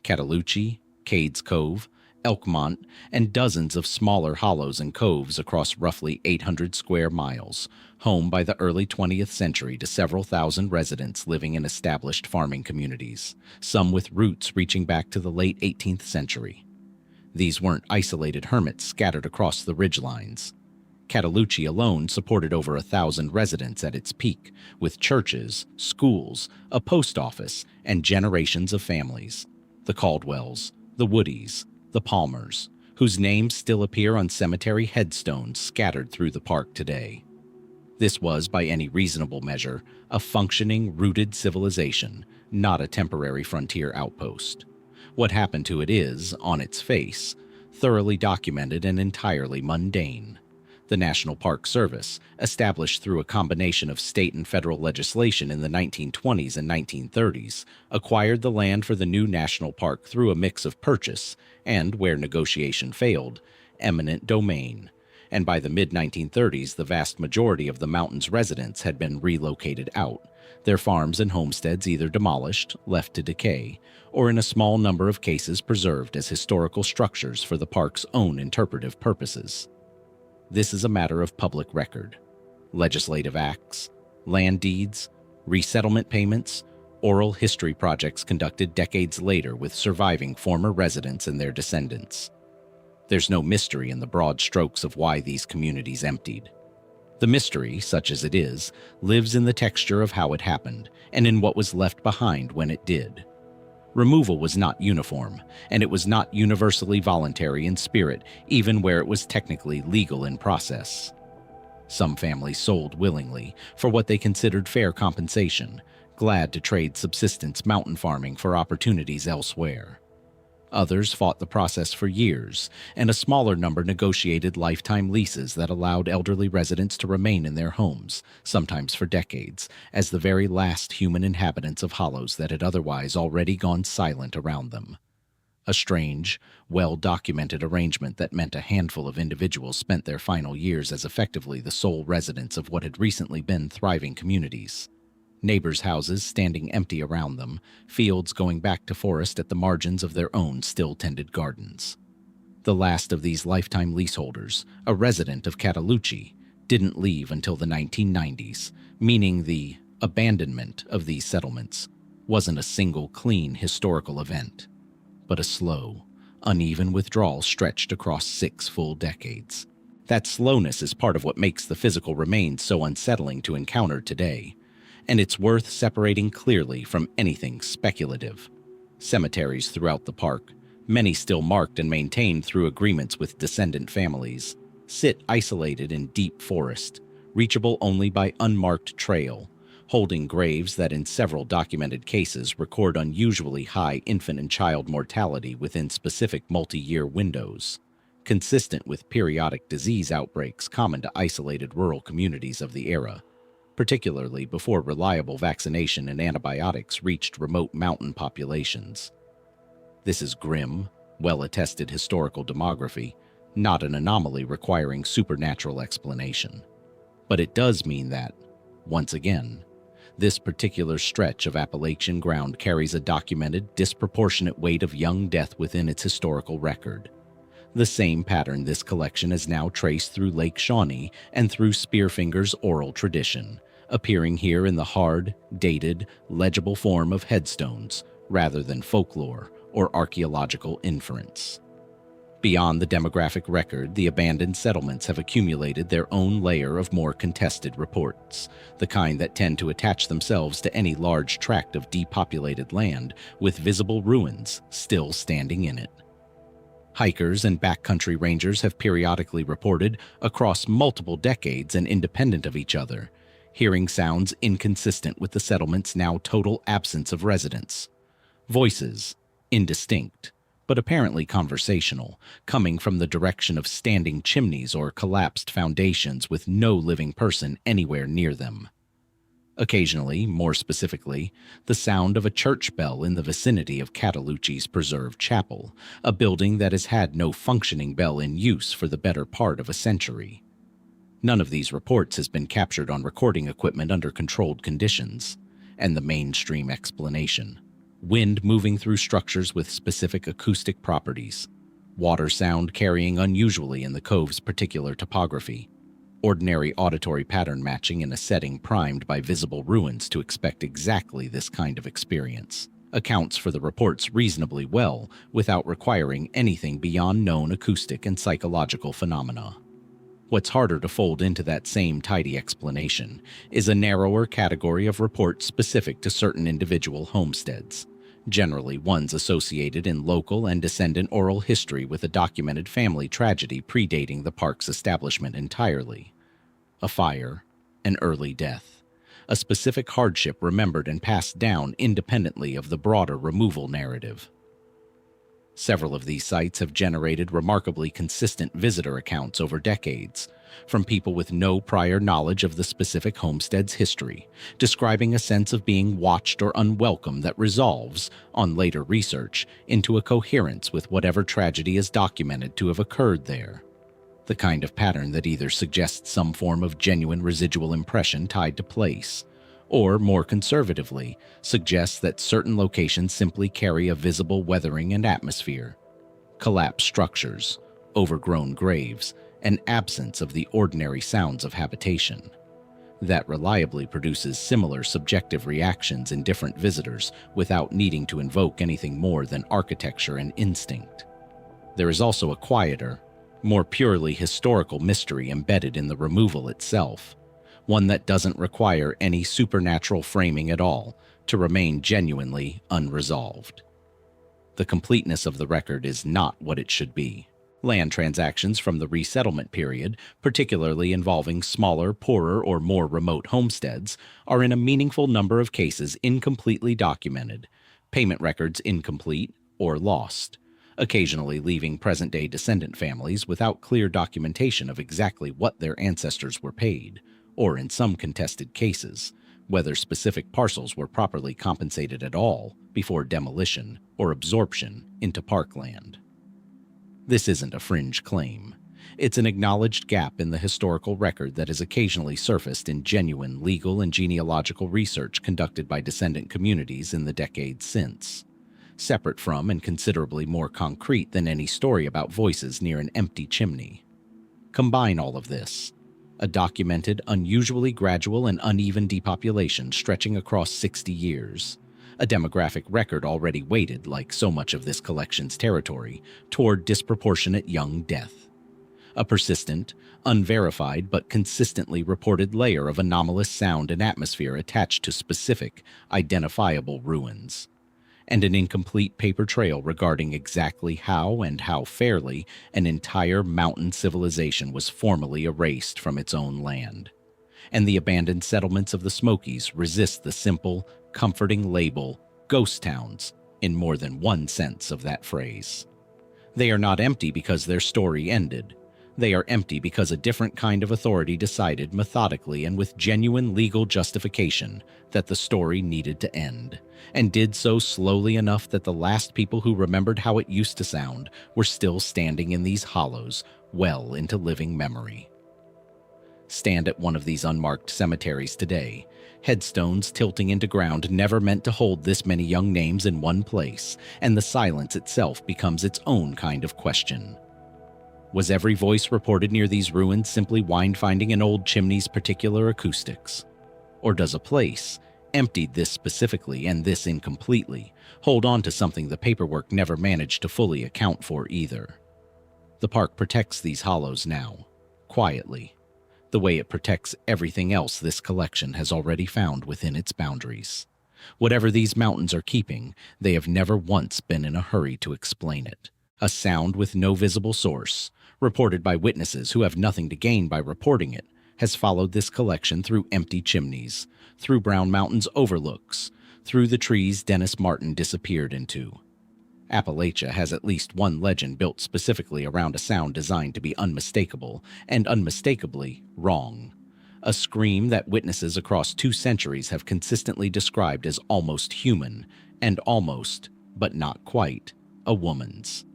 Cataloochee, Cades Cove, Elkmont, and dozens of smaller hollows and coves across roughly 800 square miles, home by the early 20th century to several thousand residents living in established farming communities, some with roots reaching back to the late 18th century. These weren't isolated hermits scattered across the ridgelines. Cataloochee alone supported over 1,000 residents at its peak, with churches, schools, a post office, and generations of families. The Caldwells, the Woodies, the Palmers, whose names still appear on cemetery headstones scattered through the park today. This was, by any reasonable measure, a functioning, rooted civilization, not a temporary frontier outpost. What happened to it is, on its face, thoroughly documented and entirely mundane. The National Park Service, established through a combination of state and federal legislation in the 1920s and 1930s, acquired the land for the new national park through a mix of purchase and, where negotiation failed, eminent domain. And by the mid-1930s, the vast majority of the mountain's residents had been relocated out, their farms and homesteads either demolished, left to decay, or in a small number of cases preserved as historical structures for the park's own interpretive purposes. This is a matter of public record. Legislative acts, land deeds, resettlement payments, oral history projects conducted decades later with surviving former residents and their descendants. There's no mystery in the broad strokes of why these communities emptied. The mystery, such as it is, lives in the texture of how it happened and in what was left behind when it did. Removal was not uniform, and it was not universally voluntary in spirit, even where it was technically legal in process. Some families sold willingly for what they considered fair compensation, glad to trade subsistence mountain farming for opportunities elsewhere. Others fought the process for years, and a smaller number negotiated lifetime leases that allowed elderly residents to remain in their homes, sometimes for decades, as the very last human inhabitants of hollows that had otherwise already gone silent around them. A strange, well-documented arrangement that meant a handful of individuals spent their final years as effectively the sole residents of what had recently been thriving communities. Neighbors' houses standing empty around them, fields going back to forest at the margins of their own still-tended gardens. The last of these lifetime leaseholders, a resident of Cataloochee, didn't leave until the 1990s, meaning the abandonment of these settlements wasn't a single clean historical event, but a slow, uneven withdrawal stretched across 6 full decades. That slowness is part of what makes the physical remains so unsettling to encounter today, and it's worth separating clearly from anything speculative. Cemeteries throughout the park, many still marked and maintained through agreements with descendant families, sit isolated in deep forest, reachable only by unmarked trail, holding graves that in several documented cases record unusually high infant and child mortality within specific multi-year windows, consistent with periodic disease outbreaks common to isolated rural communities of the era, particularly before reliable vaccination and antibiotics reached remote mountain populations. This is grim, well-attested historical demography, not an anomaly requiring supernatural explanation. But it does mean that, once again, this particular stretch of Appalachian ground carries a documented, disproportionate weight of young death within its historical record. The same pattern this collection is now traced through Lake Shawnee and through Spearfinger's oral tradition, appearing here in the hard, dated, legible form of headstones rather than folklore or archaeological inference. Beyond the demographic record, the abandoned settlements have accumulated their own layer of more contested reports, the kind that tend to attach themselves to any large tract of depopulated land with visible ruins still standing in it. Hikers and backcountry rangers have periodically reported, across multiple decades and independent of each other, hearing sounds inconsistent with the settlement's now total absence of residents. Voices, indistinct, but apparently conversational, coming from the direction of standing chimneys or collapsed foundations with no living person anywhere near them. Occasionally, more specifically, the sound of a church bell in the vicinity of Catalucci's preserved chapel, a building that has had no functioning bell in use for the better part of a century. None of these reports has been captured on recording equipment under controlled conditions, and the mainstream explanation: wind moving through structures with specific acoustic properties, water sound carrying unusually in the cove's particular topography, ordinary auditory pattern matching in a setting primed by visible ruins to expect exactly this kind of experience, accounts for the reports reasonably well without requiring anything beyond known acoustic and psychological phenomena. What's harder to fold into that same tidy explanation is a narrower category of reports specific to certain individual homesteads, generally ones associated in local and descendant oral history with a documented family tragedy predating the park's establishment entirely. A fire, an early death, a specific hardship remembered and passed down independently of the broader removal narrative. Several of these sites have generated remarkably consistent visitor accounts over decades, from people with no prior knowledge of the specific homestead's history, describing a sense of being watched or unwelcome that resolves, on later research, into a coherence with whatever tragedy is documented to have occurred there. The kind of pattern that either suggests some form of genuine residual impression tied to place, or, more conservatively, suggests that certain locations simply carry a visible weathering and atmosphere. Collapsed structures, overgrown graves, an absence of the ordinary sounds of habitation. That reliably produces similar subjective reactions in different visitors without needing to invoke anything more than architecture and instinct. There is also a quieter, more purely historical mystery embedded in the removal itself, one that doesn't require any supernatural framing at all to remain genuinely unresolved. The completeness of the record is not what it should be. Land transactions from the resettlement period, particularly involving smaller, poorer, or more remote homesteads, are in a meaningful number of cases incompletely documented, payment records incomplete or lost, occasionally leaving present-day descendant families without clear documentation of exactly what their ancestors were paid, or in some contested cases, whether specific parcels were properly compensated at all before demolition or absorption into parkland. This isn't a fringe claim. It's an acknowledged gap in the historical record that has occasionally surfaced in genuine legal and genealogical research conducted by descendant communities in the decades since. Separate from and considerably more concrete than any story about voices near an empty chimney. Combine all of this: a documented, unusually gradual and uneven depopulation stretching across 60 years, a demographic record already weighted, like so much of this collection's territory, toward disproportionate young death, a persistent, unverified but consistently reported layer of anomalous sound and atmosphere attached to specific, identifiable ruins, and an incomplete paper trail regarding exactly how and how fairly an entire mountain civilization was formally erased from its own land. And the abandoned settlements of the Smokies resist the simple, comforting label, ghost towns, in more than one sense of that phrase. They are not empty because their story ended. They are empty because a different kind of authority decided methodically and with genuine legal justification that the story needed to end, and did so slowly enough that the last people who remembered how it used to sound were still standing in these hollows well into living memory. Stand at one of these unmarked cemeteries today, headstones tilting into ground never meant to hold this many young names in one place, and the silence itself becomes its own kind of question. Was every voice reported near these ruins simply wind-finding an old chimney's particular acoustics? Or does a place, emptied this specifically and this incompletely, hold on to something the paperwork never managed to fully account for either? The park protects these hollows now, quietly, the way it protects everything else this collection has already found within its boundaries. Whatever these mountains are keeping, they have never once been in a hurry to explain it. A sound with no visible source, reported by witnesses who have nothing to gain by reporting it, has followed this collection through empty chimneys, through Brown Mountain's overlooks, through the trees Dennis Martin disappeared into. Appalachia has at least one legend built specifically around a sound designed to be unmistakable and unmistakably wrong. A scream that witnesses across 2 centuries have consistently described as almost human and almost, but not quite, a woman's.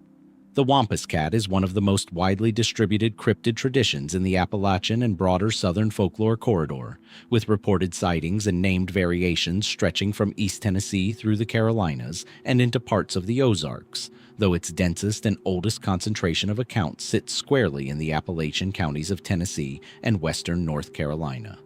The Wampus Cat is one of the most widely distributed cryptid traditions in the Appalachian and broader southern folklore corridor, with reported sightings and named variations stretching from East Tennessee through the Carolinas and into parts of the Ozarks, though its densest and oldest concentration of accounts sits squarely in the Appalachian counties of Tennessee and western North Carolina.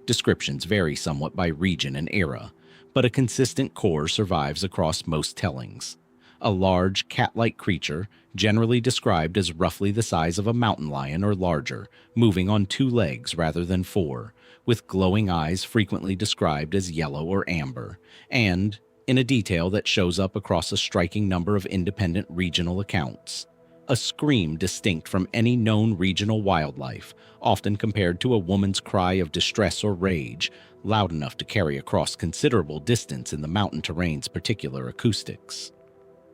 Descriptions vary somewhat by region and era, but a consistent core survives across most tellings. A large, cat-like creature, generally described as roughly the size of a mountain lion or larger, moving on 2 legs rather than 4, with glowing eyes frequently described as yellow or amber, and, in a detail that shows up across a striking number of independent regional accounts, a scream distinct from any known regional wildlife, often compared to a woman's cry of distress or rage, loud enough to carry across considerable distance in the mountain terrain's particular acoustics.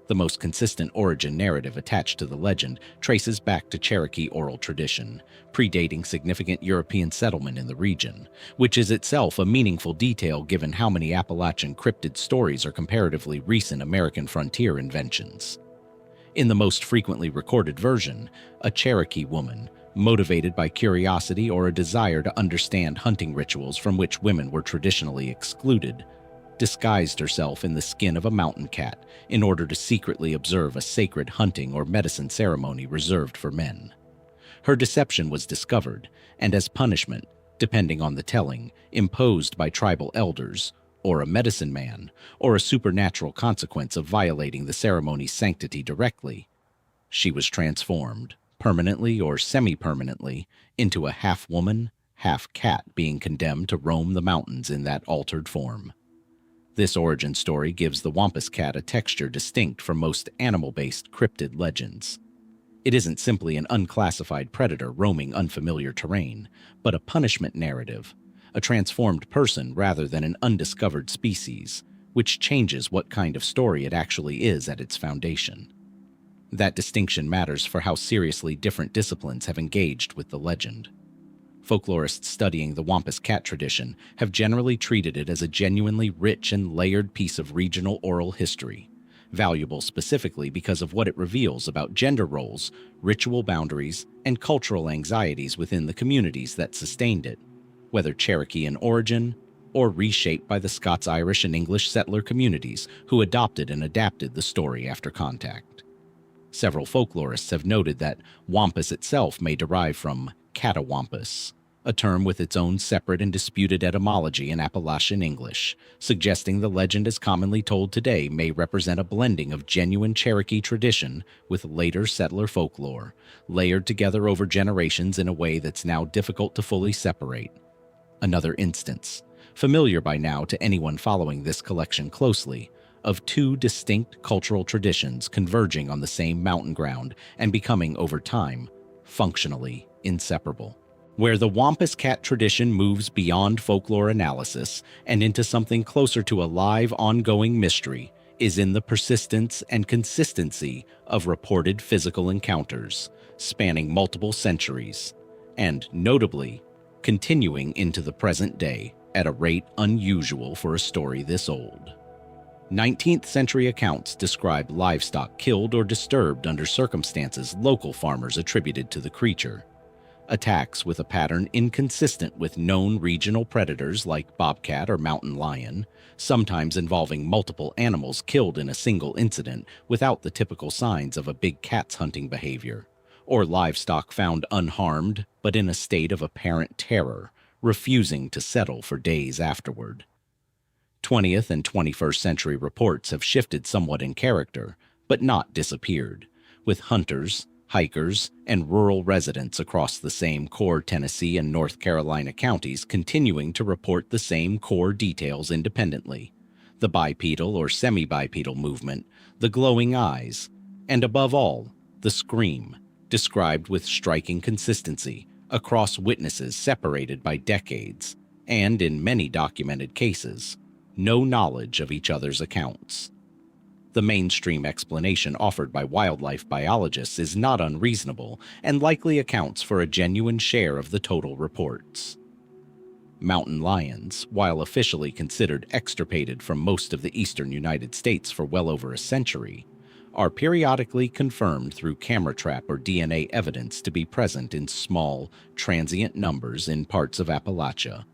The most consistent origin narrative attached to the legend traces back to Cherokee oral tradition, predating significant European settlement in the region, which is itself a meaningful detail given how many Appalachian cryptid stories are comparatively recent American frontier inventions. In the most frequently recorded version, a Cherokee woman, motivated by curiosity or a desire to understand hunting rituals from which women were traditionally excluded, disguised herself in the skin of a mountain cat in order to secretly observe a sacred hunting or medicine ceremony reserved for men. Her deception was discovered, and as punishment, depending on the telling, imposed by tribal elders, or a medicine man, or a supernatural consequence of violating the ceremony's sanctity directly, she was transformed, permanently or semi-permanently, into a half-woman, half-cat being condemned to roam the mountains in that altered form. This origin story gives the Wampus Cat a texture distinct from most animal-based cryptid legends. It isn't simply an unclassified predator roaming unfamiliar terrain, but a punishment narrative, a transformed person rather than an undiscovered species, which changes what kind of story it actually is at its foundation. That distinction matters for how seriously different disciplines have engaged with the legend. Folklorists studying the Wampus Cat tradition have generally treated it as a genuinely rich and layered piece of regional oral history, valuable specifically because of what it reveals about gender roles, ritual boundaries, and cultural anxieties within the communities that sustained it, whether Cherokee in origin or reshaped by the Scots-Irish and English settler communities who adopted and adapted the story after contact. Several folklorists have noted that wampus itself may derive from catawampus, a term with its own separate and disputed etymology in Appalachian English, suggesting the legend as commonly told today may represent a blending of genuine Cherokee tradition with later settler folklore, layered together over generations in a way that's now difficult to fully separate. Another instance, familiar by now to anyone following this collection closely, of 2 distinct cultural traditions converging on the same mountain ground and becoming, over time, functionally inseparable. Where the Wampus Cat tradition moves beyond folklore analysis and into something closer to a live, ongoing mystery is in the persistence and consistency of reported physical encounters, spanning multiple centuries, and, notably, continuing into the present day at a rate unusual for a story this old. 19th century accounts describe livestock killed or disturbed under circumstances local farmers attributed to the creature. Attacks with a pattern inconsistent with known regional predators like bobcat or mountain lion, sometimes involving multiple animals killed in a single incident without the typical signs of a big cat's hunting behavior, or livestock found unharmed but in a state of apparent terror, refusing to settle for days afterward. 20th and 21st century reports have shifted somewhat in character, but not disappeared, with hunters, Hikers and rural residents across the same core Tennessee and North Carolina counties continuing to report the same core details independently: the bipedal or semi-bipedal movement, the glowing eyes, and above all, the scream, described with striking consistency across witnesses separated by decades, and in many documented cases, no knowledge of each other's accounts. The mainstream explanation offered by wildlife biologists is not unreasonable and likely accounts for a genuine share of the total reports. Mountain lions, while officially considered extirpated from most of the eastern United States for well over a century, are periodically confirmed through camera trap or DNA evidence to be present in small, transient numbers in parts of Appalachia,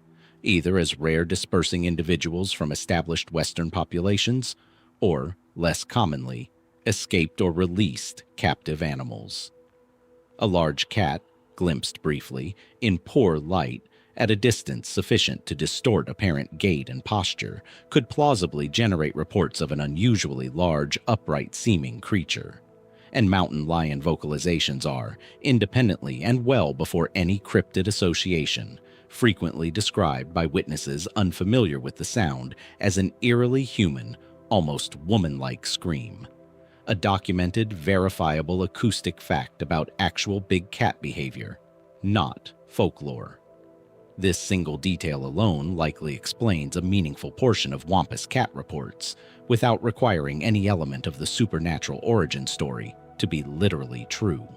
either as rare dispersing individuals from established Western populations or, less commonly, escaped or released captive animals. A large cat, glimpsed briefly, in poor light, at a distance sufficient to distort apparent gait and posture, could plausibly generate reports of an unusually large, upright-seeming creature. And mountain lion vocalizations are, independently and well before any cryptid association, frequently described by witnesses unfamiliar with the sound as an eerily human, almost woman-like scream. A documented, verifiable acoustic fact about actual big cat behavior, not folklore. This single detail alone likely explains a meaningful portion of Wampus Cat reports, without requiring any element of the supernatural origin story to be literally true.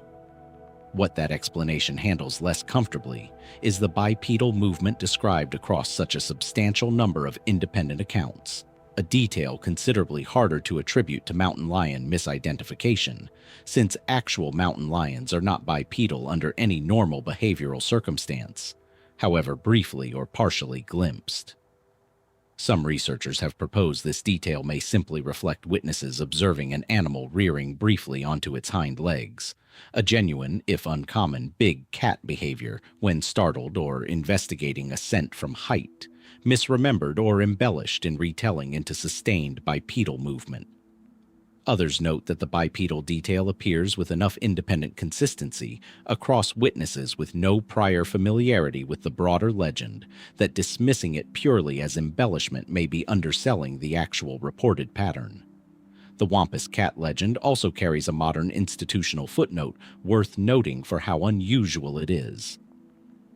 What that explanation handles less comfortably is the bipedal movement described across such a substantial number of independent accounts, a detail considerably harder to attribute to mountain lion misidentification, since actual mountain lions are not bipedal under any normal behavioral circumstance, however briefly or partially glimpsed. Some researchers have proposed this detail may simply reflect witnesses observing an animal rearing briefly onto its hind legs, a genuine, if uncommon, big cat behavior when startled or investigating a scent from height, misremembered or embellished in retelling into sustained bipedal movement. Others note that the bipedal detail appears with enough independent consistency across witnesses with no prior familiarity with the broader legend that dismissing it purely as embellishment may be underselling the actual reported pattern. The Wampus Cat legend also carries a modern institutional footnote worth noting for how unusual it is.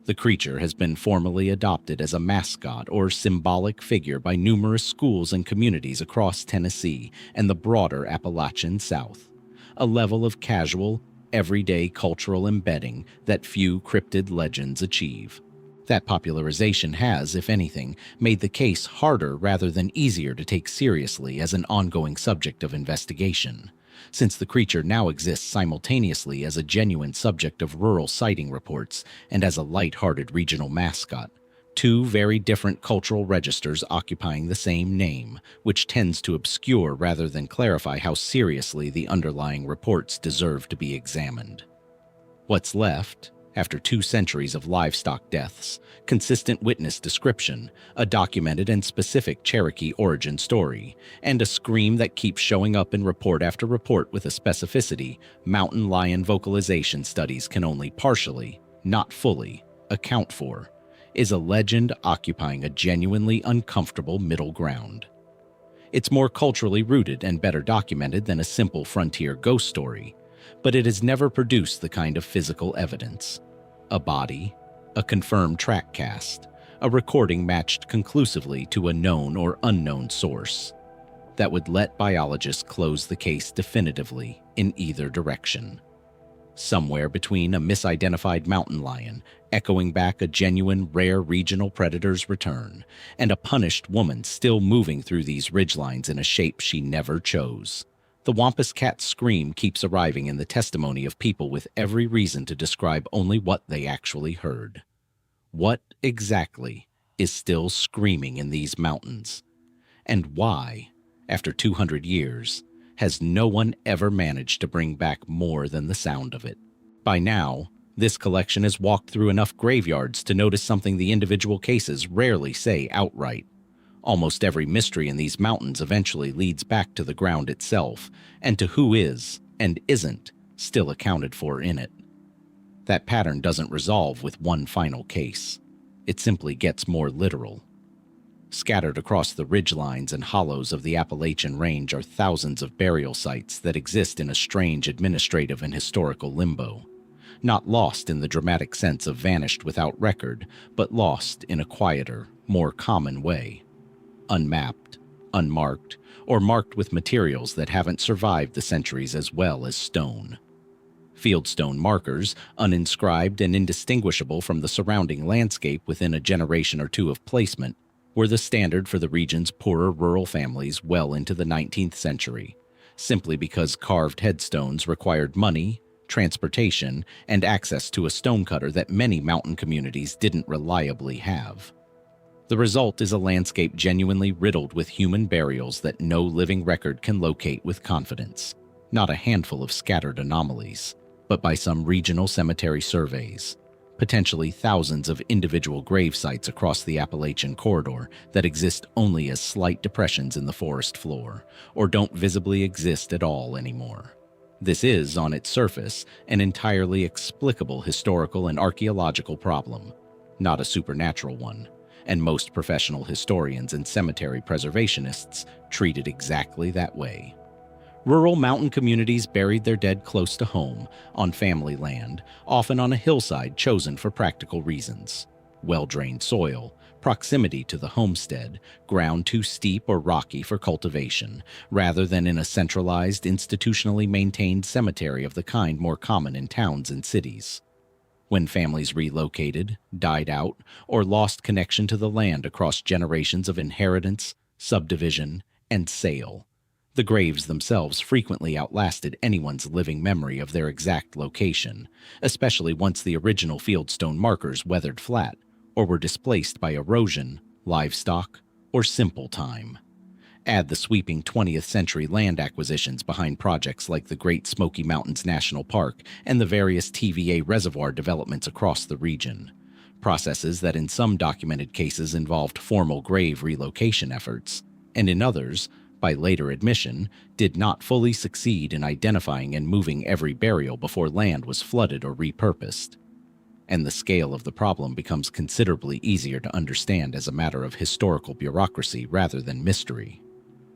The creature has been formally adopted as a mascot or symbolic figure by numerous schools and communities across Tennessee and the broader Appalachian South, a level of casual, everyday cultural embedding that few cryptid legends achieve. That popularization has, if anything, made the case harder rather than easier to take seriously as an ongoing subject of investigation, since the creature now exists simultaneously as a genuine subject of rural sighting reports and as a light-hearted regional mascot, two very different cultural registers occupying the same name, which tends to obscure rather than clarify how seriously the underlying reports deserve to be examined. What's left, after 2 centuries of livestock deaths, consistent witness description, a documented and specific Cherokee origin story, and a scream that keeps showing up in report after report with a specificity mountain lion vocalization studies can only partially, not fully, account for, is a legend occupying a genuinely uncomfortable middle ground. It's more culturally rooted and better documented than a simple frontier ghost story, but it has never produced the kind of physical evidence. A body, a confirmed track cast, a recording matched conclusively to a known or unknown source that would let biologists close the case definitively in either direction. Somewhere between a misidentified mountain lion echoing back a genuine rare regional predator's return and a punished woman still moving through these ridgelines in a shape she never chose, the Wampus Cat's scream keeps arriving in the testimony of people with every reason to describe only what they actually heard. What exactly is still screaming in these mountains? And why, after 200 years, has no one ever managed to bring back more than the sound of it? By now, this collection has walked through enough graveyards to notice something the individual cases rarely say outright. Almost every mystery in these mountains eventually leads back to the ground itself, and to who is, and isn't, still accounted for in it. That pattern doesn't resolve with one final case. It simply gets more literal. Scattered across the ridgelines and hollows of the Appalachian Range are thousands of burial sites that exist in a strange administrative and historical limbo. Not lost in the dramatic sense of vanished without record, but lost in a quieter, more common way. Unmapped, unmarked, or marked with materials that haven't survived the centuries as well as stone. Fieldstone markers, uninscribed and indistinguishable from the surrounding landscape within a generation or two of placement, were the standard for the region's poorer rural families well into the 19th century, simply because carved headstones required money, transportation, and access to a stonecutter that many mountain communities didn't reliably have. The result is a landscape genuinely riddled with human burials that no living record can locate with confidence, not a handful of scattered anomalies, but by some regional cemetery surveys, potentially thousands of individual grave sites across the Appalachian corridor that exist only as slight depressions in the forest floor, or don't visibly exist at all anymore. This is, on its surface, an entirely explicable historical and archaeological problem, not a supernatural one, and most professional historians and cemetery preservationists treat it exactly that way. Rural mountain communities buried their dead close to home, on family land, often on a hillside chosen for practical reasons. Well-drained soil, proximity to the homestead, ground too steep or rocky for cultivation, rather than in a centralized, institutionally maintained cemetery of the kind more common in towns and cities. When families relocated, died out, or lost connection to the land across generations of inheritance, subdivision, and sale, the graves themselves frequently outlasted anyone's living memory of their exact location, especially once the original fieldstone markers weathered flat or were displaced by erosion, livestock, or simple time. Add the sweeping 20th century land acquisitions behind projects like the Great Smoky Mountains National Park and the various TVA reservoir developments across the region, processes that in some documented cases involved formal grave relocation efforts, and in others, by later admission, did not fully succeed in identifying and moving every burial before land was flooded or repurposed. And the scale of the problem becomes considerably easier to understand as a matter of historical bureaucracy rather than mystery.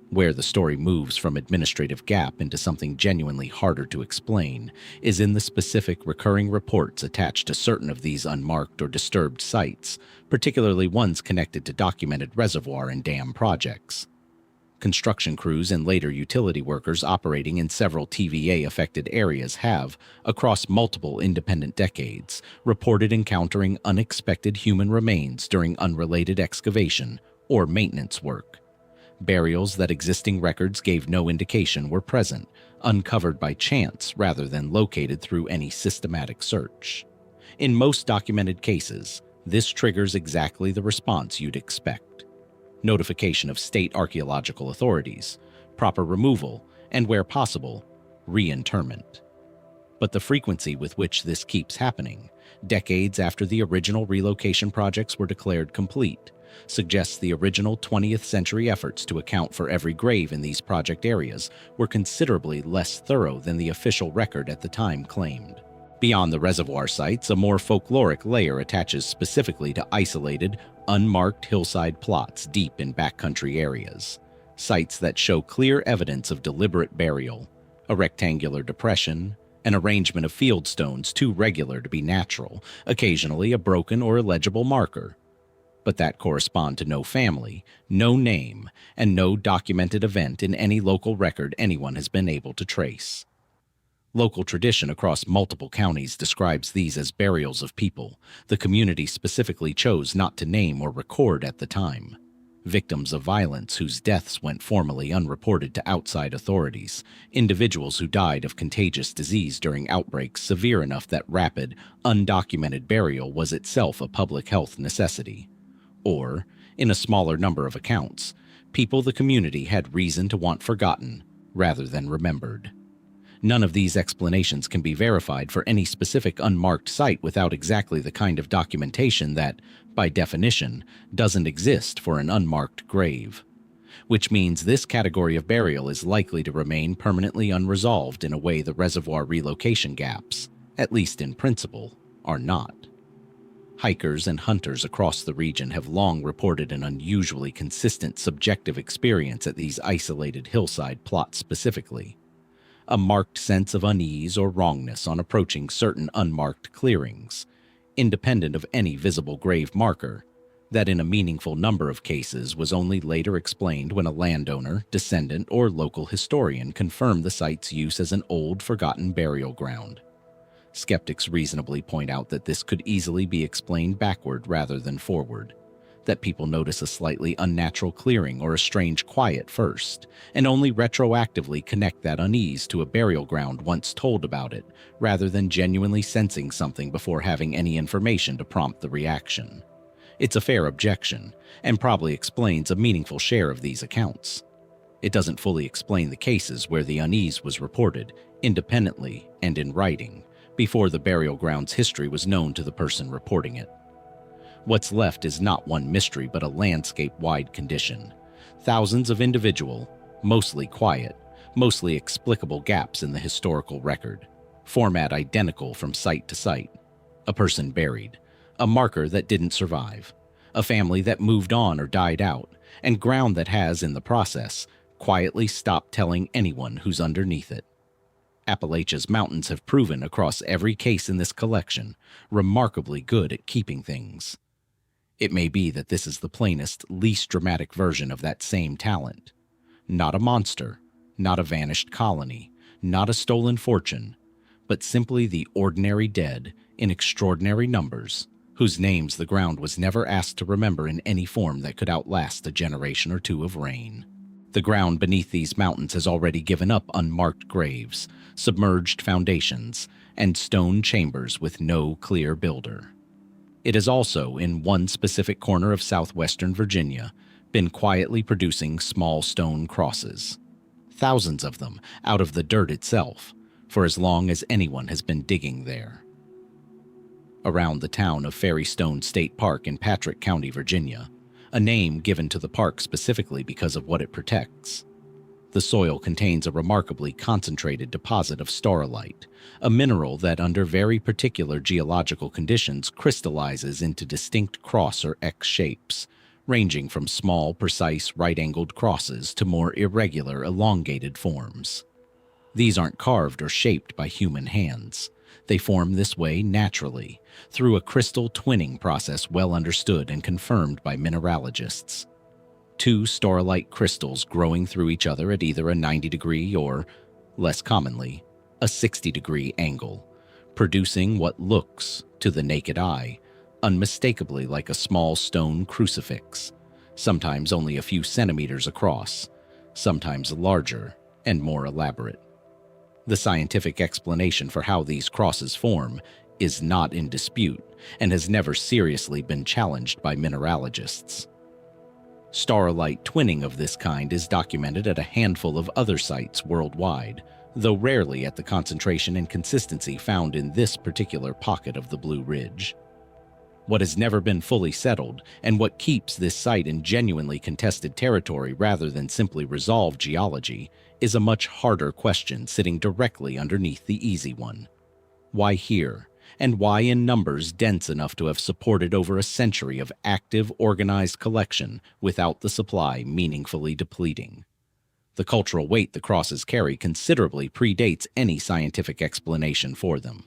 Where the story moves from administrative gap into something genuinely harder to explain is in the specific recurring reports attached to certain of these unmarked or disturbed sites, particularly ones connected to documented reservoir and dam projects. Construction crews and later utility workers operating in several TVA-affected areas have, across multiple independent decades, reported encountering unexpected human remains during unrelated excavation or maintenance work. Burials that existing records gave no indication were present, uncovered by chance rather than located through any systematic search. In most documented cases, this triggers exactly the response you'd expect. Notification of state archaeological authorities, proper removal, and where possible, reinterment. But the frequency with which this keeps happening, decades after the original relocation projects were declared complete, suggests the original 20th century efforts to account for every grave in these project areas were considerably less thorough than the official record at the time claimed. Beyond the reservoir sites, a more folkloric layer attaches specifically to isolated, unmarked hillside plots deep in backcountry areas, sites that show clear evidence of deliberate burial, a rectangular depression, an arrangement of fieldstones too regular to be natural, occasionally a broken or illegible marker, but that correspond to no family, no name, and no documented event in any local record anyone has been able to trace. Local tradition across multiple counties describes these as burials of people the community specifically chose not to name or record at the time. Victims of violence whose deaths went formally unreported to outside authorities, individuals who died of contagious disease during outbreaks severe enough that rapid, undocumented burial was itself a public health necessity. Or, in a smaller number of accounts, people the community had reason to want forgotten rather than remembered. None of these explanations can be verified for any specific unmarked site without exactly the kind of documentation that, by definition, doesn't exist for an unmarked grave. which means this category of burial is likely to remain permanently unresolved in a way the reservoir relocation gaps, at least in principle, are not. Hikers and hunters across the region have long reported an unusually consistent subjective experience at these isolated hillside plots specifically. A marked sense of unease or wrongness on approaching certain unmarked clearings, independent of any visible grave marker, that in a meaningful number of cases was only later explained when a landowner, descendant, or local historian confirmed the site's use as an old, forgotten burial ground. Skeptics reasonably point out that this could easily be explained backward rather than forward, that people notice a slightly unnatural clearing or a strange quiet first, and only retroactively connect that unease to a burial ground once told about it, rather than genuinely sensing something before having any information to prompt the reaction. It's a fair objection, and probably explains a meaningful share of these accounts. It doesn't fully explain the cases where the unease was reported, independently and in writing, before the burial ground's history was known to the person reporting it. What's left is not one mystery but a landscape-wide condition. Thousands of individual, mostly quiet, mostly explicable gaps in the historical record, format identical from site to site, a person buried, a marker that didn't survive, a family that moved on or died out, and ground that has, in the process, quietly stopped telling anyone who's underneath it. Appalachia's mountains have proven across every case in this collection remarkably good at keeping things. It may be that this is the plainest, least dramatic version of that same talent. Not a monster, not a vanished colony, not a stolen fortune, but simply the ordinary dead in extraordinary numbers, whose names the ground was never asked to remember in any form that could outlast a generation or two of rain. The ground beneath these mountains has already given up unmarked graves, submerged foundations, and stone chambers with no clear builder. It has also, in one specific corner of southwestern Virginia, been quietly producing small stone crosses. Thousands of them out of the dirt itself, for as long as anyone has been digging there. Around the town of Ferrystone State Park in Patrick County, Virginia, a name given to the park specifically because of what it protects. The soil contains a remarkably concentrated deposit of staurolite, a mineral that under very particular geological conditions crystallizes into distinct cross or X shapes, ranging from small, precise, right-angled crosses to more irregular, elongated forms. These aren't carved or shaped by human hands. They form this way naturally, through a crystal twinning process well understood and confirmed by mineralogists. Two staurolite crystals growing through each other at either a 90-degree or, less commonly, a 60-degree angle, producing what looks, to the naked eye, unmistakably like a small stone crucifix, sometimes only a few centimeters across, sometimes larger and more elaborate. The scientific explanation for how these crosses form is not in dispute and has never seriously been challenged by mineralogists. Staurolite twinning of this kind is documented at a handful of other sites worldwide, though rarely at the concentration and consistency found in this particular pocket of the Blue Ridge. What has never been fully settled, and what keeps this site in genuinely contested territory rather than simply resolved geology, is a much harder question sitting directly underneath the easy one. Why here? And why in numbers dense enough to have supported over a century of active, organized collection without the supply meaningfully depleting? The cultural weight the crosses carry considerably predates any scientific explanation for them.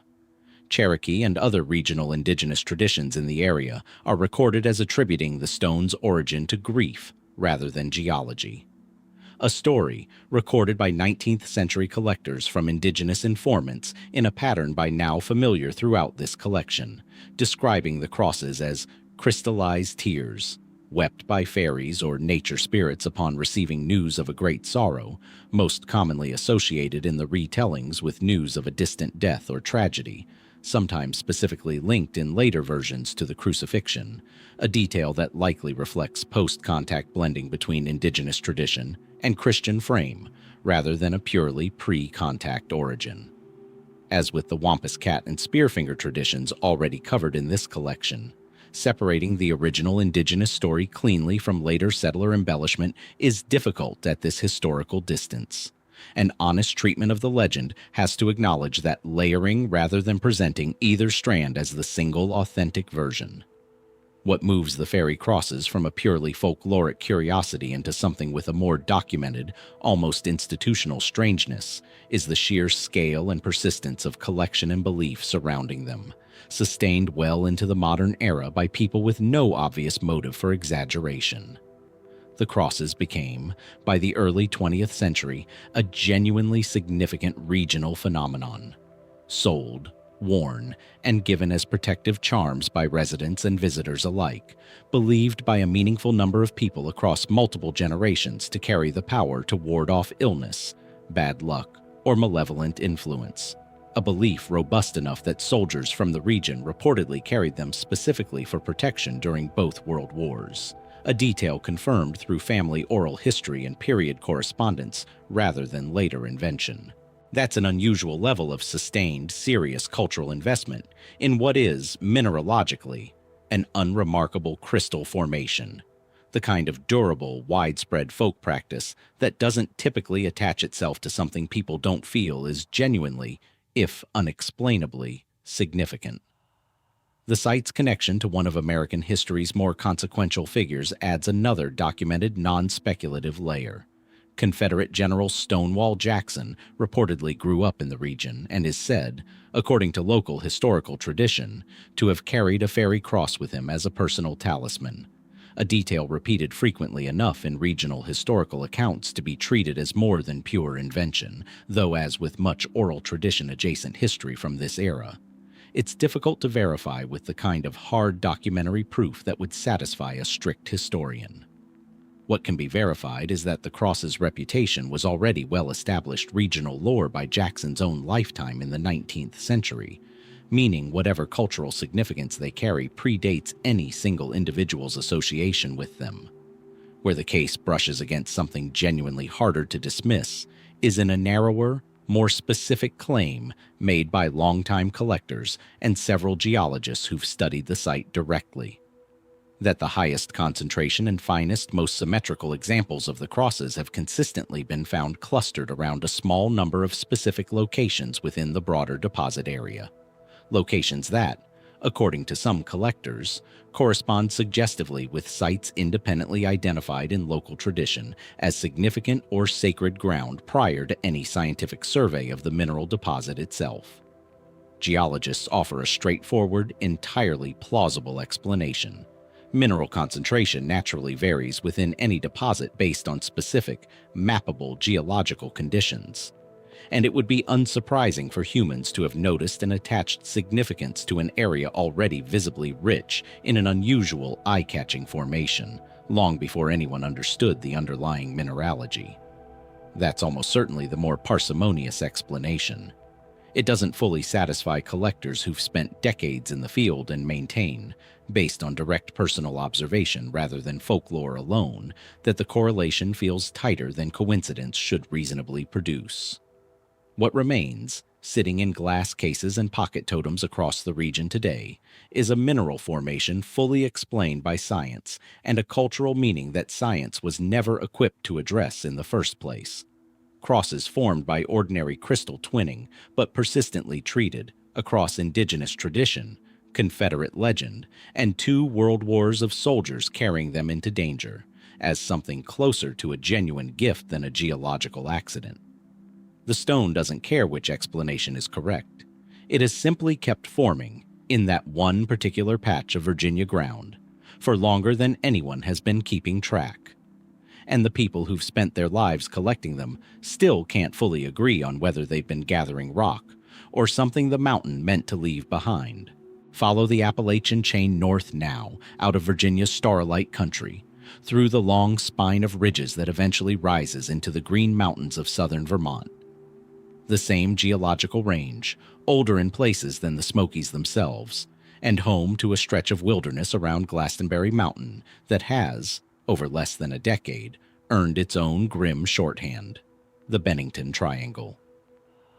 Cherokee and other regional indigenous traditions in the area are recorded as attributing the stone's origin to grief rather than geology. A story recorded by 19th century collectors from indigenous informants in a pattern by now familiar throughout this collection, describing the crosses as crystallized tears, wept by fairies or nature spirits upon receiving news of a great sorrow, most commonly associated in the retellings with news of a distant death or tragedy, sometimes specifically linked in later versions to the crucifixion, a detail that likely reflects post-contact blending between indigenous tradition and Christian frame, rather than a purely pre-contact origin. As with the Wampus Cat and Spearfinger traditions already covered in this collection, Separating the original indigenous story cleanly from later settler embellishment is difficult at this historical distance. An honest treatment of the legend has to acknowledge that layering rather than presenting either strand as the single authentic version. What moves the fairy crosses from a purely folkloric curiosity into something with a more documented, almost institutional strangeness is the sheer scale and persistence of collection and belief surrounding them, sustained well into the modern era by people with no obvious motive for exaggeration. The crosses became, by the early 20th century, a genuinely significant regional phenomenon. Sold, worn, and given as protective charms by residents and visitors alike, believed by a meaningful number of people across multiple generations to carry the power to ward off illness, bad luck, or malevolent influence. A belief robust enough that soldiers from the region reportedly carried them specifically for protection during both World Wars, a detail confirmed through family oral history and period correspondence rather than later invention. That's an unusual level of sustained, serious cultural investment in what is, mineralogically, an unremarkable crystal formation, the kind of durable, widespread folk practice that doesn't typically attach itself to something people don't feel is genuinely, if unexplainably, significant. The site's connection to one of American history's more consequential figures adds another documented, non-speculative layer. Confederate General Stonewall Jackson reportedly grew up in the region and is said, according to local historical tradition, to have carried a fairy cross with him as a personal talisman, a detail repeated frequently enough in regional historical accounts to be treated as more than pure invention, though as with much oral tradition-adjacent history from this era, it's difficult to verify with the kind of hard documentary proof that would satisfy a strict historian. What can be verified is that the cross's reputation was already well-established regional lore by Jackson's own lifetime in the 19th century, meaning whatever cultural significance they carry predates any single individual's association with them. Where the case brushes against something genuinely harder to dismiss is in a narrower, more specific claim made by longtime collectors and several geologists who've studied the site directly: that the highest concentration and finest, most symmetrical examples of the crosses have consistently been found clustered around a small number of specific locations within the broader deposit area. Locations that, according to some collectors, correspond suggestively with sites independently identified in local tradition as significant or sacred ground prior to any scientific survey of the mineral deposit itself. Geologists offer a straightforward, entirely plausible explanation. Mineral concentration naturally varies within any deposit based on specific, mappable geological conditions, and it would be unsurprising for humans to have noticed and attached significance to an area already visibly rich in an unusual, eye-catching formation, long before anyone understood the underlying mineralogy. That's almost certainly the more parsimonious explanation. It doesn't fully satisfy collectors who've spent decades in the field and maintain, based on direct personal observation rather than folklore alone, that the correlation feels tighter than coincidence should reasonably produce. What remains, sitting in glass cases and pocket totems across the region today, is a mineral formation fully explained by science and a cultural meaning that science was never equipped to address in the first place. Crosses formed by ordinary crystal twinning, but persistently treated, across indigenous tradition, Confederate legend, and 2 world wars of soldiers carrying them into danger, as something closer to a genuine gift than a geological accident. The stone doesn't care which explanation is correct. It has simply kept forming, in that one particular patch of Virginia ground, for longer than anyone has been keeping track. And the people who've spent their lives collecting them still can't fully agree on whether they've been gathering rock or something the mountain meant to leave behind. Follow the Appalachian chain north now, out of Virginia's starlight country, through the long spine of ridges that eventually rises into the Green Mountains of southern Vermont. The same geological range, older in places than the Smokies themselves, and home to a stretch of wilderness around Glastonbury Mountain that has, over less than a decade, earned its own grim shorthand, the Bennington Triangle.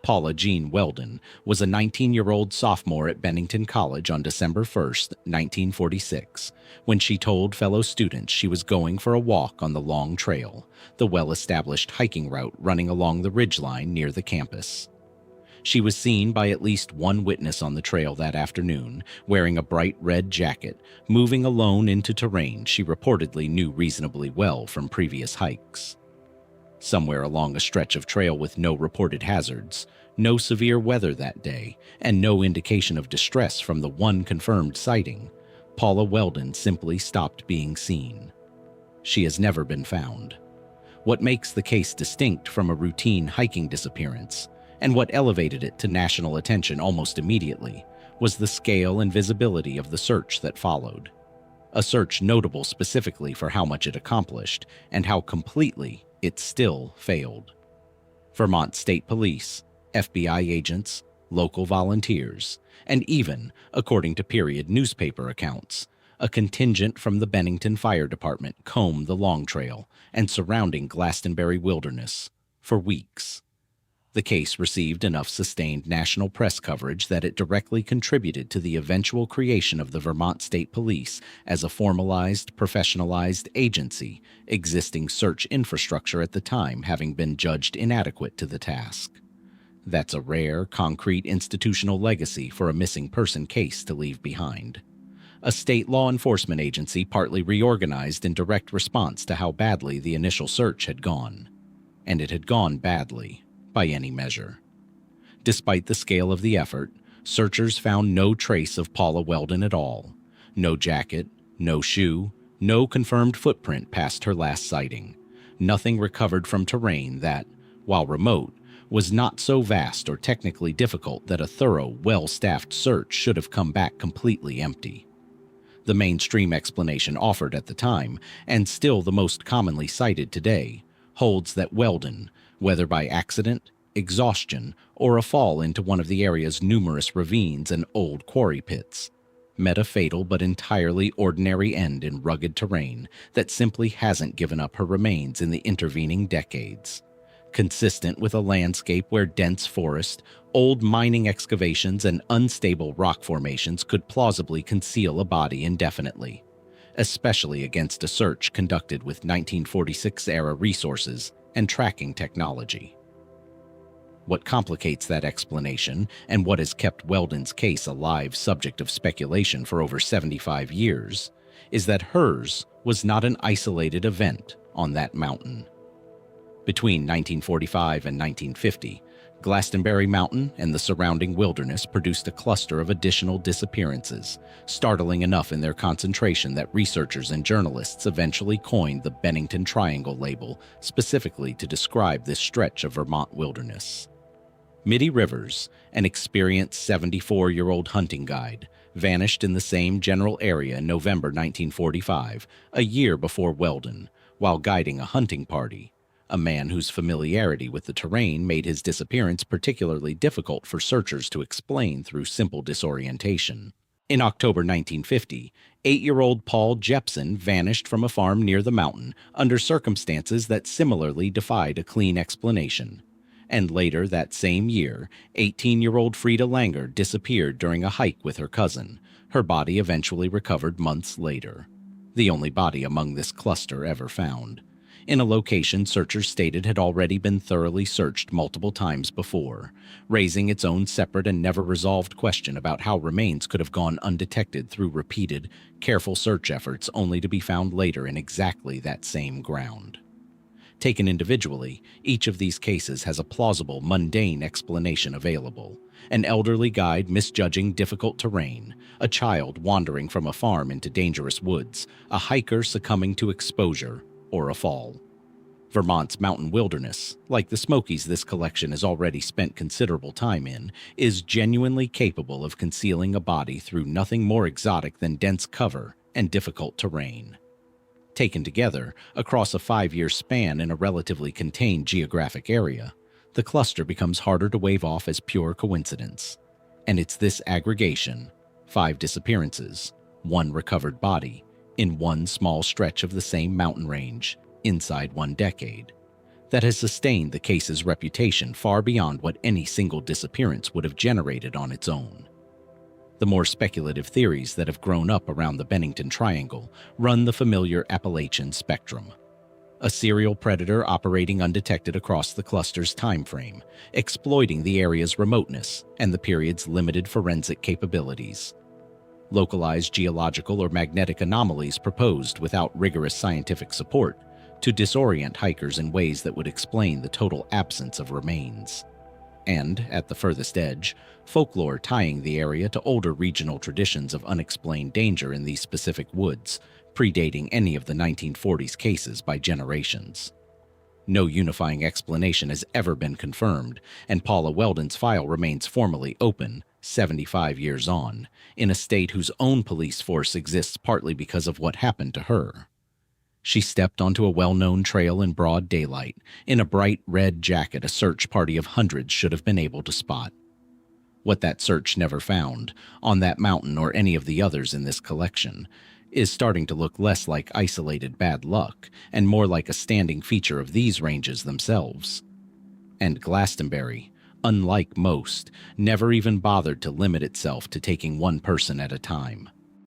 Paula Jean Welden, was a 19-year-old sophomore at Bennington College on December 1, 1946, when she told fellow students she was going for a walk on the Long Trail, the well-established hiking route running along the ridgeline near the campus. She was seen by at least one witness on the trail that afternoon, wearing a bright red jacket, moving alone into terrain she reportedly knew reasonably well from previous hikes. Somewhere along a stretch of trail with no reported hazards, no severe weather that day, and no indication of distress from the one confirmed sighting, Paula Welden simply stopped being seen. She has never been found. What makes the case distinct from a routine hiking disappearance, and what elevated it to national attention almost immediately, was the scale and visibility of the search that followed. A search notable specifically for how much it accomplished and how completely it still failed. Vermont State Police, FBI agents, local volunteers, and even, according to period newspaper accounts, a contingent from the Bennington Fire Department combed the Long Trail and surrounding Glastonbury Wilderness for weeks. The case received enough sustained national press coverage that it directly contributed to the eventual creation of the Vermont State Police as a formalized, professionalized agency, existing search infrastructure at the time having been judged inadequate to the task. That's a rare, concrete institutional legacy for a missing person case to leave behind. A state law enforcement agency partly reorganized in direct response to how badly the initial search had gone. And it had gone badly, by any measure. Despite the scale of the effort, searchers found no trace of Paula Welden at all. No jacket, no shoe, no confirmed footprint past her last sighting. Nothing recovered from terrain that, while remote, was not so vast or technically difficult that a thorough, well-staffed search should have come back completely empty. The mainstream explanation offered at the time, and still the most commonly cited today, holds that Welden, whether by accident, exhaustion, or a fall into one of the area's numerous ravines and old quarry pits, met a fatal but entirely ordinary end in rugged terrain that simply hasn't given up her remains in the intervening decades. Consistent with a landscape where dense forest, old mining excavations, and unstable rock formations could plausibly conceal a body indefinitely, especially against a search conducted with 1946-era resources and tracking technology. What complicates that explanation, and what has kept Welden's case a live subject of speculation for over 75 years, is that hers was not an isolated event on that mountain. Between 1945 and 1950, Glastonbury Mountain and the surrounding wilderness produced a cluster of additional disappearances, startling enough in their concentration that researchers and journalists eventually coined the Bennington Triangle label specifically to describe this stretch of Vermont wilderness. Mitty Rivers, an experienced 74-year-old hunting guide, vanished in the same general area in November 1945, a year before Welden, while guiding a hunting party. A man whose familiarity with the terrain made his disappearance particularly difficult for searchers to explain through simple disorientation. In October 1950, 8-year-old Paul Gibson vanished from a farm near the mountain under circumstances that similarly defied a clean explanation. And later that same year, 18-year-old Frida Langer disappeared during a hike with her cousin, her body eventually recovered months later. The only body among this cluster ever found, in a location searchers stated had already been thoroughly searched multiple times before, raising its own separate and never-resolved question about how remains could have gone undetected through repeated, careful search efforts only to be found later in exactly that same ground. Taken individually, each of these cases has a plausible, mundane explanation available. An elderly guide misjudging difficult terrain, a child wandering from a farm into dangerous woods, a hiker succumbing to exposure, or a fall. Vermont's mountain wilderness, like the Smokies this collection has already spent considerable time in, is genuinely capable of concealing a body through nothing more exotic than dense cover and difficult terrain. Taken together, across a 5-year span in a relatively contained geographic area, the cluster becomes harder to wave off as pure coincidence. And it's this aggregation, 5 disappearances, 1 recovered body, in one small stretch of the same mountain range, inside 1 decade, that has sustained the case's reputation far beyond what any single disappearance would have generated on its own. The more speculative theories that have grown up around the Bennington Triangle run the familiar Appalachian spectrum. A serial predator operating undetected across the cluster's time frame, exploiting the area's remoteness and the period's limited forensic capabilities. Localized geological or magnetic anomalies proposed without rigorous scientific support to disorient hikers in ways that would explain the total absence of remains. And, at the furthest edge, folklore tying the area to older regional traditions of unexplained danger in these specific woods, predating any of the 1940s cases by generations. No unifying explanation has ever been confirmed, and Paula Welden's file remains formally open, 75 years on, in a state whose own police force exists partly because of what happened to her. She stepped onto a well-known trail in broad daylight, in a bright red jacket a search party of hundreds should have been able to spot. What that search never found, on that mountain or any of the others in this collection, is starting to look less like isolated bad luck and more like a standing feature of these ranges themselves. And Glastonbury, unlike most, never even bothered to limit itself to taking one person at a time.